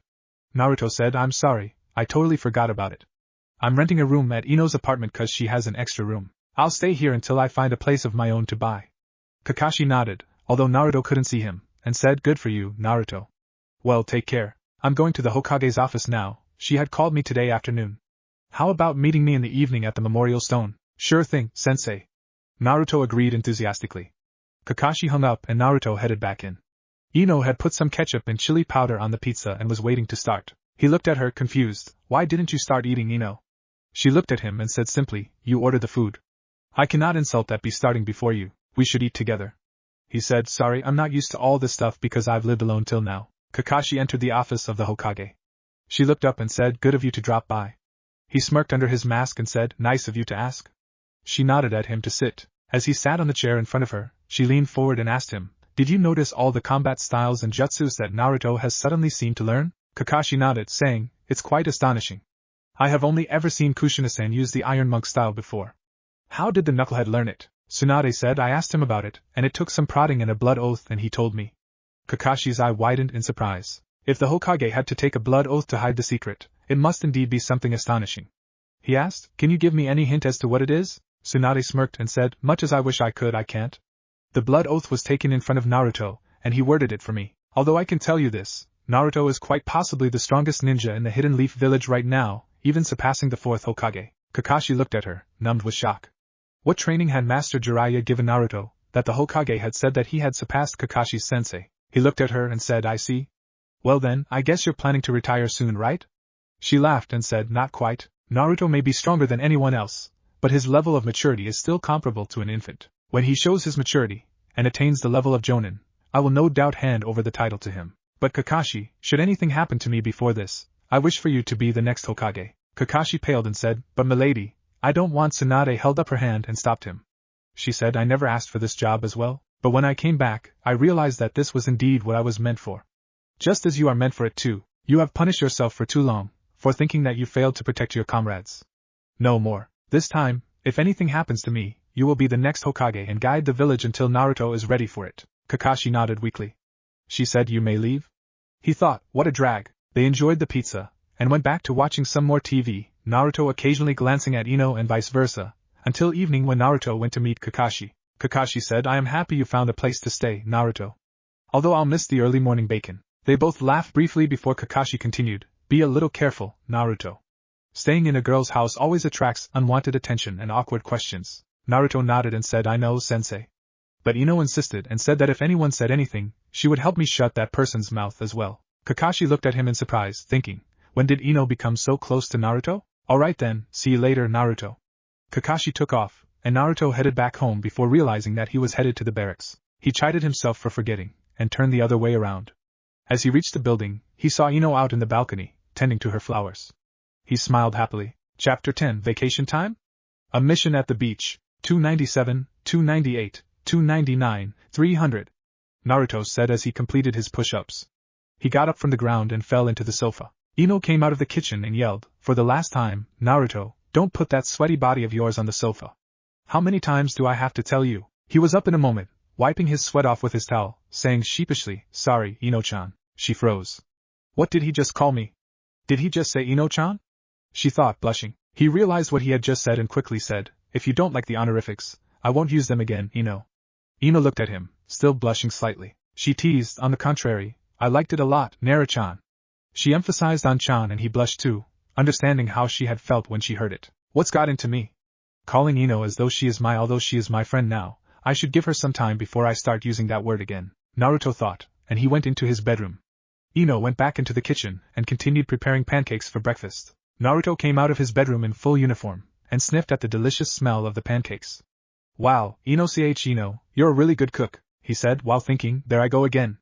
Naruto said, I'm sorry, I totally forgot about it. I'm renting a room at Ino's apartment cause she has an extra room. I'll stay here until I find a place of my own to buy. Kakashi nodded, although Naruto couldn't see him, and said, Good for you, Naruto. Well, take care. I'm going to the Hokage's office now, she had called me today afternoon. How about meeting me in the evening at the memorial stone? Sure thing, sensei. Naruto agreed enthusiastically. Kakashi hung up and Naruto headed back in. Ino had put some ketchup and chili powder on the pizza and was waiting to start. He looked at her, confused. Why didn't you start eating, Ino? She looked at him and said simply, You ordered the food. I cannot insult that be starting before you. We should eat together. He said, Sorry, I'm not used to all this stuff because I've lived alone till now. Kakashi entered the office of the Hokage. She looked up and said, Good of you to drop by. He smirked under his mask and said, Nice of you to ask. She nodded at him to sit. As he sat on the chair in front of her, she leaned forward and asked him, Did you notice all the combat styles and jutsus that Naruto has suddenly seemed to learn? Kakashi nodded, saying, It's quite astonishing. I have only ever seen Kushina-san use the Iron Monk style before. How did the knucklehead learn it? Tsunade said. I asked him about it, and it took some prodding and a blood oath and he told me. Kakashi's eye widened in surprise. If the Hokage had to take a blood oath to hide the secret, it must indeed be something astonishing. He asked, Can you give me any hint as to what it is? Tsunade smirked and said, Much as I wish I could, I can't. The blood oath was taken in front of Naruto, and he worded it for me. Although I can tell you this, Naruto is quite possibly the strongest ninja in the Hidden Leaf Village right now, even surpassing the 4th Hokage. Kakashi looked at her, numbed with shock. What training had Master Jiraiya given Naruto, that the Hokage had said that he had surpassed Kakashi's sensei? He looked at her and said, I see. Well then, I guess you're planning to retire soon, right? She laughed and said, Not quite. Naruto may be stronger than anyone else, but his level of maturity is still comparable to an infant. When he shows his maturity, and attains the level of Jonin, I will no doubt hand over the title to him. But Kakashi, should anything happen to me before this, I wish for you to be the next Hokage. Kakashi paled and said, But milady, I don't want. Tsunade held up her hand and stopped him. She said, I never asked for this job as well, but when I came back, I realized that this was indeed what I was meant for. Just as you are meant for it too, you have punished yourself for too long, for thinking that you failed to protect your comrades. No more. This time, if anything happens to me, you will be the next Hokage and guide the village until Naruto is ready for it. Kakashi nodded weakly. She said, You may leave? He thought, what a drag. They enjoyed the pizza, and went back to watching some more TV, Naruto occasionally glancing at Ino and vice versa, until evening when Naruto went to meet Kakashi. Kakashi said, I am happy you found a place to stay, Naruto. Although I'll miss the early morning bacon. They both laughed briefly before Kakashi continued, Be a little careful, Naruto. Staying in a girl's house always attracts unwanted attention and awkward questions. Naruto nodded and said, I know, sensei. But Ino insisted and said that if anyone said anything, she would help me shut that person's mouth as well. Kakashi looked at him in surprise, thinking, when did Ino become so close to Naruto? Alright then, see you later, Naruto. Kakashi took off, and Naruto headed back home before realizing that he was headed to the barracks. He chided himself for forgetting, and turned the other way around. As he reached the building, he saw Ino out in the balcony, tending to her flowers. He smiled happily. Chapter 10, Vacation Time? A Mission at the Beach, 297, 298, 299, 300. Naruto said as he completed his push-ups. He got up from the ground and fell into the sofa. Ino came out of the kitchen and yelled, for the last time, Naruto, don't put that sweaty body of yours on the sofa. How many times do I have to tell you? He was up in a moment, wiping his sweat off with his towel, saying sheepishly, sorry, Ino-chan. She froze. What did he just call me? Did he just say Ino-chan? She thought, blushing. He realized what he had just said and quickly said, if you don't like the honorifics, I won't use them again, Ino. Ino looked at him, still blushing slightly. She teased, on the contrary, I liked it a lot, Naru-chan. She emphasized on chan and he blushed too, understanding how she had felt when she heard it. What's got into me? Calling Ino as though she is although she is my friend now, I should give her some time before I start using that word again, Naruto thought, and he went into his bedroom. Ino went back into the kitchen and continued preparing pancakes for breakfast. Naruto came out of his bedroom in full uniform, and sniffed at the delicious smell of the pancakes. Wow, Ino, you're a really good cook, he said while thinking, there I go again.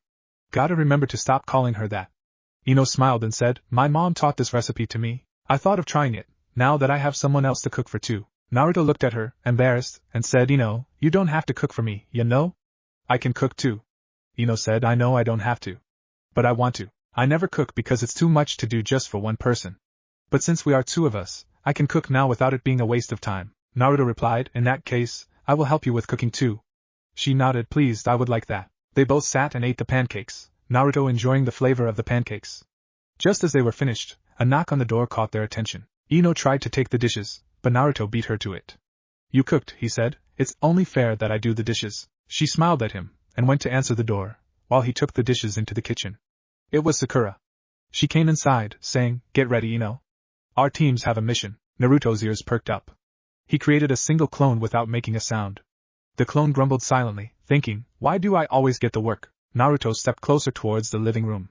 Gotta remember to stop calling her that. Ino smiled and said, my mom taught this recipe to me. I thought of trying it, now that I have someone else to cook for too. Naruto looked at her, embarrassed, and said, Ino, you don't have to cook for me, you know? I can cook too. Ino said, I know I don't have to. But I want to. I never cook because it's too much to do just for one person. But since we are two of us, I can cook now without it being a waste of time. Naruto replied, in that case, I will help you with cooking too. She nodded, pleased, I would like that. They both sat and ate the pancakes, Naruto enjoying the flavor of the pancakes. Just as they were finished, a knock on the door caught their attention. Ino tried to take the dishes, but Naruto beat her to it. You cooked, he said, it's only fair that I do the dishes. She smiled at him, and went to answer the door, while he took the dishes into the kitchen. It was Sakura. She came inside, saying, get ready, Ino. Our teams have a mission. Naruto's ears perked up. He created a single clone without making a sound. The clone grumbled silently, thinking, why do I always get the work? Naruto stepped closer towards the living room.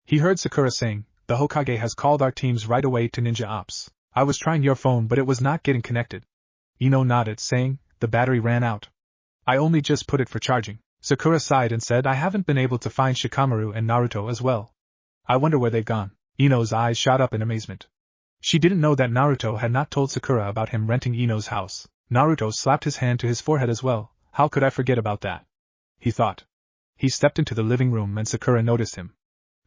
He heard Sakura saying, the Hokage has called our teams right away to ninja ops. I was trying your phone but it was not getting connected. Ino nodded, saying, the battery ran out. I only just put it for charging. Sakura sighed and said, I haven't been able to find Shikamaru and Naruto as well. I wonder where they've gone. Ino's eyes shot up in amazement. She didn't know that Naruto had not told Sakura about him renting Ino's house. Naruto slapped his hand to his forehead as well. How could I forget about that? He thought. He stepped into the living room and Sakura noticed him.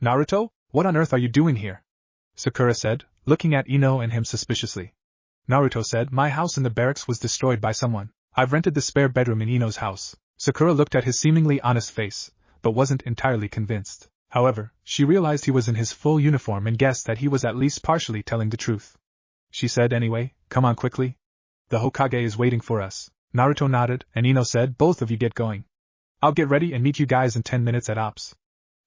Naruto, what on earth are you doing here? Sakura said, looking at Ino and him suspiciously. Naruto said, my house in the barracks was destroyed by someone. I've rented the spare bedroom in Ino's house. Sakura looked at his seemingly honest face, but wasn't entirely convinced. However, she realized he was in his full uniform and guessed that he was at least partially telling the truth. She said, anyway, come on quickly. The Hokage is waiting for us. Naruto nodded, and Ino said, both of you get going. I'll get ready and meet you guys in 10 minutes at Ops.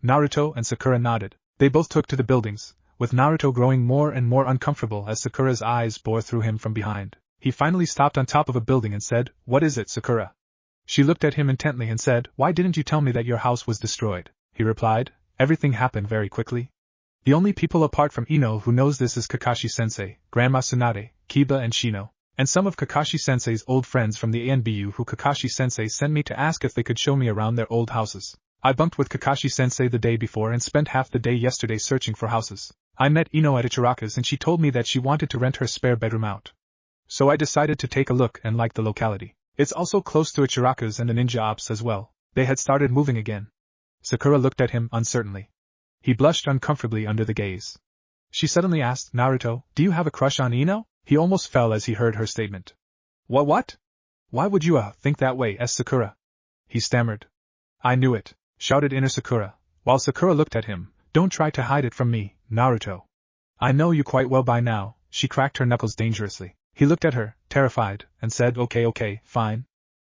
Naruto and Sakura nodded. They both took to the buildings, with Naruto growing more and more uncomfortable as Sakura's eyes bore through him from behind. He finally stopped on top of a building and said, what is it, Sakura? She looked at him intently and said, why didn't you tell me that your house was destroyed? He replied, everything happened very quickly. The only people apart from Ino who knows this is Kakashi-sensei, Grandma Tsunade, Kiba and Shino, and some of Kakashi-sensei's old friends from the ANBU who Kakashi-sensei sent me to ask if they could show me around their old houses. I bunked with Kakashi-sensei the day before and spent half the day yesterday searching for houses. I met Ino at Ichiraka's and she told me that she wanted to rent her spare bedroom out. So I decided to take a look and like the locality. It's also close to Ichiraka's and the ninja ops as well. They had started moving again. Sakura looked at him uncertainly. He blushed uncomfortably under the gaze. She suddenly asked, Naruto, do you have a crush on Ino? He almost fell as he heard her statement. What? Why would you think that way, Sakura? He stammered. I knew it, shouted inner Sakura, while Sakura looked at him. Don't try to hide it from me, Naruto. I know you quite well by now. She cracked her knuckles dangerously. He looked at her, terrified, and said, okay, fine.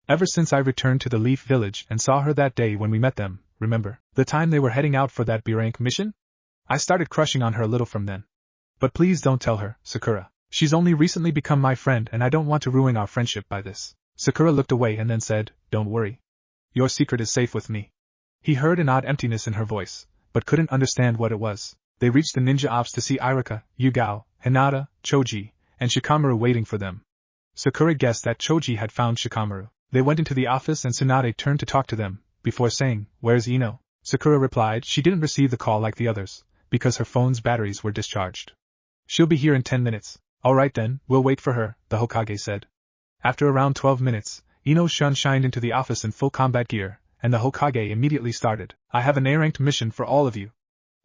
Ever since I returned to the Leaf Village and saw her that day when we met them, remember, the time they were heading out for that B-rank mission? I started crushing on her a little from then. But please don't tell her, Sakura. She's only recently become my friend and I don't want to ruin our friendship by this. Sakura looked away and then said, don't worry. Your secret is safe with me. He heard an odd emptiness in her voice, but couldn't understand what it was. They reached the ninja ops to see Irika, Yugao, Hinata, Choji, and Shikamaru waiting for them. Sakura guessed that Choji had found Shikamaru. They went into the office and Tsunade turned to talk to them, before saying, "Where's Ino?" Sakura replied she didn't receive the call like the others, because her phone's batteries were discharged. "She'll be here in 10 minutes. Alright then, we'll wait for her," the Hokage said. After around 12 minutes, Ino-shun shined into the office in full combat gear, and the Hokage immediately started. "I have an A-ranked mission for all of you."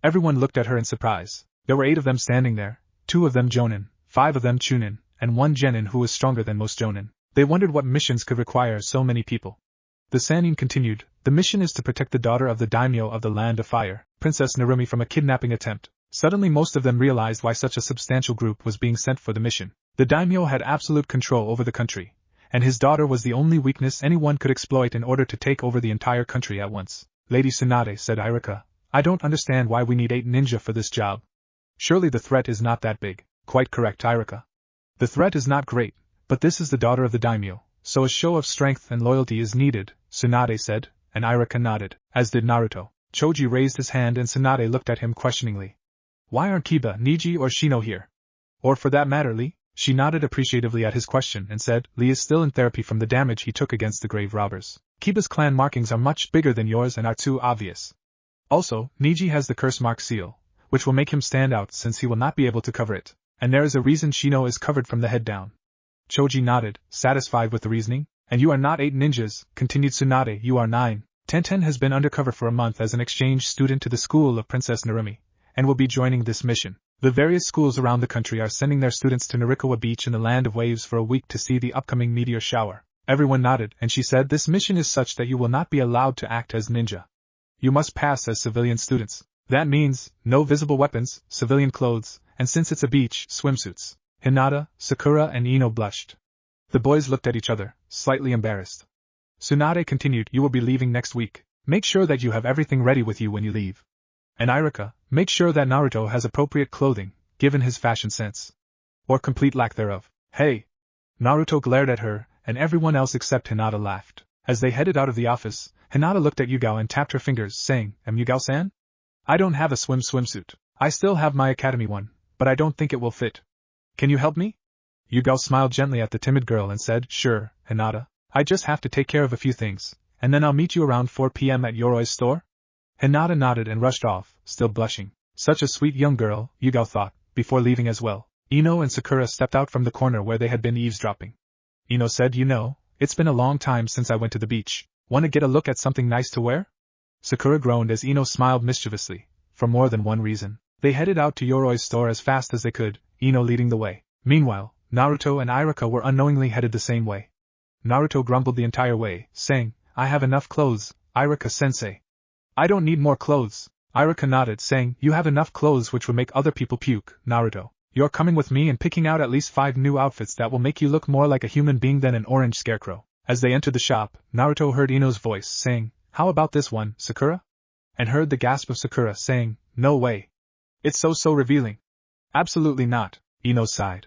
Everyone looked at her in surprise. There were 8 of them standing there, 2 of them Jonin, 5 of them Chunin, and 1 Genin who was stronger than most Jonin. They wondered what missions could require so many people. The Sannin continued, "The mission is to protect the daughter of the daimyo of the Land of Fire, Princess Narumi, from a kidnapping attempt." Suddenly most of them realized why such a substantial group was being sent for the mission. The daimyo had absolute control over the country, and his daughter was the only weakness anyone could exploit in order to take over the entire country at once. "Lady Tsunade," said Irika, "I don't understand why we need 8 ninja for this job. Surely the threat is not that big." "Quite correct, Irika. The threat is not great, but this is the daughter of the daimyo, so a show of strength and loyalty is needed," Tsunade said, and Irika nodded, as did Naruto. Choji raised his hand and Tsunade looked at him questioningly. "Why aren't Kiba, Niji or Shino here? Or for that matter Lee?" She nodded appreciatively at his question and said, "Lee is still in therapy from the damage he took against the grave robbers. Kiba's clan markings are much bigger than yours and are too obvious. Also, Niji has the curse mark seal, which will make him stand out since he will not be able to cover it. And there is a reason Shino is covered from the head down." Choji nodded, satisfied with the reasoning. "And you are not 8 ninjas," continued Tsunade, "you are 9. Tenten has been undercover for a month as an exchange student to the school of Princess Narumi, and will be joining this mission. The various schools around the country are sending their students to Narikawa Beach in the Land of Waves for a week to see the upcoming meteor shower." Everyone nodded, and she said, "This mission is such that you will not be allowed to act as ninja. You must pass as civilian students. That means, no visible weapons, civilian clothes, and since it's a beach, swimsuits." Hinata, Sakura and Ino blushed. The boys looked at each other, slightly embarrassed. Tsunade continued, "You will be leaving next week. Make sure that you have everything ready with you when you leave. And Irika, make sure that Naruto has appropriate clothing, given his fashion sense. Or complete lack thereof." "Hey!" Naruto glared at her, and everyone else except Hinata laughed. As they headed out of the office, Hinata looked at Yugao and tapped her fingers, saying, "Am Yugao-san? I don't have a swimsuit. I still have my academy one, but I don't think it will fit. Can you help me?" Yugao smiled gently at the timid girl and said, "Sure, Hinata. I just have to take care of a few things, and then I'll meet you around 4 p.m. at Yoroi's store." Hinata nodded and rushed off, still blushing. Such a sweet young girl, Yugao thought, before leaving as well. Ino and Sakura stepped out from the corner where they had been eavesdropping. Ino said, "You know, it's been a long time since I went to the beach. Want to get a look at something nice to wear?" Sakura groaned as Ino smiled mischievously, for more than one reason. They headed out to Yoroi's store as fast as they could, Ino leading the way. Meanwhile, Naruto and Irika were unknowingly headed the same way. Naruto grumbled the entire way, saying, "I have enough clothes, Irika-sensei." "I don't need more clothes." Irika nodded, saying, "You have enough clothes which would make other people puke, Naruto. You're coming with me and picking out at least 5 new outfits that will make you look more like a human being than an orange scarecrow." As they entered the shop, Naruto heard Ino's voice saying, "How about this one, Sakura?" And heard the gasp of Sakura saying, "No way. It's so revealing." "Absolutely not," Ino sighed.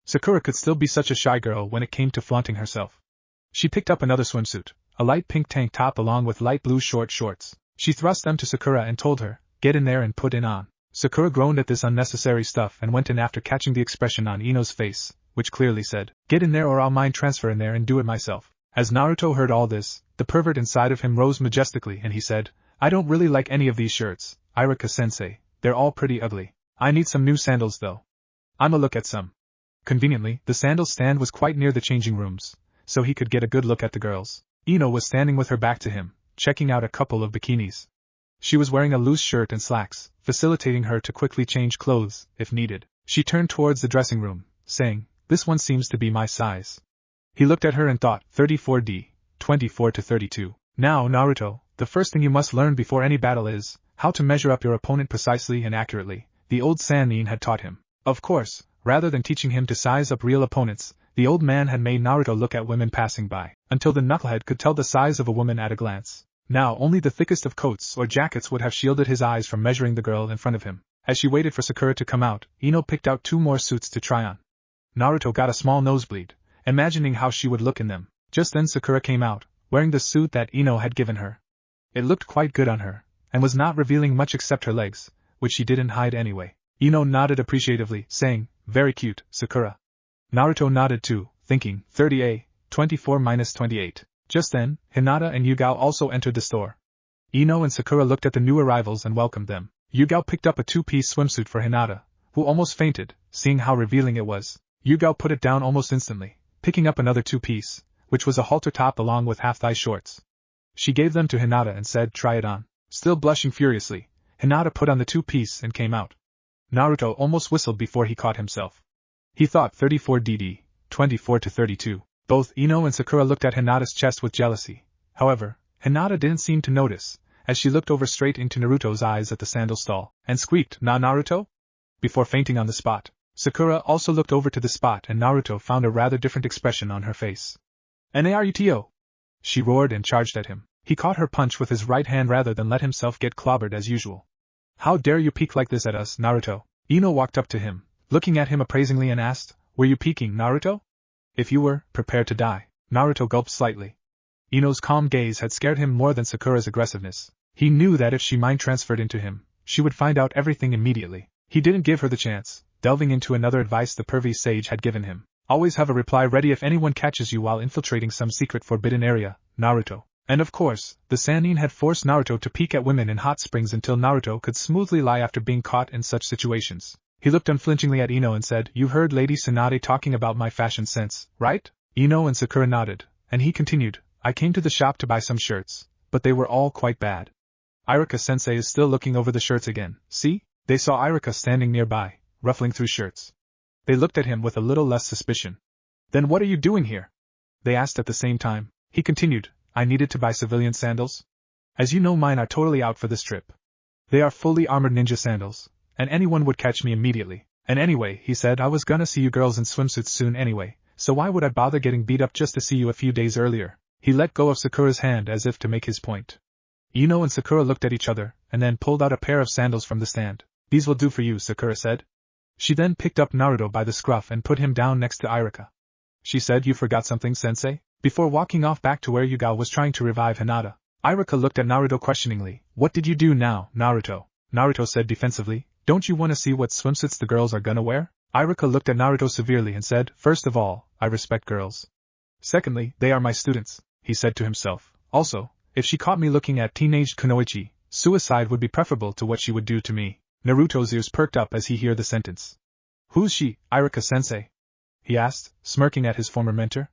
Sakura could still be such a shy girl when it came to flaunting herself. She picked up another swimsuit, a light pink tank top along with light blue short shorts. She thrust them to Sakura and told her, "Get in there and put it on." Sakura groaned at this unnecessary stuff and went in after catching the expression on Ino's face, which clearly said, "Get in there or I'll mind transfer in there and do it myself." As Naruto heard all this, the pervert inside of him rose majestically and he said, "I don't really like any of these shirts, Irika-sensei, they're all pretty ugly. I need some new sandals though. I'ma look at some." Conveniently, the sandals stand was quite near the changing rooms, so he could get a good look at the girls. Ino was standing with her back to him, checking out a couple of bikinis. She was wearing a loose shirt and slacks, facilitating her to quickly change clothes, if needed. She turned towards the dressing room, saying, "This one seems to be my size." He looked at her and thought, 34D, 24 to 32. "Now, Naruto, the first thing you must learn before any battle is, how to measure up your opponent precisely and accurately," the old Sannin had taught him. Of course, rather than teaching him to size up real opponents, the old man had made Naruto look at women passing by, until the knucklehead could tell the size of a woman at a glance. Now only the thickest of coats or jackets would have shielded his eyes from measuring the girl in front of him. As she waited for Sakura to come out, Ino picked out 2 more suits to try on. Naruto got a small nosebleed, imagining how she would look in them. Just then Sakura came out, wearing the suit that Ino had given her. It looked quite good on her, and was not revealing much except her legs, which she didn't hide anyway. Ino nodded appreciatively, saying, "Very cute, Sakura." Naruto nodded too, thinking, 30A, 24-28. Just then, Hinata and Yugao also entered the store. Ino and Sakura looked at the new arrivals and welcomed them. Yugao picked up a two-piece swimsuit for Hinata, who almost fainted, seeing how revealing it was. Yugao put it down almost instantly, picking up another two-piece, which was a halter top along with half-thigh shorts. She gave them to Hinata and said, "Try it on." Still blushing furiously, Hinata put on the two-piece and came out. Naruto almost whistled before he caught himself. He thought 34DD, 24-32. Both Ino and Sakura looked at Hinata's chest with jealousy. However, Hinata didn't seem to notice, as she looked over straight into Naruto's eyes at the sandal stall, and squeaked, "Na Naruto?" before fainting on the spot. Sakura also looked over to the spot and Naruto found a rather different expression on her face. "Naruto!" she roared and charged at him. He caught her punch with his right hand rather than let himself get clobbered as usual. "How dare you peek like this at us, Naruto?" Ino walked up to him, looking at him appraisingly and asked, "Were you peeking, Naruto?" "If you were, prepare to die." Naruto gulped slightly. Ino's calm gaze had scared him more than Sakura's aggressiveness. He knew that if she mind-transferred into him, she would find out everything immediately. He didn't give her the chance, delving into another advice the pervy sage had given him. "Always have a reply ready if anyone catches you while infiltrating some secret forbidden area, Naruto." And of course, the Sannin had forced Naruto to peek at women in hot springs until Naruto could smoothly lie after being caught in such situations. He looked unflinchingly at Ino and said, "You heard Lady Tsunade talking about my fashion sense, right?" Ino and Sakura nodded, and he continued, "I came to the shop to buy some shirts, but they were all quite bad. Iruka-sensei is still looking over the shirts again, see?" They saw Iruka standing nearby, ruffling through shirts. They looked at him with a little less suspicion. "Then what are you doing here?" they asked at the same time. He continued, "I needed to buy civilian sandals. As you know, mine are totally out for this trip. They are fully armored ninja sandals, and anyone would catch me immediately. And anyway," he said, "I was gonna see you girls in swimsuits soon anyway, so why would I bother getting beat up just to see you a few days earlier?" He let go of Sakura's hand as if to make his point. Ino and Sakura looked at each other, and then pulled out a pair of sandals from the stand. "These will do for you," Sakura said. She then picked up Naruto by the scruff and put him down next to Iruka. She said, "You forgot something, sensei?" before walking off back to where Yugao was trying to revive Hinata. Iruka looked at Naruto questioningly. "What did you do now, Naruto?" Naruto said defensively, "Don't you want to see what swimsuits the girls are gonna wear?" Iruka looked at Naruto severely and said, "First of all, I respect girls. Secondly, they are my students," he said to himself. "Also, if she caught me looking at teenaged Kunoichi, suicide would be preferable to what she would do to me." Naruto's ears perked up as he heard the sentence. "Who's she, Iruka-sensei?" he asked, smirking at his former mentor.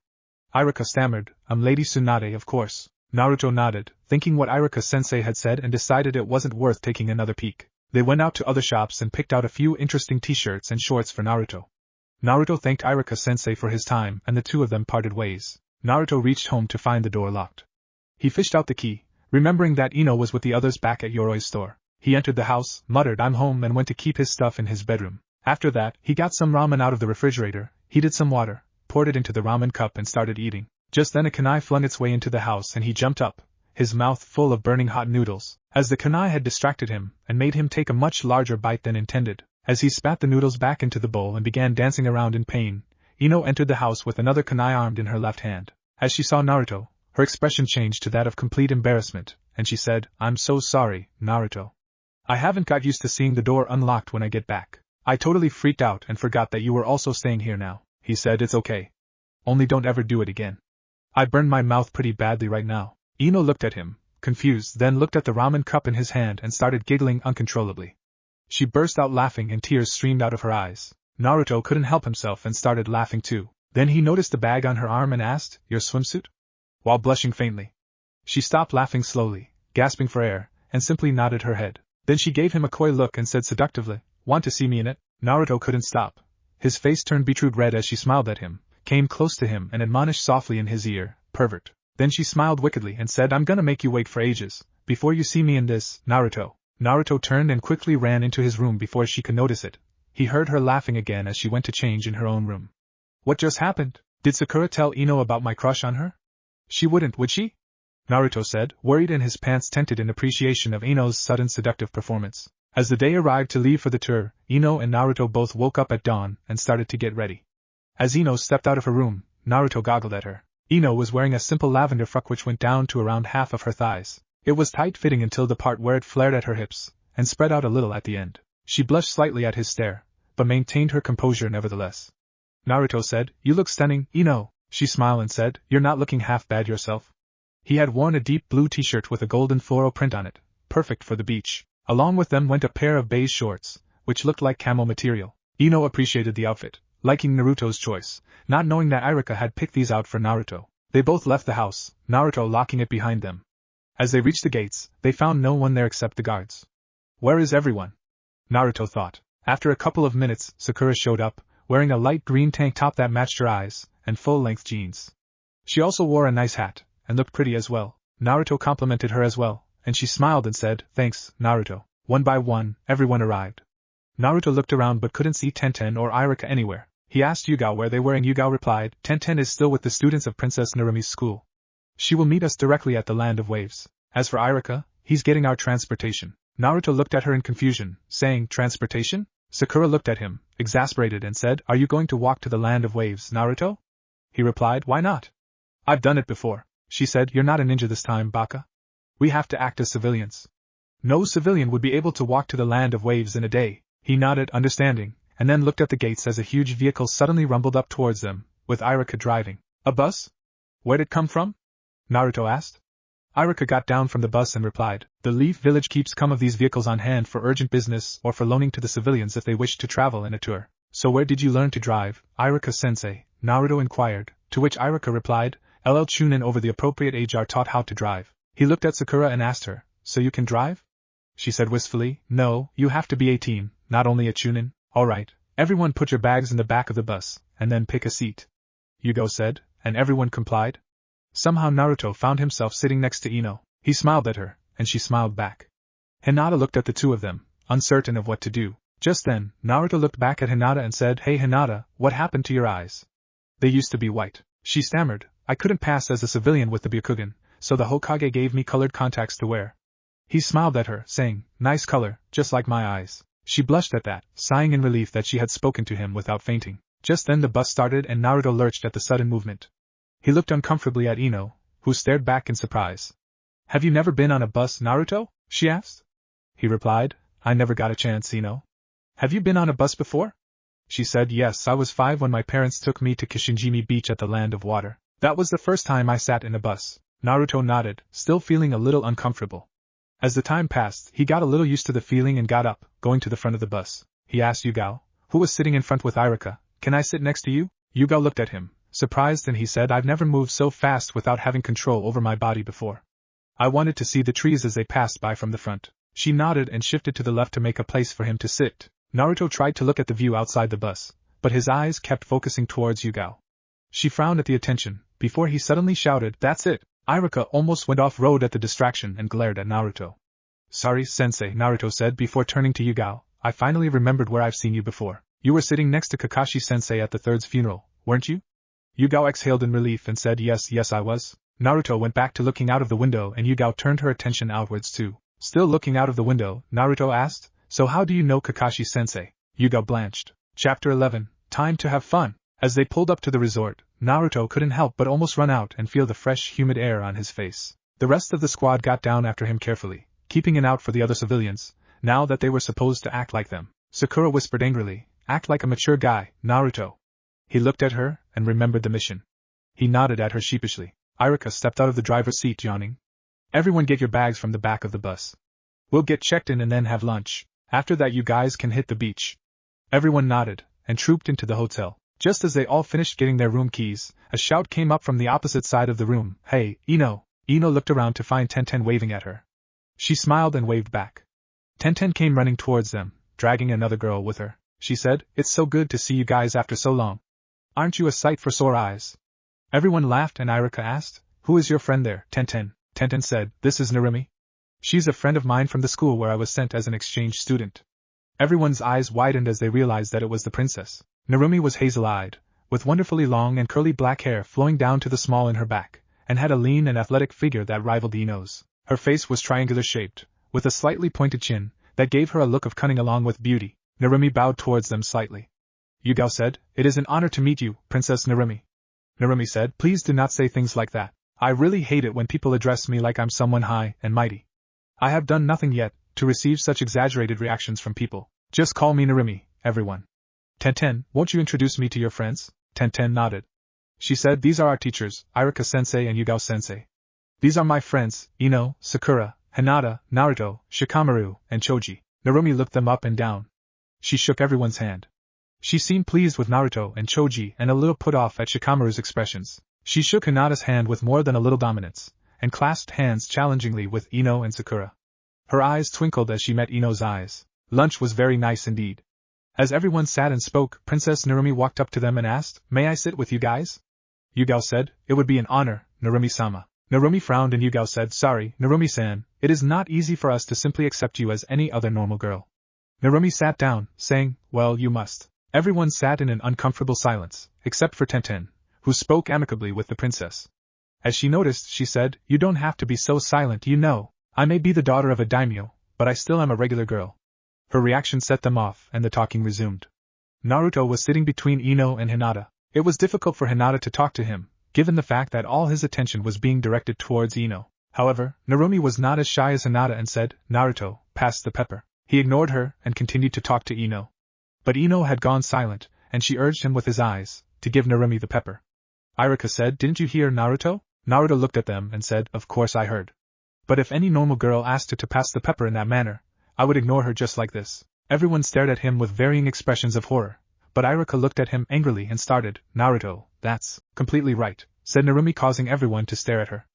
Iruka stammered, "I'm Lady Tsunade, of course." Naruto nodded, thinking what Iruka-sensei had said and decided it wasn't worth taking another peek. They went out to other shops and picked out a few interesting t-shirts and shorts for Naruto. Naruto thanked Iruka-sensei for his time and the two of them parted ways. Naruto reached home to find the door locked. He fished out the key, remembering that Ino was with the others back at Yoroi's store. He entered the house, muttered "I'm home" and went to keep his stuff in his bedroom. After that, he got some ramen out of the refrigerator, heated some water, poured it into the ramen cup and started eating. Just then a kunai flung its way into the house and he jumped up, his mouth full of burning hot noodles, as the kunai had distracted him and made him take a much larger bite than intended. As he spat the noodles back into the bowl and began dancing around in pain, Ino entered the house with another kunai armed in her left hand. As she saw Naruto, her expression changed to that of complete embarrassment, and she said, "I'm so sorry, Naruto. I haven't got used to seeing the door unlocked when I get back. I totally freaked out and forgot that you were also staying here now." He said, "It's okay. Only don't ever do it again. I burned my mouth pretty badly right now." Ino looked at him, confused, then looked at the ramen cup in his hand and started giggling uncontrollably. She burst out laughing and tears streamed out of her eyes. Naruto couldn't help himself and started laughing too. Then he noticed the bag on her arm and asked, "Your swimsuit?" while blushing faintly. She stopped laughing slowly, gasping for air, and simply nodded her head. Then she gave him a coy look and said seductively, "Want to see me in it?" Naruto couldn't stop. His face turned beetroot red as she smiled at him, came close to him and admonished softly in his ear, "Pervert." Then she smiled wickedly and said, "I'm gonna make you wait for ages, before you see me in this, Naruto." Naruto turned and quickly ran into his room before she could notice it. He heard her laughing again as she went to change in her own room. "What just happened? Did Sakura tell Ino about my crush on her?" "She wouldn't, would she?" Naruto said, worried and his pants tented in appreciation of Ino's sudden seductive performance. As the day arrived to leave for the tour, Ino and Naruto both woke up at dawn and started to get ready. As Ino stepped out of her room, Naruto goggled at her. Ino was wearing a simple lavender frock which went down to around half of her thighs. It was tight-fitting until the part where it flared at her hips, and spread out a little at the end. She blushed slightly at his stare, but maintained her composure nevertheless. Naruto said, "You look stunning, Ino." She smiled and said, "You're not looking half bad yourself." He had worn a deep blue t-shirt with a golden floral print on it, perfect for the beach. Along with them went a pair of beige shorts, which looked like camel material. Ino appreciated the outfit, liking Naruto's choice, not knowing that Irika had picked these out for Naruto. They both left the house, Naruto locking it behind them. As they reached the gates, they found no one there except the guards. Where is everyone? Naruto thought. After a couple of minutes, Sakura showed up, wearing a light green tank top that matched her eyes, and full-length jeans. She also wore a nice hat, and looked pretty as well. Naruto complimented her as well, and she smiled and said, "Thanks, Naruto." One by one, everyone arrived. Naruto looked around but couldn't see Tenten or Irika anywhere. He asked Yugao where they were and Yugao replied, "Tenten is still with the students of Princess Narumi's school. She will meet us directly at the Land of Waves. As for Irika, he's getting our transportation." Naruto looked at her in confusion, saying, "Transportation?" Sakura looked at him, exasperated, and said, "Are you going to walk to the Land of Waves, Naruto?" He replied, "Why not? I've done it before." She said, "You're not a ninja this time, Baka. We have to act as civilians. No civilian would be able to walk to the Land of Waves in a day." He nodded, understanding, and then looked at the gates as a huge vehicle suddenly rumbled up towards them, with Irika driving. "A bus? Where'd it come from?" Naruto asked. Irika got down from the bus and replied, "The Leaf Village keeps some of these vehicles on hand for urgent business or for loaning to the civilians if they wish to travel in a tour." "So where did you learn to drive, Irika-sensei?" Naruto inquired, to which Irika replied, "LL Chunin over the appropriate age are taught how to drive." He looked at Sakura and asked her, "So you can drive?" She said wistfully, "No, you have to be 18, not only a Chunin." "Alright, everyone put your bags in the back of the bus, and then pick a seat," Yugo said, and everyone complied. Somehow Naruto found himself sitting next to Ino. He smiled at her, and she smiled back. Hinata looked at the two of them, uncertain of what to do. Just then, Naruto looked back at Hinata and said, "Hey Hinata, what happened to your eyes? They used to be white." She stammered, "I couldn't pass as a civilian with the Byakugan, so the Hokage gave me colored contacts to wear." He smiled at her, saying, "Nice color, just like my eyes." She blushed at that, sighing in relief that she had spoken to him without fainting. Just then the bus started and Naruto lurched at the sudden movement. He looked uncomfortably at Ino, who stared back in surprise. "Have you never been on a bus, Naruto?" she asked. He replied, "I never got a chance, Ino." "Have you been on a bus before?" She said, "Yes, I was 5 when my parents took me to Kishinjimi Beach at the Land of Water. That was the first time I sat in a bus." Naruto nodded, still feeling a little uncomfortable. As the time passed, he got a little used to the feeling and got up, going to the front of the bus. He asked Yugao, who was sitting in front with Irika, "Can I sit next to you?" Yugao looked at him, surprised, and he said, "I've never moved so fast without having control over my body before. I wanted to see the trees as they passed by from the front." She nodded and shifted to the left to make a place for him to sit. Naruto tried to look at the view outside the bus, but his eyes kept focusing towards Yugao. She frowned at the attention, before he suddenly shouted, "That's it!" Irika almost went off-road at the distraction and glared at Naruto. "Sorry, sensei," Naruto said before turning to Yugao, "I finally remembered where I've seen you before. You were sitting next to Kakashi-sensei at the third's funeral, weren't you?" Yugao exhaled in relief and said, Yes, I was." Naruto went back to looking out of the window and Yugao turned her attention outwards too. Still looking out of the window, Naruto asked, "So how do you know Kakashi-sensei?" Yugao blanched. Chapter 11, Time to have fun. As they pulled up to the resort, Naruto couldn't help but almost run out and feel the fresh, humid air on his face. The rest of the squad got down after him carefully, keeping an eye out for the other civilians, now that they were supposed to act like them. Sakura whispered angrily, "Act like a mature guy, Naruto." He looked at her, and remembered the mission. He nodded at her sheepishly. Irika stepped out of the driver's seat yawning. "Everyone get your bags from the back of the bus. We'll get checked in and then have lunch. After that you guys can hit the beach." Everyone nodded, and trooped into the hotel. Just as they all finished getting their room keys, a shout came up from the opposite side of the room, "Hey, Ino!" Ino looked around to find Tenten waving at her. She smiled and waved back. Tenten came running towards them, dragging another girl with her. She said, "It's so good to see you guys after so long. Aren't you a sight for sore eyes?" Everyone laughed and Irika asked, "Who is your friend there, Tenten?" Tenten said, "This is Narumi. She's a friend of mine from the school where I was sent as an exchange student." Everyone's eyes widened as they realized that it was the princess. Narumi was hazel-eyed, with wonderfully long and curly black hair flowing down to the small in her back, and had a lean and athletic figure that rivaled Ino's. Her face was triangular-shaped, with a slightly pointed chin, that gave her a look of cunning along with beauty. Narumi bowed towards them slightly. Yugao said, "It is an honor to meet you, Princess Narumi." Narumi said, "Please do not say things like that." I really hate it when people address me like I'm someone high and mighty. I have done nothing yet to receive such exaggerated reactions from people. Just call me Narumi, everyone. Tenten, won't you introduce me to your friends? Tenten nodded. She said, these are our teachers, Irika-sensei and Yugao-sensei. These are my friends, Ino, Sakura, Hinata, Naruto, Shikamaru, and Choji. Narumi looked them up and down. She shook everyone's hand. She seemed pleased with Naruto and Choji and a little put off at Shikamaru's expressions. She shook Hinata's hand with more than a little dominance, and clasped hands challengingly with Ino and Sakura. Her eyes twinkled as she met Ino's eyes. Lunch was very nice indeed. As everyone sat and spoke, Princess Narumi walked up to them and asked, "May I sit with you guys?" Yugao said, "It would be an honor, Narumi-sama." Narumi frowned and Yugao said, "Sorry, Narumi-san, it is not easy for us to simply accept you as any other normal girl." Narumi sat down, saying, "Well, you must." Everyone sat in an uncomfortable silence, except for Tenten, who spoke amicably with the princess. As she noticed, she said, "You don't have to be so silent, you know. I may be the daughter of a daimyo, but I still am a regular girl." Her reaction set them off, and the talking resumed. Naruto was sitting between Ino and Hinata. It was difficult for Hinata to talk to him, given the fact that all his attention was being directed towards Ino. However, Narumi was not as shy as Hinata and said, "Naruto, pass the pepper." He ignored her and continued to talk to Ino. But Ino had gone silent, and she urged him with his eyes to give Narumi the pepper. Irika said, "Didn't you hear, Naruto?" Naruto looked at them and said, "Of course I heard. But if any normal girl asked her to pass the pepper in that manner, I would ignore her just like this." Everyone stared at him with varying expressions of horror, but Irika looked at him angrily and started, "Naruto, that's completely right," said Narumi, causing everyone to stare at her.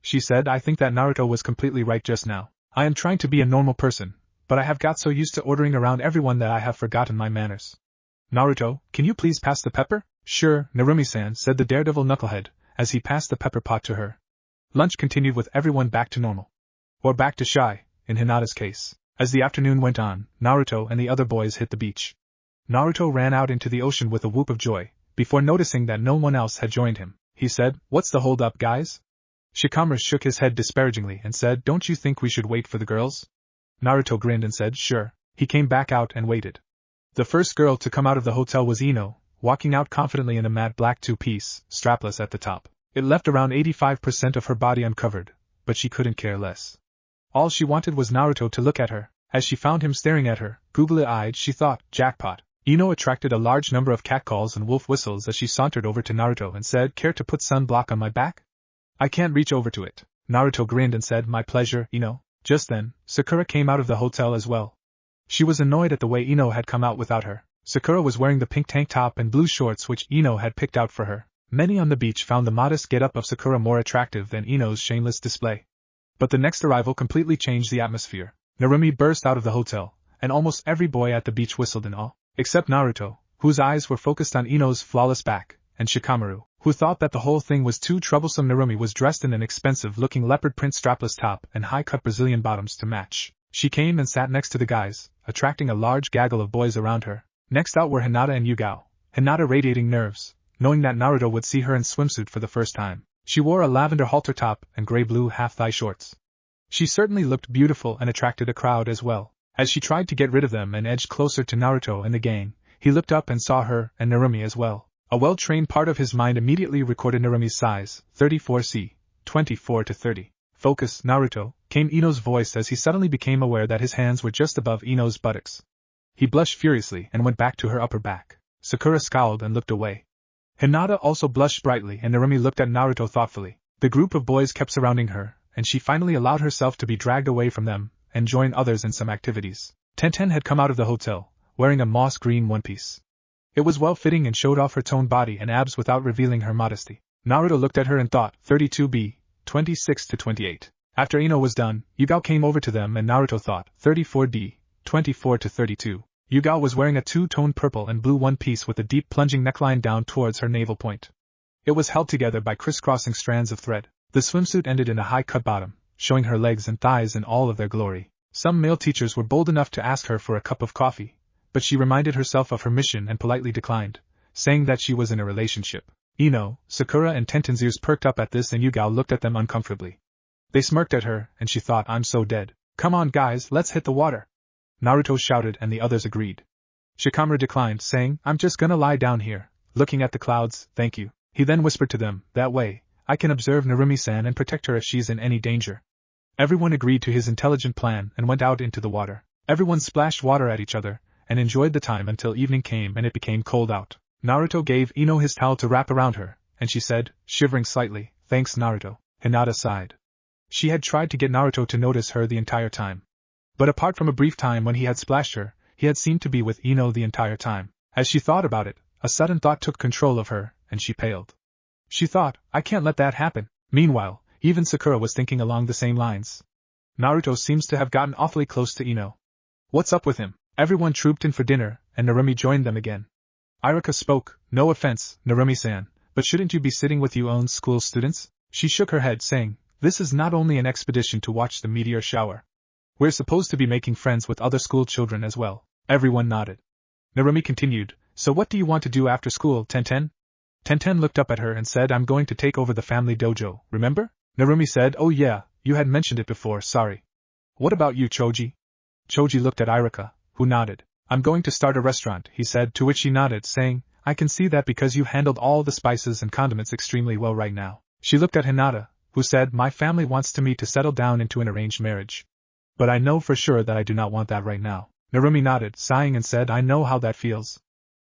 She said, "I think that Naruto was completely right just now. I am trying to be a normal person, but I have got so used to ordering around everyone that I have forgotten my manners. Naruto, can you please pass the pepper?" "Sure, Narumi-san," said the daredevil knucklehead, as he passed the pepper pot to her. Lunch continued with everyone back to normal. Or back to shy, in Hinata's case. As the afternoon went on, Naruto and the other boys hit the beach. Naruto ran out into the ocean with a whoop of joy, before noticing that no one else had joined him. He said, "What's the hold up, guys?" Shikamaru shook his head disparagingly and said, "Don't you think we should wait for the girls?" Naruto grinned and said, "Sure." He came back out and waited. The first girl to come out of the hotel was Ino, walking out confidently in a matte black two-piece, strapless at the top. It left around 85% of her body uncovered, but she couldn't care less. All she wanted was Naruto to look at her. As she found him staring at her, googly-eyed, she thought, "Jackpot." Ino attracted a large number of catcalls and wolf whistles as she sauntered over to Naruto and said, "Care to put sunblock on my back?" "I can't reach over to it." Naruto grinned and said, "My pleasure, Ino." Just then, Sakura came out of the hotel as well. She was annoyed at the way Ino had come out without her. Sakura was wearing the pink tank top and blue shorts which Ino had picked out for her. Many on the beach found the modest get-up of Sakura more attractive than Ino's shameless display. But the next arrival completely changed the atmosphere. Narumi burst out of the hotel, and almost every boy at the beach whistled in awe, except Naruto, whose eyes were focused on Ino's flawless back, and Shikamaru, who thought that the whole thing was too troublesome. Narumi was dressed in an expensive-looking leopard print strapless top and high-cut Brazilian bottoms to match. She came and sat next to the guys, attracting a large gaggle of boys around her. Next out were Hinata and Yugao. Hinata radiating nerves, knowing that Naruto would see her in swimsuit for the first time. She wore a lavender halter top and gray-blue half-thigh shorts. She certainly looked beautiful and attracted a crowd as well. As she tried to get rid of them and edged closer to Naruto and the gang, he looked up and saw her and Narumi as well. A well-trained part of his mind immediately recorded Narumi's size, 34C, 24 to 30. "Focus, Naruto," came Ino's voice as he suddenly became aware that his hands were just above Ino's buttocks. He blushed furiously and went back to her upper back. Sakura scowled and looked away. Hinata also blushed brightly and Narumi looked at Naruto thoughtfully. The group of boys kept surrounding her, and she finally allowed herself to be dragged away from them and join others in some activities. Tenten had come out of the hotel, wearing a moss green one-piece. It was well-fitting and showed off her toned body and abs without revealing her modesty. Naruto looked at her and thought, 32B, 26 to 28. After Ino was done, Yugao came over to them and Naruto thought, 34D, 24 to 32. Yugao was wearing a two-toned purple and blue one-piece with a deep plunging neckline down towards her navel point. It was held together by crisscrossing strands of thread. The swimsuit ended in a high-cut bottom, showing her legs and thighs in all of their glory. Some male teachers were bold enough to ask her for a cup of coffee, but she reminded herself of her mission and politely declined, saying that she was in a relationship. Ino, Sakura and Tenten's ears perked up at this and Yugao looked at them uncomfortably. They smirked at her, and she thought, "I'm so dead. Come on guys, let's hit the water." Naruto shouted and the others agreed. Shikamaru declined, saying, "I'm just gonna lie down here, looking at the clouds, thank you." He then whispered to them, "That way, I can observe Narumi-san and protect her if she's in any danger. Everyone agreed to his intelligent plan and went out into the water. Everyone splashed water at each other, and enjoyed the time until evening came and it became cold out. Naruto gave Ino his towel to wrap around her, and she said, shivering slightly, "Thanks, Naruto." Hinata sighed. She had tried to get Naruto to notice her the entire time. But apart from a brief time when he had splashed her, he had seemed to be with Ino the entire time. As she thought about it, a sudden thought took control of her, and she paled. She thought, I can't let that happen. Meanwhile, even Sakura was thinking along the same lines. Naruto seems to have gotten awfully close to Ino. What's up with him? Everyone trooped in for dinner, and Narumi joined them again. Iruka spoke, "No offense, Narumi-san, but shouldn't you be sitting with your own school students?" She shook her head, saying, "This is not only an expedition to watch the meteor shower. We're supposed to be making friends with other school children as well." Everyone nodded. Narumi continued, "So what do you want to do after school, Tenten?" Tenten looked up at her and said, "I'm going to take over the family dojo, remember?" Narumi said, "Oh yeah, you had mentioned it before, sorry." "What about you, Choji?" Choji looked at Iruka, who nodded. "I'm going to start a restaurant," he said, to which she nodded, saying, "I can see that because you handled all the spices and condiments extremely well right now." She looked at Hinata, who said, "My family wants me to settle down into an arranged marriage. But I know for sure that I do not want that right now." Narumi nodded, sighing, and said, "I know how that feels.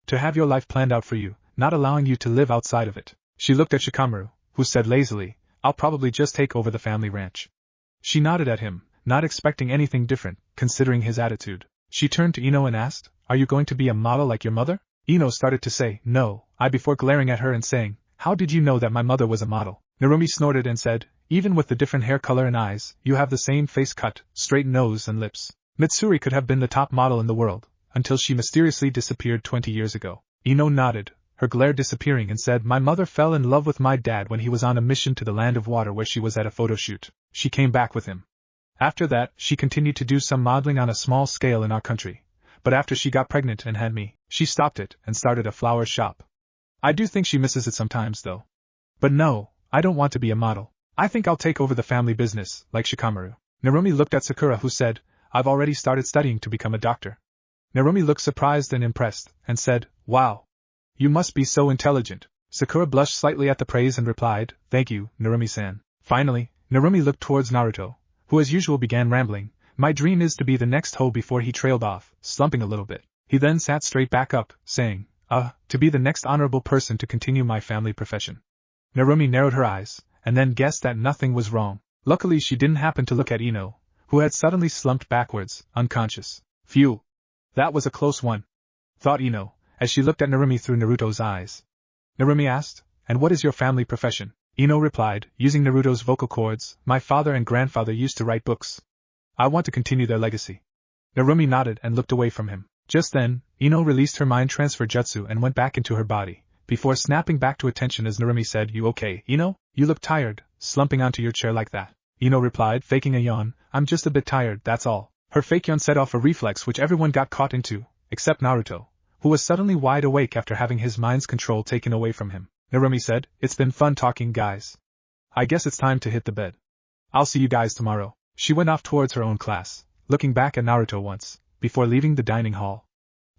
To have your life planned out for you, not allowing you to live outside of it." She looked at Shikamaru, who said lazily, "I'll probably just take over the family ranch." She nodded at him, not expecting anything different, considering his attitude. She turned to Ino and asked, "Are you going to be a model like your mother?" Ino started to say, "No, I," before glaring at her and saying, "How did you know that my mother was a model?" Narumi snorted and said, "Even with the different hair color and eyes, you have the same face cut, straight nose and lips. Mitsuri could have been the top model in the world, until she mysteriously disappeared 20 years ago." Ino nodded, her glare disappearing, and said, "My mother fell in love with my dad when he was on a mission to the land of water where she was at a photo shoot. She came back with him. After that, she continued to do some modeling on a small scale in our country. But after she got pregnant and had me, she stopped it and started a flower shop. I do think she misses it sometimes though. But no, I don't want to be a model. I think I'll take over the family business, like Shikamaru." Narumi looked at Sakura, who said, "I've already started studying to become a doctor." Narumi looked surprised and impressed, and said, "Wow. You must be so intelligent." Sakura blushed slightly at the praise and replied, "Thank you, Narumi-san." Finally, Narumi looked towards Naruto, who as usual began rambling, "My dream is to be the next Ho," before he trailed off, slumping a little bit. He then sat straight back up, saying, To be the next honorable person to continue my family profession." Narumi narrowed her eyes, and then guessed that nothing was wrong. Luckily she didn't happen to look at Ino, who had suddenly slumped backwards, unconscious. Phew! That was a close one, thought Ino, as she looked at Narumi through Naruto's eyes. Narumi asked, "And what is your family profession?" Ino replied, using Naruto's vocal cords, "My father and grandfather used to write books. I want to continue their legacy." Narumi nodded and looked away from him. Just then, Ino released her mind transfer jutsu and went back into her body, before snapping back to attention as Narumi said, "You okay, Ino? You look tired, slumping onto your chair like that." Ino replied, faking a yawn, "I'm just a bit tired, that's all." Her fake yawn set off a reflex which everyone got caught into, except Naruto, who was suddenly wide awake after having his mind's control taken away from him. Narumi said, "It's been fun talking, guys. I guess it's time to hit the bed. I'll see you guys tomorrow." She went off towards her own class, looking back at Naruto once, before leaving the dining hall.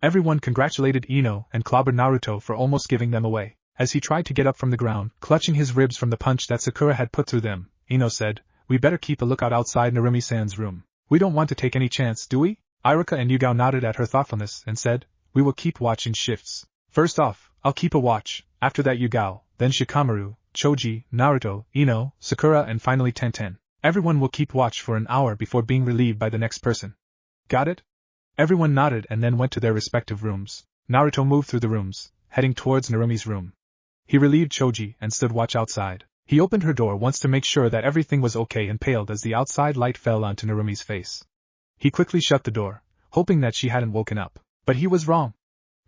Everyone congratulated Ino and clobbered Naruto for almost giving them away. As he tried to get up from the ground, clutching his ribs from the punch that Sakura had put through them, Ino said, "We better keep a lookout outside Narumi-san's room. We don't want to take any chance, do we?" Iruka and Yugao nodded at her thoughtfulness and said, "We will keep watching shifts. First off, I'll keep a watch, after that Yugao, then Shikamaru, Choji, Naruto, Ino, Sakura and finally Tenten. Everyone will keep watch for an hour before being relieved by the next person. Got it?" Everyone nodded and then went to their respective rooms. Naruto moved through the rooms, heading towards Narumi's room. He relieved Choji and stood watch outside. He opened her door once to make sure that everything was okay and paled as the outside light fell onto Narumi's face. He quickly shut the door, hoping that she hadn't woken up. But he was wrong.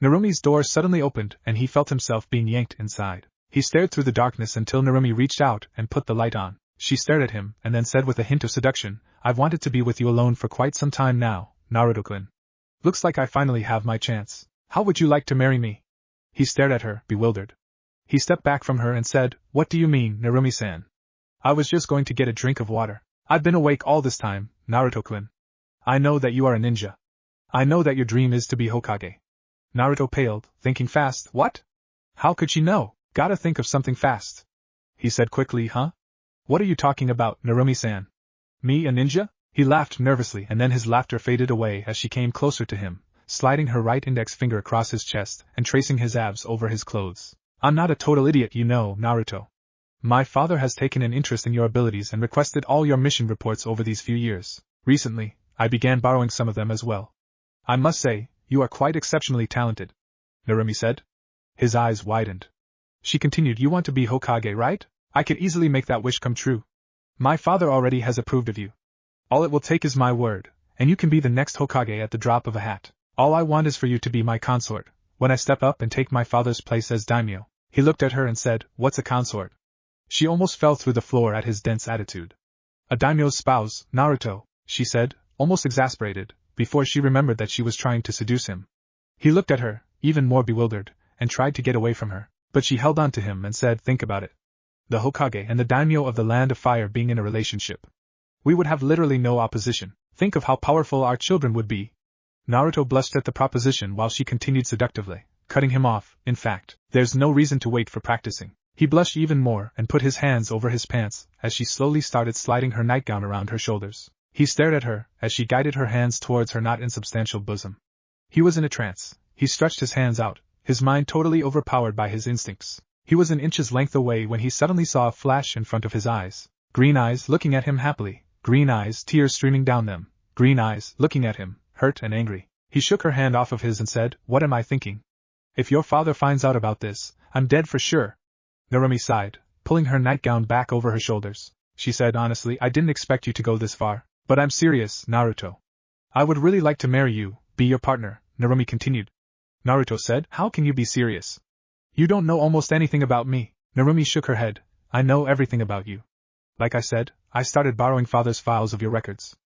Narumi's door suddenly opened and he felt himself being yanked inside. He stared through the darkness until Narumi reached out and put the light on. She stared at him and then said with a hint of seduction, "I've wanted to be with you alone for quite some time now, Naruto-kun. Looks like I finally have my chance. How would you like to marry me?" He stared at her, bewildered. He stepped back from her and said, "What do you mean, Narumi-san? I was just going to get a drink of water. I've been awake all this time, Naruto-kun. I know that you are a ninja. I know that your dream is to be Hokage." Naruto paled, thinking fast, "What? How could she know? Gotta think of something fast." he said quickly. Huh? What are you talking about, Narumi-san? Me, a ninja? He laughed nervously, and then his laughter faded away as she came closer to him, sliding her right index finger across his chest and tracing his abs over his clothes. I'm not a total idiot, you know, Naruto. My father has taken an interest in your abilities and requested all your mission reports over these few years. Recently, I began borrowing some of them as well. I must say, you are quite exceptionally talented, Narumi said. His eyes widened. She continued, you want to be Hokage, right? I could easily make that wish come true. My father already has approved of you. All it will take is my word, and you can be the next Hokage at the drop of a hat. All I want is for you to be my consort, when I step up and take my father's place as daimyo. He looked at her and said, what's a consort? She almost fell through the floor at his dense attitude. A daimyo's spouse, Naruto, she said, almost exasperated, before she remembered that she was trying to seduce him. He looked at her, even more bewildered, and tried to get away from her, but she held on to him and said, think about it. The Hokage and the daimyo of the Land of Fire being in a relationship. We would have literally no opposition. Think of how powerful our children would be. Naruto blushed at the proposition while she continued seductively, cutting him off. In fact, there's no reason to wait for practicing. He blushed even more and put his hands over his pants as she slowly started sliding her nightgown around her shoulders. He stared at her as she guided her hands towards her not insubstantial bosom. He was in a trance. He stretched his hands out, his mind totally overpowered by his instincts. He was an inch's length away when he suddenly saw a flash in front of his eyes. Green eyes looking at him happily. Green eyes, tears streaming down them. Green eyes looking at him, hurt and angry. He shook her hand off of his and said, what am I thinking? If your father finds out about this, I'm dead for sure. Narumi sighed, pulling her nightgown back over her shoulders. She said, honestly, I didn't expect you to go this far. But I'm serious, Naruto. I would really like to marry you, be your partner, Narumi continued. Naruto said, how can you be serious? You don't know almost anything about me. Narumi shook her head. I know everything about you. Like I said, I started borrowing father's files of your records.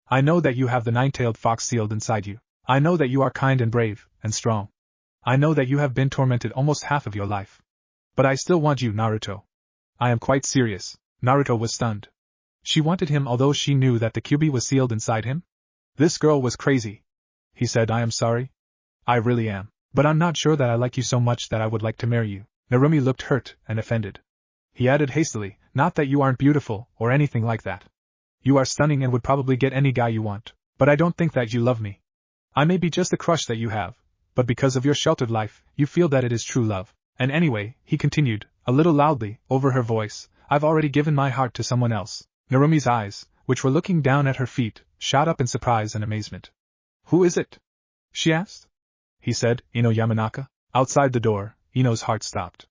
I know that you have the nine-tailed fox sealed inside you. I know that you are kind and brave, and strong. I know that you have been tormented almost half of your life. But I still want you, Naruto. I am quite serious. Naruto was stunned. She wanted him although she knew that the kyuubi was sealed inside him? This girl was crazy. He said, I am sorry. I really am. But I'm not sure that I like you so much that I would like to marry you. Narumi looked hurt and offended. He added hastily, not that you aren't beautiful or anything like that. You are stunning and would probably get any guy you want. But I don't think that you love me. I may be just a crush that you have, but because of your sheltered life, you feel that it is true love. And anyway, he continued, a little loudly, over her voice, I've already given my heart to someone else. Narumi's eyes, which were looking down at her feet, shot up in surprise and amazement. Who is it? She asked. He said, Ino Yamanaka. Outside the door, Ino's heart stopped.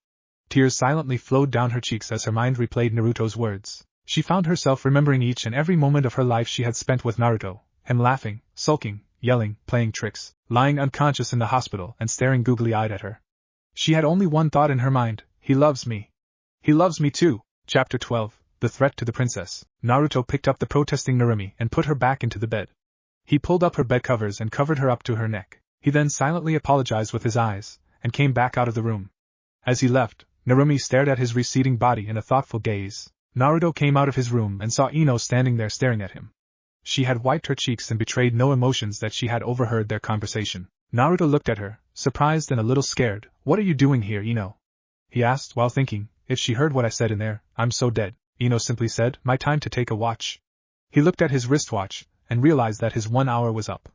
Tears silently flowed down her cheeks as her mind replayed Naruto's words. She found herself remembering each and every moment of her life she had spent with Naruto, him laughing, sulking, yelling, playing tricks, lying unconscious in the hospital and staring googly-eyed at her. She had only one thought in her mind, he loves me. He loves me too. Chapter 12, The Threat to the Princess. Naruto picked up the protesting Narumi and put her back into the bed. He pulled up her bed covers and covered her up to her neck. He then silently apologized with his eyes, and came back out of the room. As he left, Narumi stared at his receding body in a thoughtful gaze. Naruto came out of his room and saw Ino standing there staring at him. She had wiped her cheeks and betrayed no emotions that she had overheard their conversation. Naruto looked at her, surprised and a little scared. What are you doing here, Ino? He asked while thinking, if she heard what I said in there, I'm so dead. Ino simply said, my time to take a watch. He looked at his wristwatch, and realized that his 1 hour was up.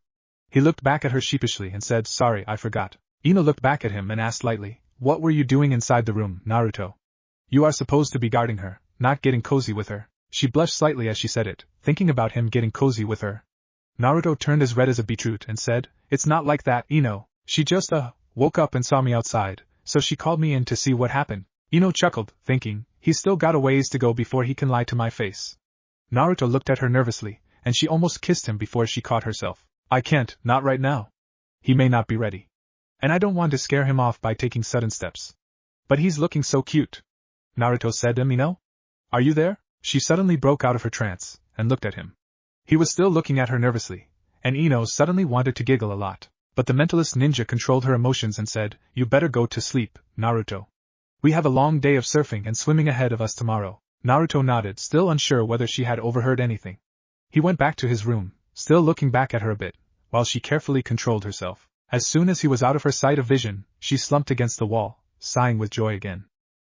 He looked back at her sheepishly and said, sorry, I forgot. Ino looked back at him and asked lightly, what were you doing inside the room, Naruto? You are supposed to be guarding her, not getting cozy with her. She blushed slightly as she said it, thinking about him getting cozy with her. Naruto turned as red as a beetroot and said, it's not like that, Ino. She just, woke up and saw me outside, so she called me in to see what happened. Ino chuckled, thinking, he's still got a ways to go before he can lie to my face. Naruto looked at her nervously, and she almost kissed him before she caught herself. I can't, not right now. He may not be ready. And I don't want to scare him off by taking sudden steps. But he's looking so cute. Naruto said, Ino? Are you there? She suddenly broke out of her trance, and looked at him. He was still looking at her nervously, and Ino suddenly wanted to giggle a lot. But the mentalist ninja controlled her emotions and said, you better go to sleep, Naruto. We have a long day of surfing and swimming ahead of us tomorrow. Naruto nodded, still unsure whether she had overheard anything. He went back to his room, still looking back at her a bit, while she carefully controlled herself. As soon as he was out of her sight of vision, she slumped against the wall, sighing with joy again.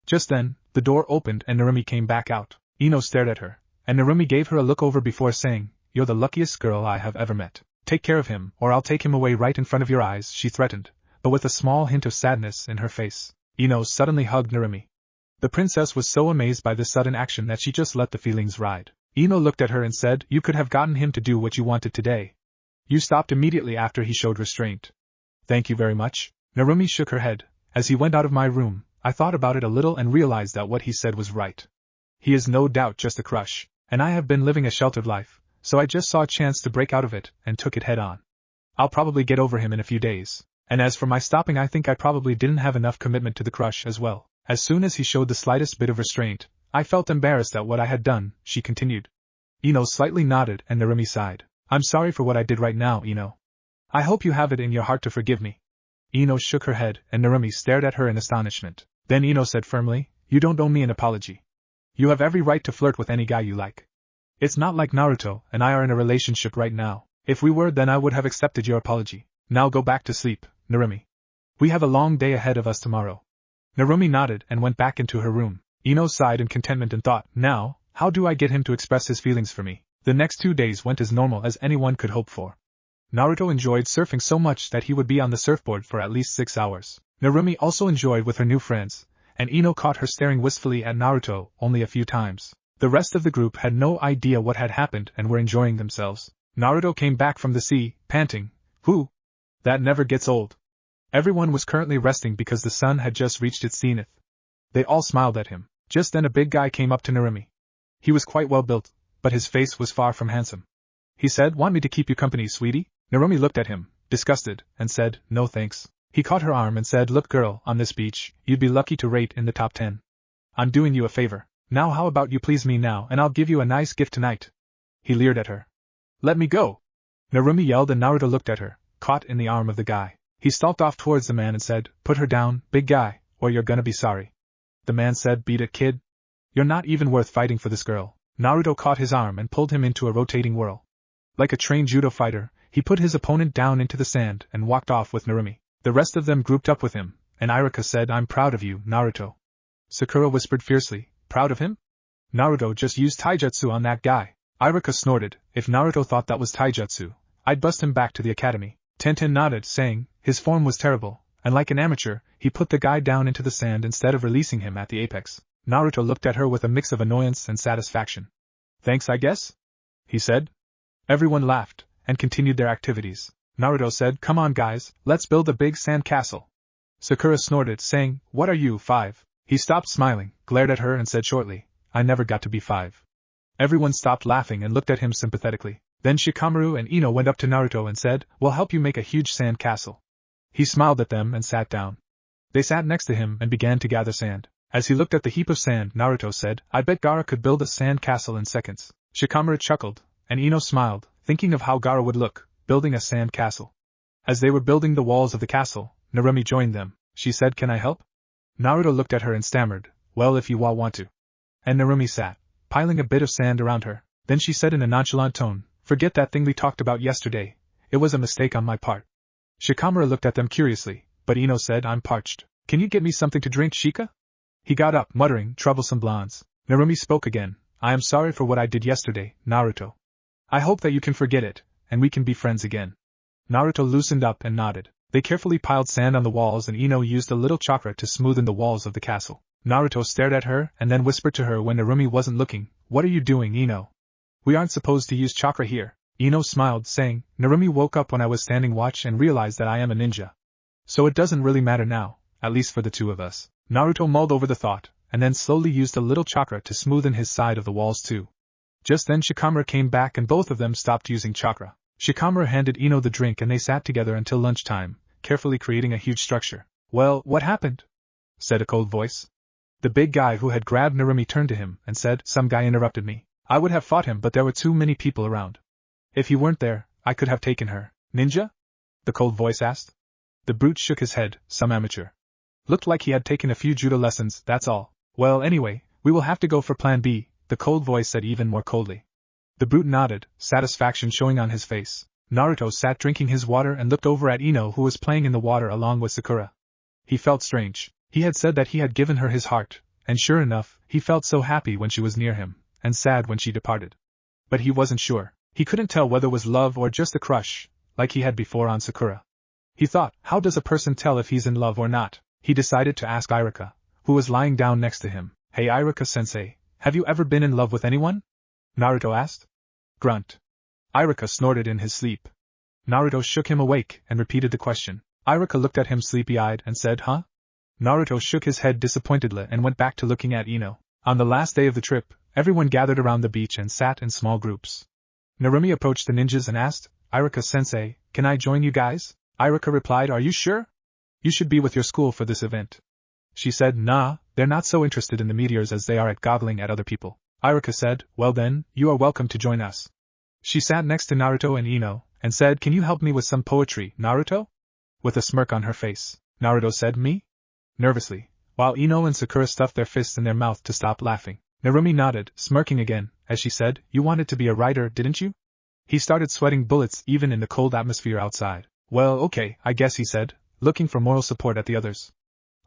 Just then, The door opened and Narumi came back out. Ino stared at her, and Narumi gave her a look over before saying, "You're the luckiest girl I have ever met. Take care of him, or I'll take him away right in front of your eyes," she threatened, but with a small hint of sadness in her face. Ino suddenly hugged Narumi. The princess was so amazed by this sudden action that she just let the feelings ride. Ino looked at her and said, "You could have gotten him to do what you wanted today. You stopped immediately after he showed restraint." "Thank you very much." Narumi shook her head. "As he went out of my room, I thought about it a little and realized that what he said was right. He is no doubt just a crush, and I have been living a sheltered life, so I just saw a chance to break out of it and took it head on. I'll probably get over him in a few days. And as for my stopping, I think I probably didn't have enough commitment to the crush as well. As soon as he showed the slightest bit of restraint, I felt embarrassed at what I had done," she continued. Ino slightly nodded and Narumi sighed. "I'm sorry for what I did right now, Ino. I hope you have it in your heart to forgive me." Ino shook her head and Narumi stared at her in astonishment. Then Ino said firmly, "You don't owe me an apology. You have every right to flirt with any guy you like. It's not like Naruto and I are in a relationship right now. If we were, then I would have accepted your apology. Now go back to sleep, Narumi. We have a long day ahead of us tomorrow." Narumi nodded and went back into her room. Ino sighed in contentment and thought, "Now, how do I get him to express his feelings for me?" The next 2 days went as normal as anyone could hope for. Naruto enjoyed surfing so much that he would be on the surfboard for at least 6 hours. Narumi also enjoyed with her new friends, and Ino caught her staring wistfully at Naruto only a few times. The rest of the group had no idea what had happened and were enjoying themselves. Naruto came back from the sea, panting. "Whew! That never gets old." Everyone was currently resting because the sun had just reached its zenith. They all smiled at him. Just then a big guy came up to Narumi. He was quite well built, but his face was far from handsome. He said, "Want me to keep you company, sweetie?" Narumi looked at him, disgusted, and said, "No thanks." He caught her arm and said, "Look girl, on this beach, you'd be lucky to rate in the top 10. I'm doing you a favor. Now how about you please me now and I'll give you a nice gift tonight." He leered at her. "Let me go!" Narumi yelled and Naruto looked at her, caught in the arm of the guy. He stalked off towards the man and said, "Put her down, big guy, or you're gonna be sorry." The man said, "Beat it, kid. You're not even worth fighting for this girl." Naruto caught his arm and pulled him into a rotating whirl. Like a trained judo fighter, he put his opponent down into the sand and walked off with Narumi. The rest of them grouped up with him, and Iruka said, "I'm proud of you, Naruto." Sakura whispered fiercely, "Proud of him? Naruto just used taijutsu on that guy." Iruka snorted, "If Naruto thought that was taijutsu, I'd bust him back to the academy." Tenten nodded, saying, "His form was terrible, and like an amateur, he put the guy down into the sand instead of releasing him at the apex." Naruto looked at her with a mix of annoyance and satisfaction. "Thanks, I guess?" he said. Everyone laughed, and continued their activities. Naruto said, "Come on guys, let's build a big sand castle." Sakura snorted, saying, "What are you, 5? He stopped smiling, glared at her and said shortly, "I never got to be 5. Everyone stopped laughing and looked at him sympathetically. Then Shikamaru and Ino went up to Naruto and said, "We'll help you make a huge sand castle." He smiled at them and sat down. They sat next to him and began to gather sand. As he looked at the heap of sand, Naruto said, "I bet Gaara could build a sand castle in seconds." Shikamaru chuckled, and Ino smiled, thinking of how Gaara would look, building a sand castle. As they were building the walls of the castle, Narumi joined them. She said, "Can I help?" Naruto looked at her and stammered, "Well, if you want to." And Narumi sat, piling a bit of sand around her. Then she said in a nonchalant tone, "Forget that thing we talked about yesterday. It was a mistake on my part." Shikamaru looked at them curiously, but Ino said, "I'm parched. Can you get me something to drink, Shika?" He got up, muttering, "Troublesome blondes." Narumi spoke again, "I am sorry for what I did yesterday, Naruto. I hope that you can forget it, and we can be friends again." Naruto loosened up and nodded. They carefully piled sand on the walls and Ino used a little chakra to smoothen the walls of the castle. Naruto stared at her and then whispered to her when Narumi wasn't looking, "What are you doing, Ino? We aren't supposed to use chakra here." Ino smiled, saying, "Narumi woke up when I was standing watch and realized that I am a ninja. So it doesn't really matter now, at least for the two of us." Naruto mulled over the thought, and then slowly used a little chakra to smoothen his side of the walls too. Just then Shikamaru came back and both of them stopped using chakra. Shikamaru handed Ino the drink and they sat together until lunchtime, carefully creating a huge structure. "Well, what happened?" said a cold voice. The big guy who had grabbed Narumi turned to him and said, "Some guy interrupted me. I would have fought him but there were too many people around. If you weren't there, I could have taken her." "Ninja?" the cold voice asked. The brute shook his head, "Some amateur. Looked like he had taken a few judo lessons, that's all." "Well, anyway, we will have to go for plan B," the cold voice said even more coldly. The brute nodded, satisfaction showing on his face. Naruto sat drinking his water and looked over at Ino who was playing in the water along with Sakura. He felt strange. He had said that he had given her his heart, and sure enough, he felt so happy when she was near him, and sad when she departed. But he wasn't sure. He couldn't tell whether it was love or just a crush, like he had before on Sakura. He thought, how does a person tell if he's in love or not? He decided to ask Iruka, who was lying down next to him. Hey Iruka-sensei, have you ever been in love with anyone? Naruto asked. Grunt. Iruka snorted in his sleep. Naruto shook him awake and repeated the question. Iruka looked at him sleepy-eyed and said, huh? Naruto shook his head disappointedly and went back to looking at Ino. On the last day of the trip, everyone gathered around the beach and sat in small groups. Narumi approached the ninjas and asked, Iruka-sensei, can I join you guys? Iruka replied, are you sure? You should be with your school for this event. She said, nah, they're not so interested in the meteors as they are at goggling at other people. Iruka said, well then, you are welcome to join us. She sat next to Naruto and Ino, and said, can you help me with some poetry, Naruto? With a smirk on her face, Naruto said, me? Nervously, while Ino and Sakura stuffed their fists in their mouth to stop laughing. Narumi nodded, smirking again, as she said, you wanted to be a writer, didn't you? He started sweating bullets even in the cold atmosphere outside. Well, okay, I guess, he said, looking for moral support at the others.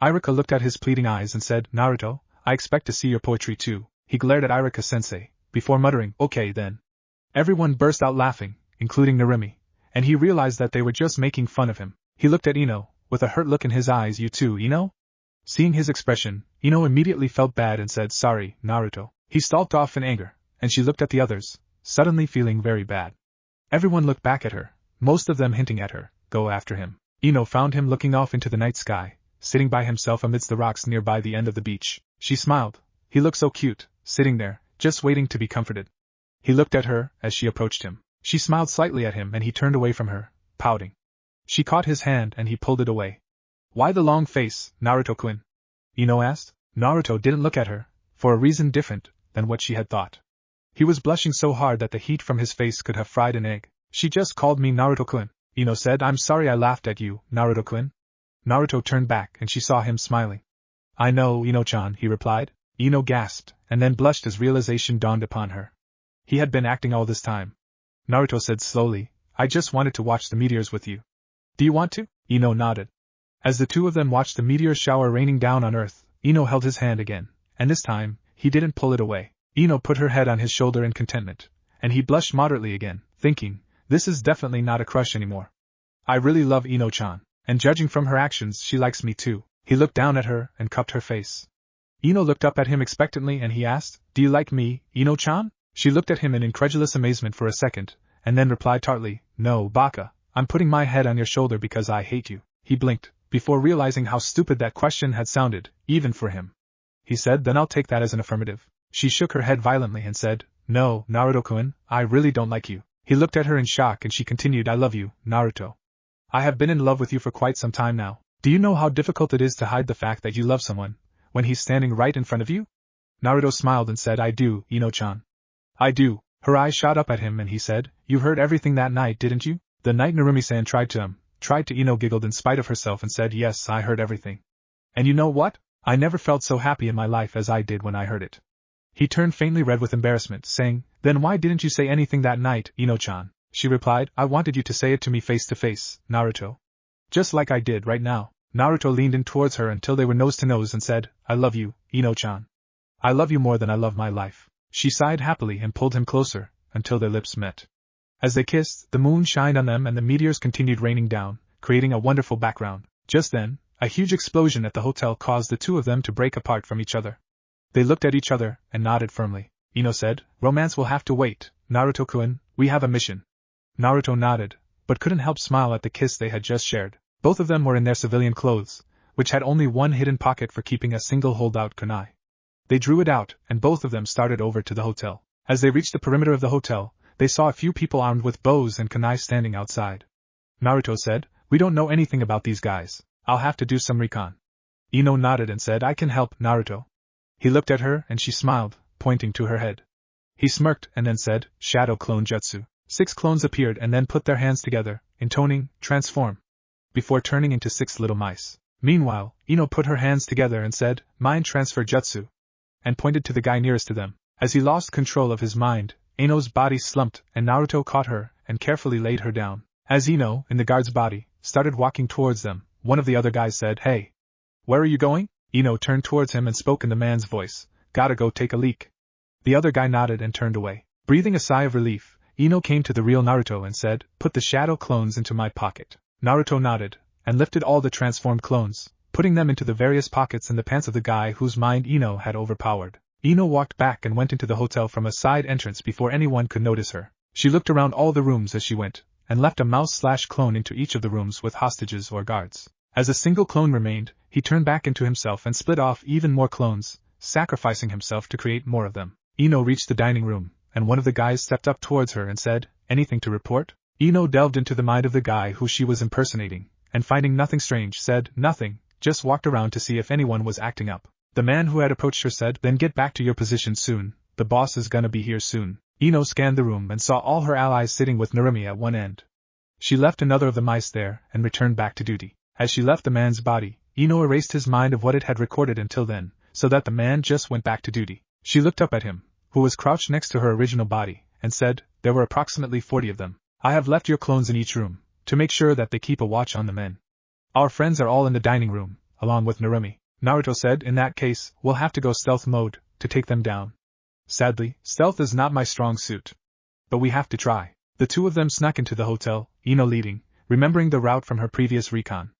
Iruka looked at his pleading eyes and said, Naruto, I expect to see your poetry too. He glared at Iruka-sensei, before muttering, okay then. Everyone burst out laughing, including Narumi, and he realized that they were just making fun of him. He looked at Ino, with a hurt look in his eyes. You too, Ino? Seeing his expression, Ino immediately felt bad and said, sorry, Naruto. He stalked off in anger, and she looked at the others, suddenly feeling very bad. Everyone looked back at her, most of them hinting at her, go after him. Ino found him looking off into the night sky, sitting by himself amidst the rocks nearby the end of the beach. She smiled. He looked so cute, sitting there, just waiting to be comforted. He looked at her as she approached him. She smiled slightly at him and he turned away from her, pouting. She caught his hand and he pulled it away. Why the long face, Naruto-kun? Ino asked. Naruto didn't look at her, for a reason different than what she had thought. He was blushing so hard that the heat from his face could have fried an egg. She just called me Naruto-kun. Ino said, I'm sorry I laughed at you, Naruto-kun. Naruto turned back and she saw him smiling. I know, Ino-chan, he replied. Ino gasped, and then blushed as realization dawned upon her. He had been acting all this time. Naruto said slowly, I just wanted to watch the meteors with you. Do you want to? Ino nodded. As the two of them watched the meteor shower raining down on Earth, Ino held his hand again, and this time, he didn't pull it away. Ino put her head on his shoulder in contentment, and he blushed moderately again, thinking, this is definitely not a crush anymore. I really love Ino-chan, and judging from her actions she likes me too. He looked down at her and cupped her face. Ino looked up at him expectantly and he asked, do you like me, Ino-chan? She looked at him in incredulous amazement for a second, and then replied tartly, no, baka, I'm putting my head on your shoulder because I hate you. He blinked, before realizing how stupid that question had sounded, even for him. He said, then I'll take that as an affirmative. She shook her head violently and said, no, Naruto-kun, I really don't like you. He looked at her in shock and she continued, I love you, Naruto. I have been in love with you for quite some time now. Do you know how difficult it is to hide the fact that you love someone, when he's standing right in front of you? Naruto smiled and said, I do, Ino-chan. I do. Her eyes shot up at him and he said, you heard everything that night, didn't you? The night Narumi-san tried to Ino giggled in spite of herself and said, yes, I heard everything. And you know what? I never felt so happy in my life as I did when I heard it. He turned faintly red with embarrassment, saying, then why didn't you say anything that night, Ino-chan? She replied, I wanted you to say it to me face to face, Naruto. Just like I did right now. Naruto leaned in towards her until they were nose to nose and said, I love you, Ino-chan. I love you more than I love my life. She sighed happily and pulled him closer, until their lips met. As they kissed, the moon shined on them and the meteors continued raining down, creating a wonderful background. Just then, a huge explosion at the hotel caused the two of them to break apart from each other. They looked at each other and nodded firmly. Ino said, romance will have to wait, Naruto-kun, we have a mission. Naruto nodded, but couldn't help smile at the kiss they had just shared. Both of them were in their civilian clothes, which had only one hidden pocket for keeping a single holdout kunai. They drew it out, and both of them started over to the hotel. As they reached the perimeter of the hotel, they saw a few people armed with bows and kunai standing outside. Naruto said, we don't know anything about these guys. I'll have to do some recon. Ino nodded and said, I can help, Naruto. He looked at her and she smiled, pointing to her head. He smirked and then said, Shadow Clone Jutsu. 6 clones appeared and then put their hands together, intoning, transform, before turning into 6 little mice. Meanwhile, Ino put her hands together and said, Mind Transfer Jutsu, and pointed to the guy nearest to them. As he lost control of his mind, Ino's body slumped and Naruto caught her and carefully laid her down. As Ino, in the guard's body, started walking towards them, one of the other guys said, Hey! Where are you going? Ino turned towards him and spoke in the man's voice, "Gotta go take a leak." The other guy nodded and turned away. Breathing a sigh of relief, Ino came to the real Naruto and said, "Put the shadow clones into my pocket." Naruto nodded, and lifted all the transformed clones, putting them into the various pockets in the pants of the guy whose mind Ino had overpowered. Ino walked back and went into the hotel from a side entrance before anyone could notice her. She looked around all the rooms as she went, and left a mouse/clone into each of the rooms with hostages or guards. As a single clone remained, he turned back into himself and split off even more clones, sacrificing himself to create more of them. Ino reached the dining room, and one of the guys stepped up towards her and said, "Anything to report?" Ino delved into the mind of the guy who she was impersonating, and finding nothing strange said, "Nothing, just walked around to see if anyone was acting up." The man who had approached her said, "Then get back to your position soon, the boss is gonna be here soon." Ino scanned the room and saw all her allies sitting with Narumi at one end. She left another of the mice there, and returned back to duty. As she left the man's body, Ino erased his mind of what it had recorded until then, so that the man just went back to duty. She looked up at him, who was crouched next to her original body, and said, "There were approximately 40 of them. I have left your clones in each room, to make sure that they keep a watch on the men. Our friends are all in the dining room, along with Narumi." Naruto said, "In that case, we'll have to go stealth mode, to take them down. Sadly, stealth is not my strong suit. But we have to try." The two of them snuck into the hotel, Ino leading, remembering the route from her previous recon.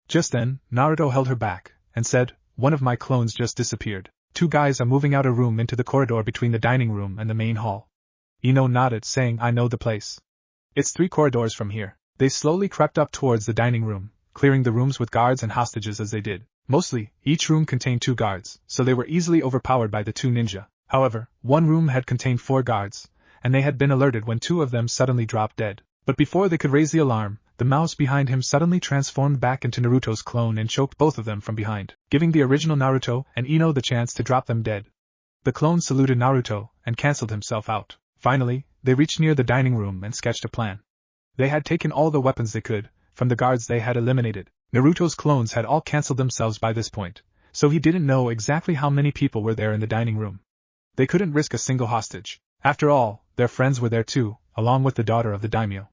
Just then, Naruto held her back, and said, "One of my clones just disappeared. 2 guys are moving out a room into the corridor between the dining room and the main hall." Ino nodded, saying, "I know the place. It's 3 corridors from here." They slowly crept up towards the dining room, clearing the rooms with guards and hostages as they did. Mostly, each room contained 2 guards, so they were easily overpowered by the 2 ninja. However, one room had contained 4 guards, and they had been alerted when 2 of them suddenly dropped dead. But before they could raise the alarm, the mouse behind him suddenly transformed back into Naruto's clone and choked both of them from behind, giving the original Naruto and Ino the chance to drop them dead. The clone saluted Naruto and cancelled himself out. Finally, they reached near the dining room and sketched a plan. They had taken all the weapons they could, from the guards they had eliminated. Naruto's clones had all cancelled themselves by this point, so he didn't know exactly how many people were there in the dining room. They couldn't risk a single hostage. After all, their friends were there too, along with the daughter of the daimyo.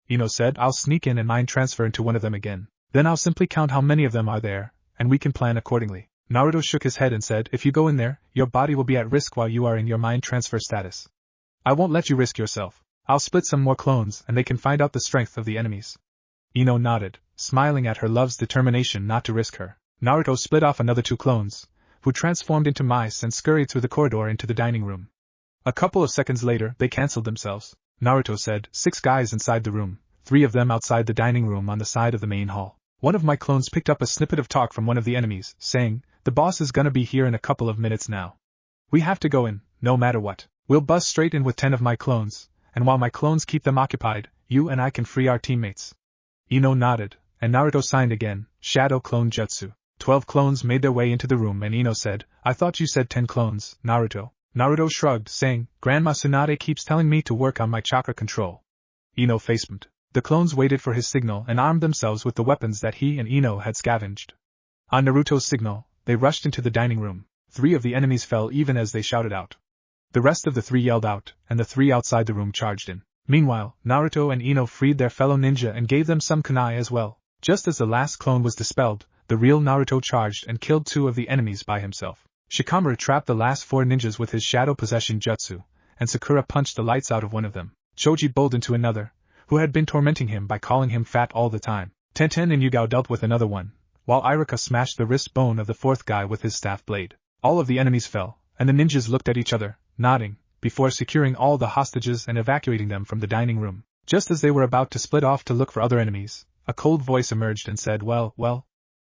Ino said, "I'll sneak in and mind transfer into one of them again. Then I'll simply count how many of them are there, and we can plan accordingly." Naruto shook his head and said, "If you go in there, your body will be at risk while you are in your mind transfer status. I won't let you risk yourself. I'll split some more clones and they can find out the strength of the enemies." Ino nodded, smiling at her love's determination not to risk her. Naruto split off another 2 clones, who transformed into mice and scurried through the corridor into the dining room. A couple of seconds later, they cancelled themselves. Naruto said, 6 guys inside the room, 3 of them outside the dining room on the side of the main hall. One of my clones picked up a snippet of talk from one of the enemies, saying, "The boss is gonna be here in a couple of minutes now. We have to go in, no matter what. We'll buzz straight in with 10 of my clones, and while my clones keep them occupied, you and I can free our teammates." Ino nodded, and Naruto signed again, "Shadow Clone Jutsu." 12 clones made their way into the room and Ino said, "I thought you said 10 clones, Naruto." Naruto shrugged, saying, "Grandma Tsunade keeps telling me to work on my chakra control." Ino facepalmed. The clones waited for his signal and armed themselves with the weapons that he and Ino had scavenged. On Naruto's signal, they rushed into the dining room. 3 of the enemies fell even as they shouted out. The rest of the 3 yelled out, and the 3 outside the room charged in. Meanwhile, Naruto and Ino freed their fellow ninja and gave them some kunai as well. Just as the last clone was dispelled, the real Naruto charged and killed 2 of the enemies by himself. Shikamaru trapped the last 4 ninjas with his shadow possession jutsu, and Sakura punched the lights out of one of them. Choji bowled into another, who had been tormenting him by calling him fat all the time. Tenten and Yugao dealt with another one, while Iruka smashed the wrist bone of the 4th guy with his staff blade. All of the enemies fell, and the ninjas looked at each other, nodding, before securing all the hostages and evacuating them from the dining room. Just as they were about to split off to look for other enemies, a cold voice emerged and said, well,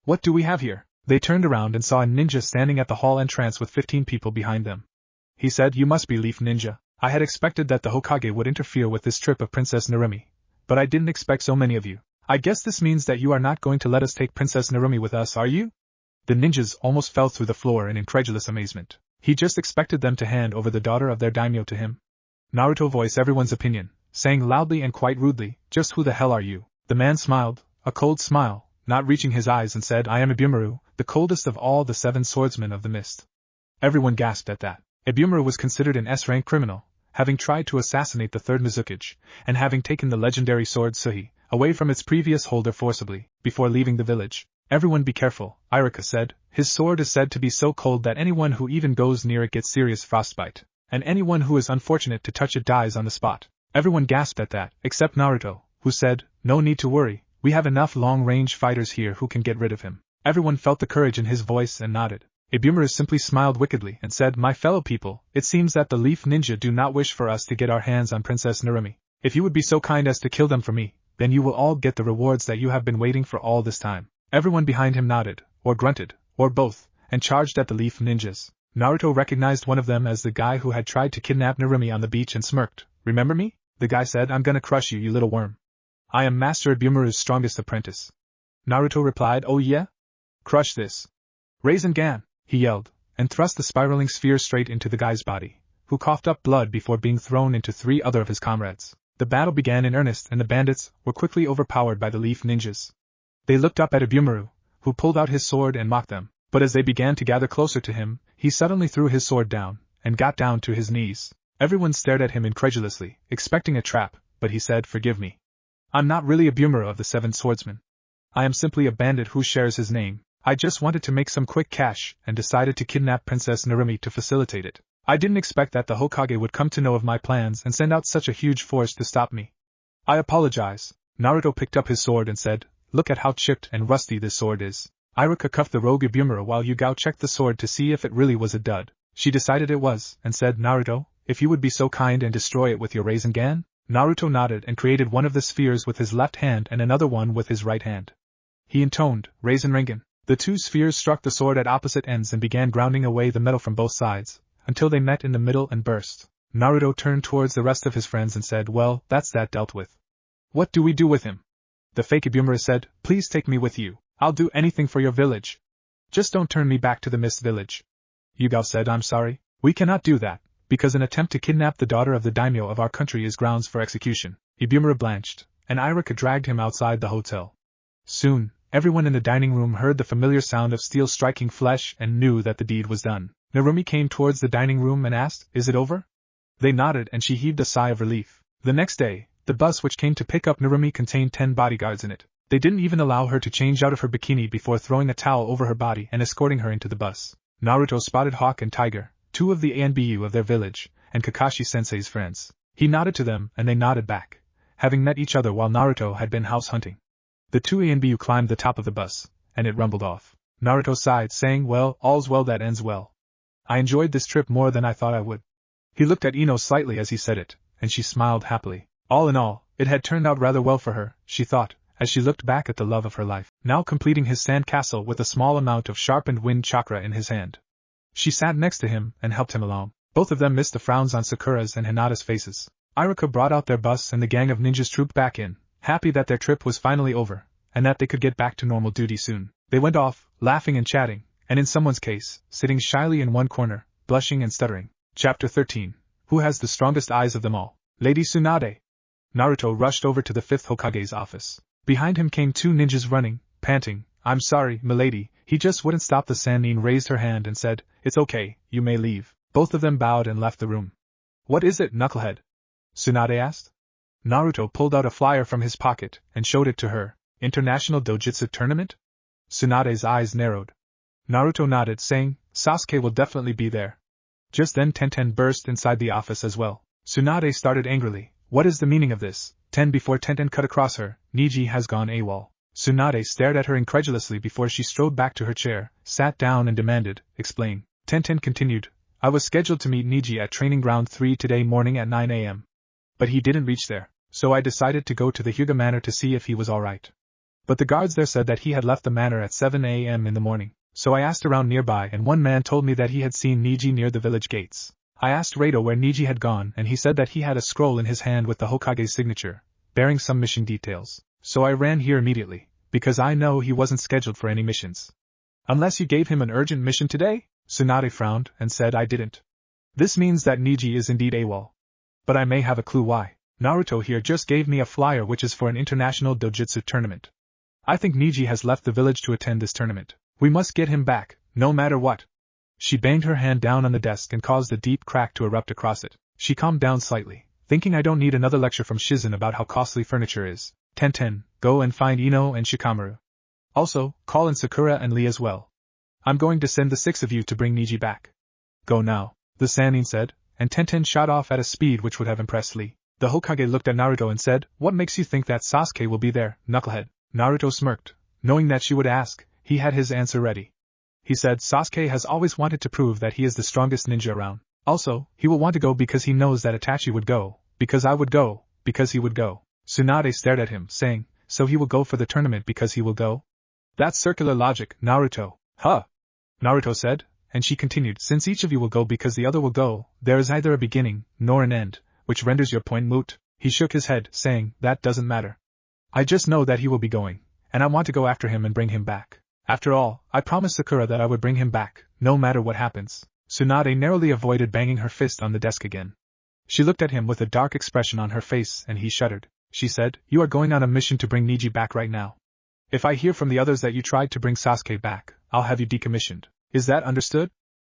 what do we have here?" They turned around and saw a ninja standing at the hall entrance with 15 people behind them. He said, "You must be Leaf Ninja. I had expected that the Hokage would interfere with this trip of Princess Narumi, but I didn't expect so many of you. I guess this means that you are not going to let us take Princess Narumi with us, are you?" The ninjas almost fell through the floor in incredulous amazement. He just expected them to hand over the daughter of their daimyo to him. Naruto voiced everyone's opinion, saying loudly and quite rudely, "Just who the hell are you?" The man smiled, a cold smile, not reaching his eyes, and said, "I am Ibumaru, the coldest of all the 7 swordsmen of the mist." Everyone gasped at that. Ibumaru was considered an S-rank criminal, having tried to assassinate the 3rd Mizukage, and having taken the legendary sword Suhi away from its previous holder forcibly, before leaving the village. Everyone be careful, Iruka said. His sword is said to be so cold that anyone who even goes near it gets serious frostbite, and anyone who is unfortunate to touch it dies on the spot. Everyone gasped at that, except Naruto, who said, no need to worry, we have enough long-range fighters here who can get rid of him. Everyone felt the courage in his voice and nodded. Ibumuru simply smiled wickedly and said, my fellow people, it seems that the Leaf Ninja do not wish for us to get our hands on Princess Narumi. If you would be so kind as to kill them for me, then you will all get the rewards that you have been waiting for all this time. Everyone behind him nodded, or grunted, or both, and charged at the Leaf Ninjas. Naruto recognized one of them as the guy who had tried to kidnap Narumi on the beach and smirked. Remember me? The guy said, I'm gonna crush you, you little worm. I am Master Ibumuru's strongest apprentice. Naruto replied, oh yeah? Crush this. Rasengan, he yelled, and thrust the spiraling sphere straight into the guy's body, who coughed up blood before being thrown into 3 other of his comrades. The battle began in earnest and the bandits were quickly overpowered by the Leaf Ninjas. They looked up at Ibumuru, who pulled out his sword and mocked them, but as they began to gather closer to him, he suddenly threw his sword down, and got down to his knees. Everyone stared at him incredulously, expecting a trap, but he said, forgive me. I'm not really Ibumuru of the 7 Swordsmen. I am simply a bandit who shares his name. I just wanted to make some quick cash and decided to kidnap Princess Narumi to facilitate it. I didn't expect that the Hokage would come to know of my plans and send out such a huge force to stop me. I apologize. Naruto picked up his sword and said, look at how chipped and rusty this sword is. Iruka cuffed the rogue Ibumuru while Yugao checked the sword to see if it really was a dud. She decided it was, and said, Naruto, if you would be so kind and destroy it with your Rasengan? Naruto nodded and created one of the spheres with his left hand and another one with his right hand. He intoned, Rasengan. The 2 spheres struck the sword at opposite ends and began grounding away the metal from both sides, until they met in the middle and burst. Naruto turned towards the rest of his friends and said, well, that's that dealt with. What do we do with him? The fake Ibumuru said, please take me with you. I'll do anything for your village. Just don't turn me back to the Mist Village. Yugao said, I'm sorry. We cannot do that, because an attempt to kidnap the daughter of the daimyo of our country is grounds for execution. Ibumuru blanched, and Iruka dragged him outside the hotel. Soon, everyone in the dining room heard the familiar sound of steel striking flesh and knew that the deed was done. Narumi came towards the dining room and asked, is it over? They nodded and she heaved a sigh of relief. The next day, the bus which came to pick up Narumi contained 10 bodyguards in it. They didn't even allow her to change out of her bikini before throwing a towel over her body and escorting her into the bus. Naruto spotted Hawk and Tiger, 2 of the ANBU of their village, and Kakashi-sensei's friends. He nodded to them and they nodded back, having met each other while Naruto had been house hunting. The 2 ANBU climbed the top of the bus, and it rumbled off. Naruto sighed, saying, well, all's well that ends well. I enjoyed this trip more than I thought I would. He looked at Ino slightly as he said it, and she smiled happily. All in all, it had turned out rather well for her, she thought, as she looked back at the love of her life, now completing his sand castle with a small amount of sharpened wind chakra in his hand. She sat next to him and helped him along. Both of them missed the frowns on Sakura's and Hinata's faces. Iruka brought out their bus and the gang of ninjas trooped back in, happy that their trip was finally over, and that they could get back to normal duty soon. They went off, laughing and chatting, and in someone's case, sitting shyly in one corner, blushing and stuttering. Chapter 13. Who has the strongest eyes of them all? Lady Tsunade. Naruto rushed over to the 5th Hokage's office. Behind him came 2 ninjas running, panting. I'm sorry, milady, he just wouldn't stop. The Sannin raised her hand and said, it's okay, you may leave. Both of them bowed and left the room. What is it, knucklehead? Tsunade asked. Naruto pulled out a flyer from his pocket and showed it to her. International Dojutsu Tournament? Tsunade's eyes narrowed. Naruto nodded, saying, Sasuke will definitely be there. Just then Tenten burst inside the office as well. Tsunade started angrily. What is the meaning of this? Before Tenten cut across her, Niji has gone AWOL. Tsunade stared at her incredulously before she strode back to her chair, sat down and demanded, explain. Tenten continued, I was scheduled to meet Niji at Training Ground 3 today morning at 9 a.m. But he didn't reach there, so I decided to go to the Hyuga Manor to see if he was alright. But the guards there said that he had left the manor at 7 a.m. in the morning, so I asked around nearby and one man told me that he had seen Niji near the village gates. I asked Rado where Niji had gone and he said that he had a scroll in his hand with the Hokage's signature, bearing some mission details. So I ran here immediately, because I know he wasn't scheduled for any missions. Unless you gave him an urgent mission today? Tsunade frowned and said I didn't. This means that Niji is indeed AWOL. But I may have a clue why. Naruto here just gave me a flyer which is for an international dojutsu tournament. I think Niji has left the village to attend this tournament. We must get him back, no matter what. She banged her hand down on the desk and caused a deep crack to erupt across it. She calmed down slightly, thinking I don't need another lecture from Shizen about how costly furniture is. Tenten, go and find Ino and Shikamaru. Also, call in Sakura and Lee as well. I'm going to send the 6 of you to bring Niji back. Go now, the Sannin said, and Tenten shot off at a speed which would have impressed Lee. The Hokage looked at Naruto and said, "What makes you think that Sasuke will be there, knucklehead?" Naruto smirked. Knowing that she would ask, he had his answer ready. He said Sasuke has always wanted to prove that he is the strongest ninja around. Also, he will want to go because he knows that Itachi would go, because I would go, because he would go. Tsunade stared at him, saying, "So he will go for the tournament because he will go?" "That's circular logic, Naruto." "Huh!" Naruto said, and she continued, "Since each of you will go because the other will go, there is neither a beginning, nor an end, which renders your point moot." He shook his head, saying, "That doesn't matter. I just know that he will be going, and I want to go after him and bring him back. After all, I promised Sakura that I would bring him back, no matter what happens." Tsunade narrowly avoided banging her fist on the desk again. She looked at him with a dark expression on her face and he shuddered. She said, "You are going on a mission to bring Niji back right now. If I hear from the others that you tried to bring Sasuke back, I'll have you decommissioned. Is that understood?"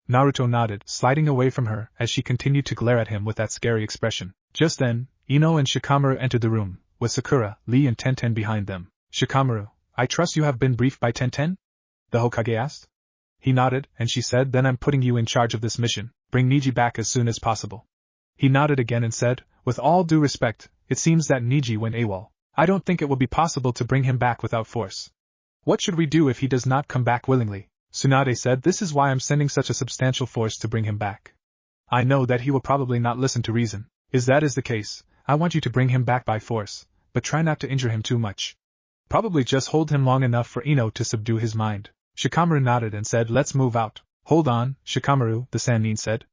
Naruto nodded, sliding away from her as she continued to glare at him with that scary expression. Just then, Ino and Shikamaru entered the room, with Sakura, Lee and Tenten behind them. "Shikamaru, I trust you have been briefed by Tenten?" the Hokage asked. He nodded, and she said, "Then I'm putting you in charge of this mission. Bring Niji back as soon as possible." He nodded again and said, "With all due respect, it seems that Niji went AWOL. I don't think it will be possible to bring him back without force. What should we do if he does not come back willingly?" Tsunade said, "This is why I'm sending such a substantial force to bring him back. I know that he will probably not listen to reason. If that is the case, I want you to bring him back by force, but try not to injure him too much. Probably just hold him long enough for Ino to subdue his mind." Shikamaru nodded and said, "Let's move out." "Hold on, Shikamaru," the Sannin said.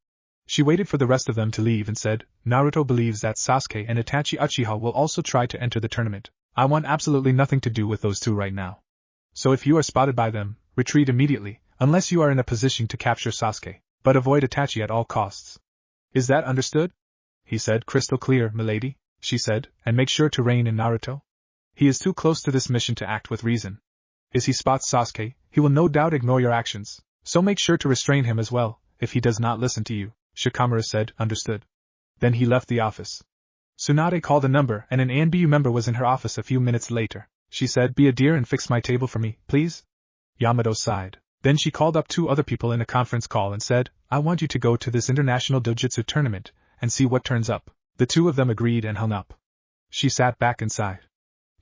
She waited for the rest of them to leave and said, "Naruto believes that Sasuke and Itachi Uchiha will also try to enter the tournament. I want absolutely nothing to do with those two right now. So if you are spotted by them, retreat immediately, unless you are in a position to capture Sasuke, but avoid Itachi at all costs. Is that understood?" He said, "Crystal clear, milady," she said, "and make sure to rein in Naruto. He is too close to this mission to act with reason. If he spots Sasuke, he will no doubt ignore your actions, so make sure to restrain him as well, if he does not listen to you." Shikamaru said, "Understood." Then he left the office. Tsunade called a number and an ANBU member was in her office a few minutes later. She said, "Be a dear and fix my table for me, please." Yamato sighed. Then she called up 2 other people in a conference call and said, "I want you to go to this international dojutsu tournament, and see what turns up." The 2 of them agreed and hung up. She sat back and sighed.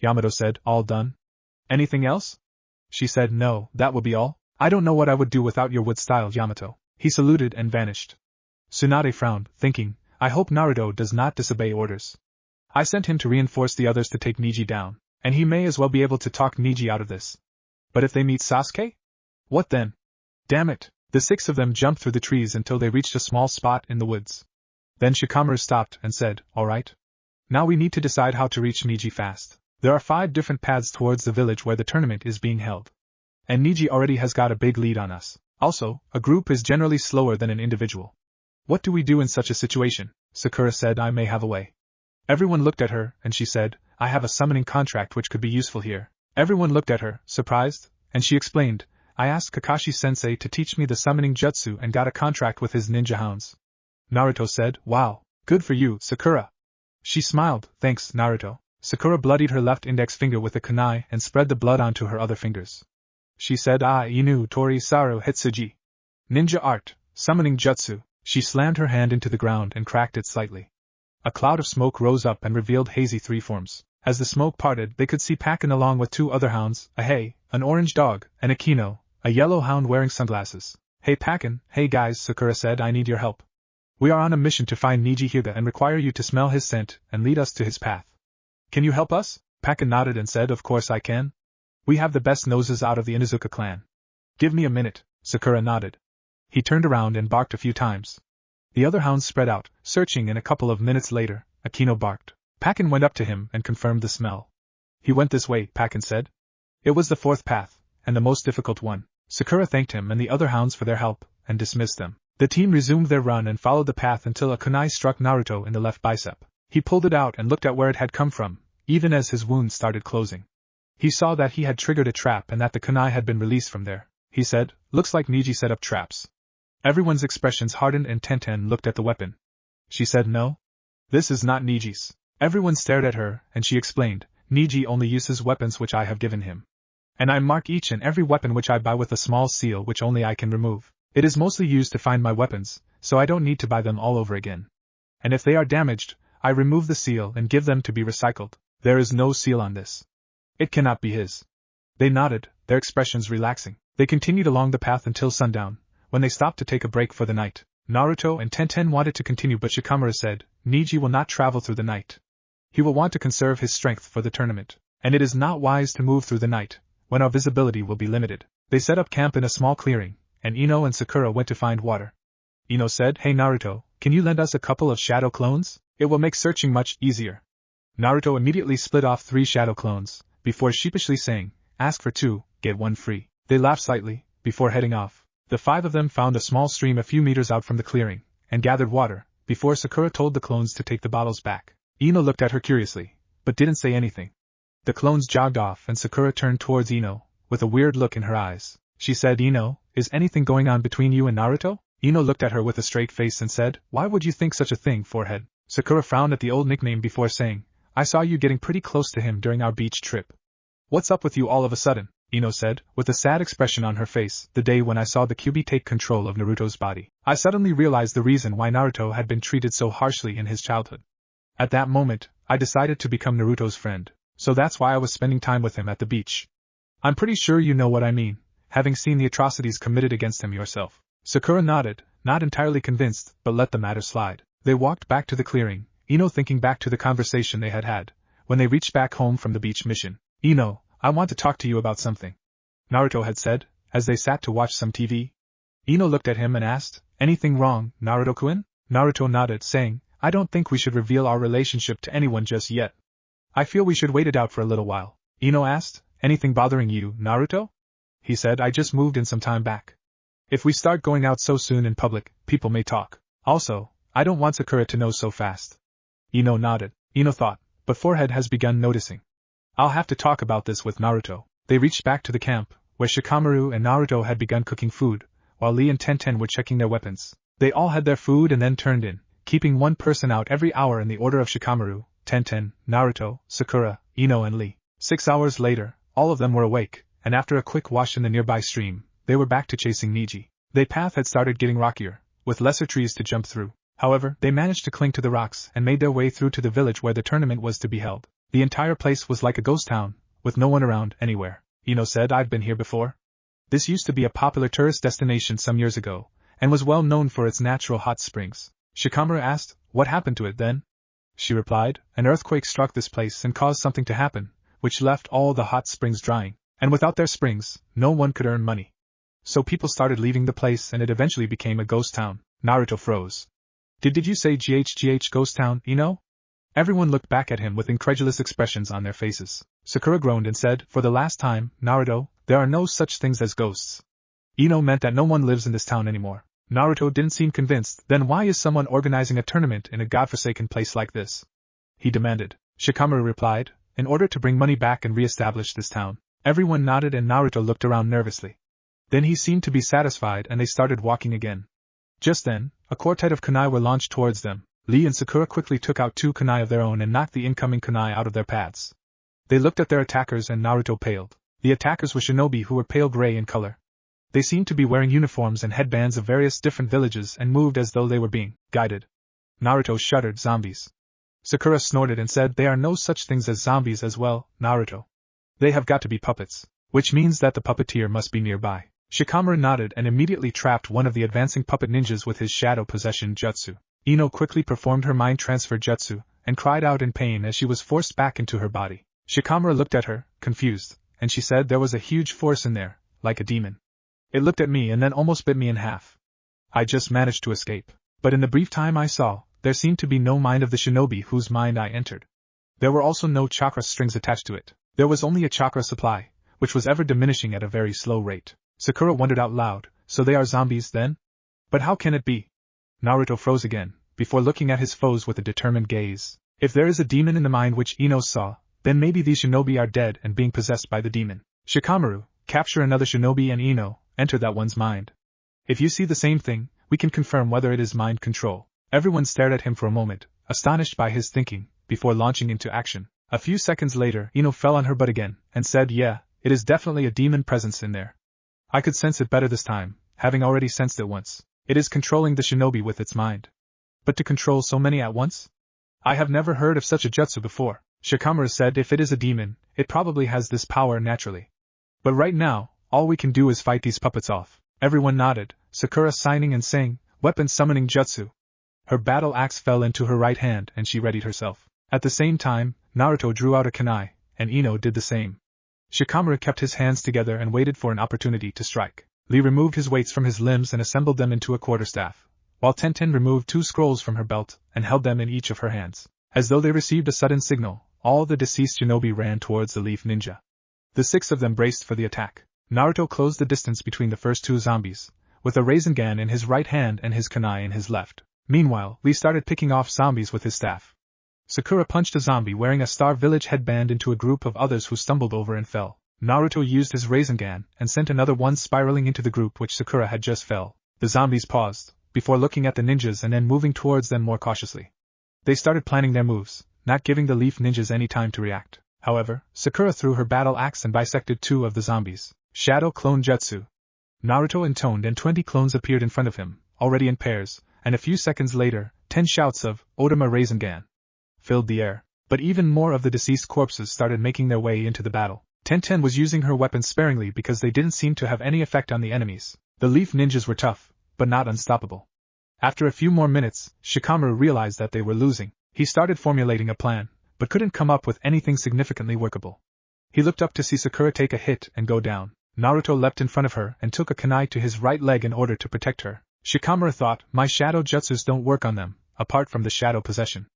Yamato said, "All done? Anything else?" She said, "No, that will be all. I don't know what I would do without your wood style, Yamato." He saluted and vanished. Tsunade frowned, thinking, "I hope Naruto does not disobey orders. I sent him to reinforce the others to take Niji down, and he may as well be able to talk Niji out of this. But if they meet Sasuke? What then? Damn it!" The 6 of them jumped through the trees until they reached a small spot in the woods. Then Shikamaru stopped and said, "All right. Now we need to decide how to reach Niji fast. There are 5 different paths towards the village where the tournament is being held. And Niji already has got a big lead on us. Also, a group is generally slower than an individual. What do we do in such a situation?" Sakura said, "I may have a way." Everyone looked at her, and she said, "I have a summoning contract which could be useful here." Everyone looked at her, surprised, and she explained, "I asked Kakashi-sensei to teach me the summoning jutsu and got a contract with his ninja hounds." Naruto said, "Wow, good for you, Sakura." She smiled, "Thanks, Naruto." Sakura bloodied her left index finger with a kunai and spread the blood onto her other fingers. She said, "Ah, Inu Tori Saru Hitsuji. Ninja art, summoning jutsu." She slammed her hand into the ground and cracked it slightly. A cloud of smoke rose up and revealed hazy 3 forms. As the smoke parted, they could see Pakken along with 2 other hounds, a Hei, an orange dog, and a Kino, a yellow hound wearing sunglasses. "Hey Pakken, hey guys," Sakura said, "I need your help. We are on a mission to find Niji Hyuga and require you to smell his scent and lead us to his path. Can you help us?" Pakken nodded and said, "Of course I can. We have the best noses out of the Inuzuka clan." "Give me a minute," Sakura nodded. He turned around and barked a few times. The other hounds spread out, searching, and a couple of minutes later, Akino barked. Pakken went up to him and confirmed the smell. "He went this way," Pakken said. It was the 4th path, and the most difficult one. Sakura thanked him and the other hounds for their help, and dismissed them. The team resumed their run and followed the path until a kunai struck Naruto in the left bicep. He pulled it out and looked at where it had come from, even as his wound started closing. He saw that he had triggered a trap and that the kunai had been released from there. He said, "Looks like Niji set up traps." Everyone's expressions hardened and Tenten looked at the weapon. She said, "No. This is not Niji's." Everyone stared at her, and she explained, "Niji only uses weapons which I have given him. And I mark each and every weapon which I buy with a small seal which only I can remove. It is mostly used to find my weapons, so I don't need to buy them all over again. And if they are damaged, I remove the seal and give them to be recycled. There is no seal on this. It cannot be his. They nodded, their expressions relaxing. They continued along the path until sundown, when they stopped to take a break for the night. Naruto and Tenten wanted to continue, but Shikamaru said, Neji will not travel through the night. He will want to conserve his strength for the tournament, and it is not wise to move through the night, when our visibility will be limited. They set up camp in a small clearing, and Ino and Sakura went to find water. Ino said, Hey Naruto, can you lend us a couple of shadow clones? It will make searching much easier. Naruto immediately split off 3 shadow clones, before sheepishly saying, Ask for 2, get 1 free. They laughed slightly, before heading off. The 5 of them found a small stream a few meters out from the clearing, and gathered water, before Sakura told the clones to take the bottles back. Ino looked at her curiously, but didn't say anything. The clones jogged off and Sakura turned towards Ino, with a weird look in her eyes. She said, Ino, is anything going on between you and Naruto? Ino looked at her with a straight face and said, Why would you think such a thing, forehead? Sakura frowned at the old nickname before saying, I saw you getting pretty close to him during our beach trip. What's up with you all of a sudden? Ino said, with a sad expression on her face. The day when I saw the Kyuubi take control of Naruto's body, I suddenly realized the reason why Naruto had been treated so harshly in his childhood. At that moment, I decided to become Naruto's friend, so that's why I was spending time with him at the beach. I'm pretty sure you know what I mean, having seen the atrocities committed against him yourself. Sakura nodded, not entirely convinced, but let the matter slide. They walked back to the clearing, Ino thinking back to the conversation they had, when they reached back home from the beach mission. Ino, I want to talk to you about something, Naruto had said, as they sat to watch some TV. Ino looked at him and asked, Anything wrong, Naruto-kun? Naruto nodded, saying, I don't think we should reveal our relationship to anyone just yet. I feel we should wait it out for a little while. Ino asked, Anything bothering you, Naruto? He said, I just moved in some time back. If we start going out so soon in public, people may talk. Also, I don't want Sakura to know so fast. Ino nodded. Ino thought, but forehead has begun noticing. I'll have to talk about this with Naruto. They reached back to the camp, where Shikamaru and Naruto had begun cooking food, while Lee and Tenten were checking their weapons. They all had their food and then turned in, keeping one person out every hour in the order of Shikamaru, Tenten, Naruto, Sakura, Ino and Lee. 6 hours later, all of them were awake, and after a quick wash in the nearby stream, they were back to chasing Neji. Their path had started getting rockier, with lesser trees to jump through. However, they managed to cling to the rocks and made their way through to the village where the tournament was to be held. The entire place was like a ghost town, with no one around anywhere. Ino said, I've been here before. This used to be a popular tourist destination some years ago, and was well known for its natural hot springs. Shikamaru asked, What happened to it then? She replied, An earthquake struck this place and caused something to happen, which left all the hot springs drying, and without their springs, no one could earn money. So people started leaving the place and it eventually became a ghost town. Naruto froze. Did you say GHGH ghost town, Ino? Everyone looked back at him with incredulous expressions on their faces. Sakura groaned and said, For the last time, Naruto, there are no such things as ghosts. Ino meant that no one lives in this town anymore. Naruto didn't seem convinced. Then why is someone organizing a tournament in a godforsaken place like this? He demanded. Shikamaru replied, In order to bring money back and re-establish this town. Everyone nodded and Naruto looked around nervously. Then he seemed to be satisfied and they started walking again. Just then, a quartet of kunai were launched towards them. Lee and Sakura quickly took out 2 kunai of their own and knocked the incoming kunai out of their paths. They looked at their attackers and Naruto paled. The attackers were shinobi who were pale gray in color. They seemed to be wearing uniforms and headbands of various different villages and moved as though they were being guided. Naruto shuddered. Zombies. Sakura snorted and said, There are no such things as zombies as well, Naruto. They have got to be puppets, which means that the puppeteer must be nearby. Shikamaru nodded and immediately trapped one of the advancing puppet ninjas with his shadow possession jutsu. Ino quickly performed her mind transfer jutsu, and cried out in pain as she was forced back into her body. Shikamaru looked at her, confused, and she said there was a huge force in there, like a demon. It looked at me and then almost bit me in half. I just managed to escape. But in the brief time I saw, there seemed to be no mind of the shinobi whose mind I entered. There were also no chakra strings attached to it. There was only a chakra supply, which was ever diminishing at a very slow rate. Sakura wondered out loud, So they are zombies then? But how can it be? Naruto froze again, before looking at his foes with a determined gaze. If there is a demon in the mind which Ino saw, then maybe these shinobi are dead and being possessed by the demon. Shikamaru, capture another shinobi and Ino, enter that one's mind. If you see the same thing, we can confirm whether it is mind control. Everyone stared at him for a moment, astonished by his thinking, before launching into action. A few seconds later, Ino fell on her butt again, and said, Yeah, It is definitely a demon presence in there. I could sense it better this time, having already sensed it once. It is controlling the shinobi with its mind. But to control so many at once? I have never heard of such a jutsu before. Shikamaru said if it is a demon, it probably has this power naturally. But right now, all we can do is fight these puppets off. Everyone nodded, Sakura signing and saying, weapon summoning jutsu. Her battle axe fell into her right hand and she readied herself. At the same time, Naruto drew out a kunai, and Ino did the same. Shikamaru kept his hands together and waited for an opportunity to strike. Lee removed his weights from his limbs and assembled them into a quarterstaff, while Tenten removed 2 scrolls from her belt and held them in each of her hands. As though they received a sudden signal, all the deceased shinobi ran towards the leaf ninja. The 6 of them braced for the attack. Naruto closed the distance between the first 2 zombies, with a Rasengan in his right hand and his kunai in his left. Meanwhile, Lee started picking off zombies with his staff. Sakura punched a zombie wearing a Star Village headband into a group of others who stumbled over and fell. Naruto used his Rasengan and sent another one spiraling into the group which Sakura had just fell. The zombies paused, before looking at the ninjas and then moving towards them more cautiously. They started planning their moves, not giving the leaf ninjas any time to react. However, Sakura threw her battle axe and bisected 2 of the zombies. Shadow Clone Jutsu. Naruto intoned and 20 clones appeared in front of him, already in pairs, and a few seconds later, 10 shouts of Otama Rasengan filled the air. But even more of the deceased corpses started making their way into the battle. Tenten was using her weapons sparingly because they didn't seem to have any effect on the enemies. The leaf ninjas were tough, but not unstoppable. After a few more minutes, Shikamaru realized that they were losing. He started formulating a plan, but couldn't come up with anything significantly workable. He looked up to see Sakura take a hit and go down. Naruto leapt in front of her and took a kunai to his right leg in order to protect her. Shikamaru thought, my shadow jutsus don't work on them, apart from the shadow possession.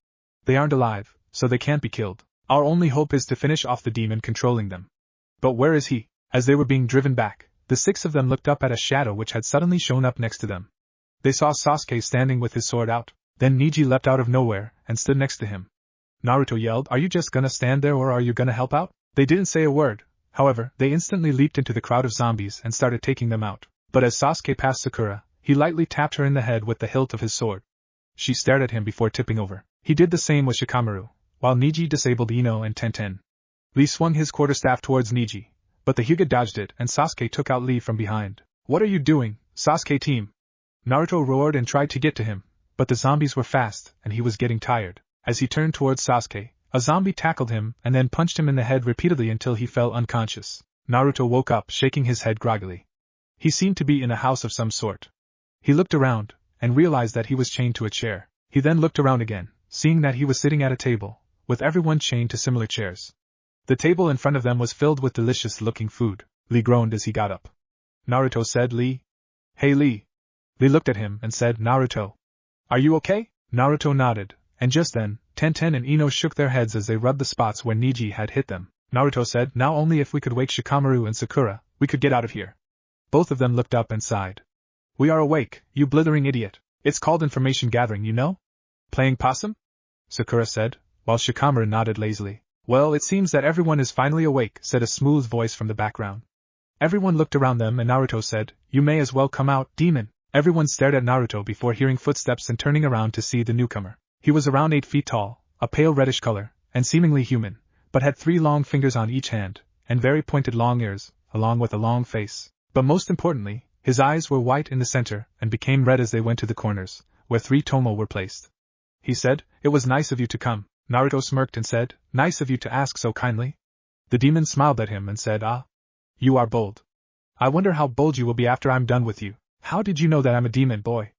They aren't alive, so they can't be killed. Our only hope is to finish off the demon controlling them. But where is he? As they were being driven back, the 6 of them looked up at a shadow which had suddenly shown up next to them. They saw Sasuke standing with his sword out. Then Neji leapt out of nowhere and stood next to him. Naruto yelled, are you just gonna stand there or are you gonna help out? They didn't say a word. However, they instantly leaped into the crowd of zombies and started taking them out. But as Sasuke passed Sakura, he lightly tapped her in the head with the hilt of his sword. She stared at him before tipping over. He did the same with Shikamaru, while Neji disabled Ino and Tenten. Lee swung his quarterstaff towards Neji, but the Hyuga dodged it and Sasuke took out Lee from behind. What are you doing, Sasuke team? Naruto roared and tried to get to him, but the zombies were fast and he was getting tired. As he turned towards Sasuke, a zombie tackled him and then punched him in the head repeatedly until he fell unconscious. Naruto woke up, shaking his head groggily. He seemed to be in a house of some sort. He looked around, and realized that he was chained to a chair. He then looked around again, seeing that he was sitting at a table, with everyone chained to similar chairs. The table in front of them was filled with delicious-looking food. Lee groaned as he got up. Naruto said, Lee? Hey Lee. Lee looked at him and said, Naruto. Are you okay? Naruto nodded, and just then, Tenten and Ino shook their heads as they rubbed the spots where Neji had hit them. Naruto said, now only if we could wake Shikamaru and Sakura, we could get out of here. Both of them looked up and sighed. We are awake, you blithering idiot. It's called information gathering, you know? Playing possum? Sakura said, while Shikamaru nodded lazily. Well, it seems that everyone is finally awake, said a smooth voice from the background. Everyone looked around them and Naruto said, you may as well come out, demon. Everyone stared at Naruto before hearing footsteps and turning around to see the newcomer. He was around 8 feet tall, a pale reddish color, and seemingly human, but had 3 long fingers on each hand, and very pointed long ears, along with a long face. But most importantly, his eyes were white in the center and became red as they went to the corners, where 3 tomo were placed. He said, it was nice of you to come. Naruto smirked and said, nice of you to ask so kindly. The demon smiled at him and said, ah. You are bold. I wonder how bold you will be after I'm done with you. How did you know that I'm a demon boy?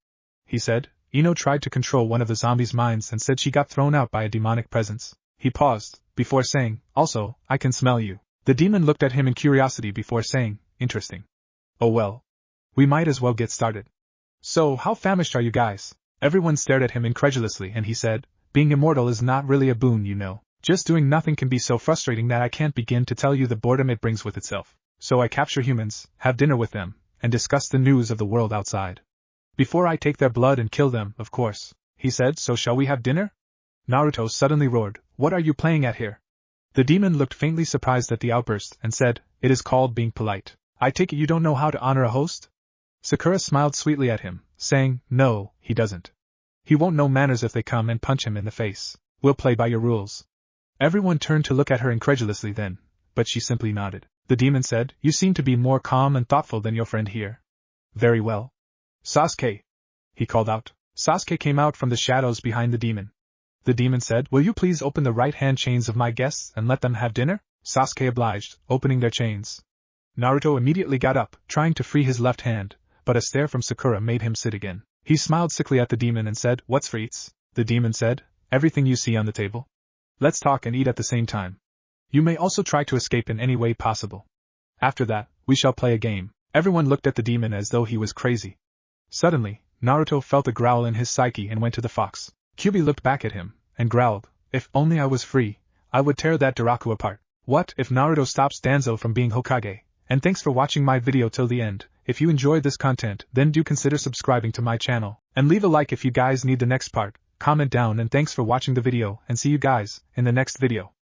He said. Ino tried to control one of the zombies' minds and said she got thrown out by a demonic presence. He paused, before saying, also, I can smell you. The demon looked at him in curiosity before saying, interesting. Oh well. We might as well get started. So, how famished are you guys? Everyone stared at him incredulously and he said, being immortal is not really a boon, you know. Just doing nothing can be so frustrating that I can't begin to tell you the boredom it brings with itself. So I capture humans, have dinner with them, and discuss the news of the world outside. Before I take their blood and kill them, of course. He said, so shall we have dinner? Naruto suddenly roared, what are you playing at here? The demon looked faintly surprised at the outburst and said, it is called being polite. I take it you don't know how to honor a host? Sakura smiled sweetly at him, saying, no, he doesn't. He won't know manners if they come and punch him in the face. We'll play by your rules. Everyone turned to look at her incredulously then, but she simply nodded. The demon said. You seem to be more calm and thoughtful than your friend here. Very well. Sasuke, he called out. Sasuke came out from the shadows behind the demon. The demon said, Will you please open the right-hand chains of my guests and let them have dinner? Sasuke obliged, opening their chains. Naruto immediately got up, trying to free his left hand, but a stare from Sakura made him sit again. He smiled sickly at the demon and said, What's for eats? The demon said, Everything you see on the table. Let's talk and eat at the same time. You may also try to escape in any way possible. After that, we shall play a game. Everyone looked at the demon as though he was crazy. Suddenly, Naruto felt a growl in his psyche and went to the fox. Kyuubi looked back at him, and growled, If only I was free, I would tear that Daraku apart. What if Naruto stops Danzo from being Hokage? And thanks for watching my video till the end. If you enjoyed this content, then do consider subscribing to my channel, and leave a like if you guys need the next part. Comment down and thanks for watching the video, and see you guys in the next video.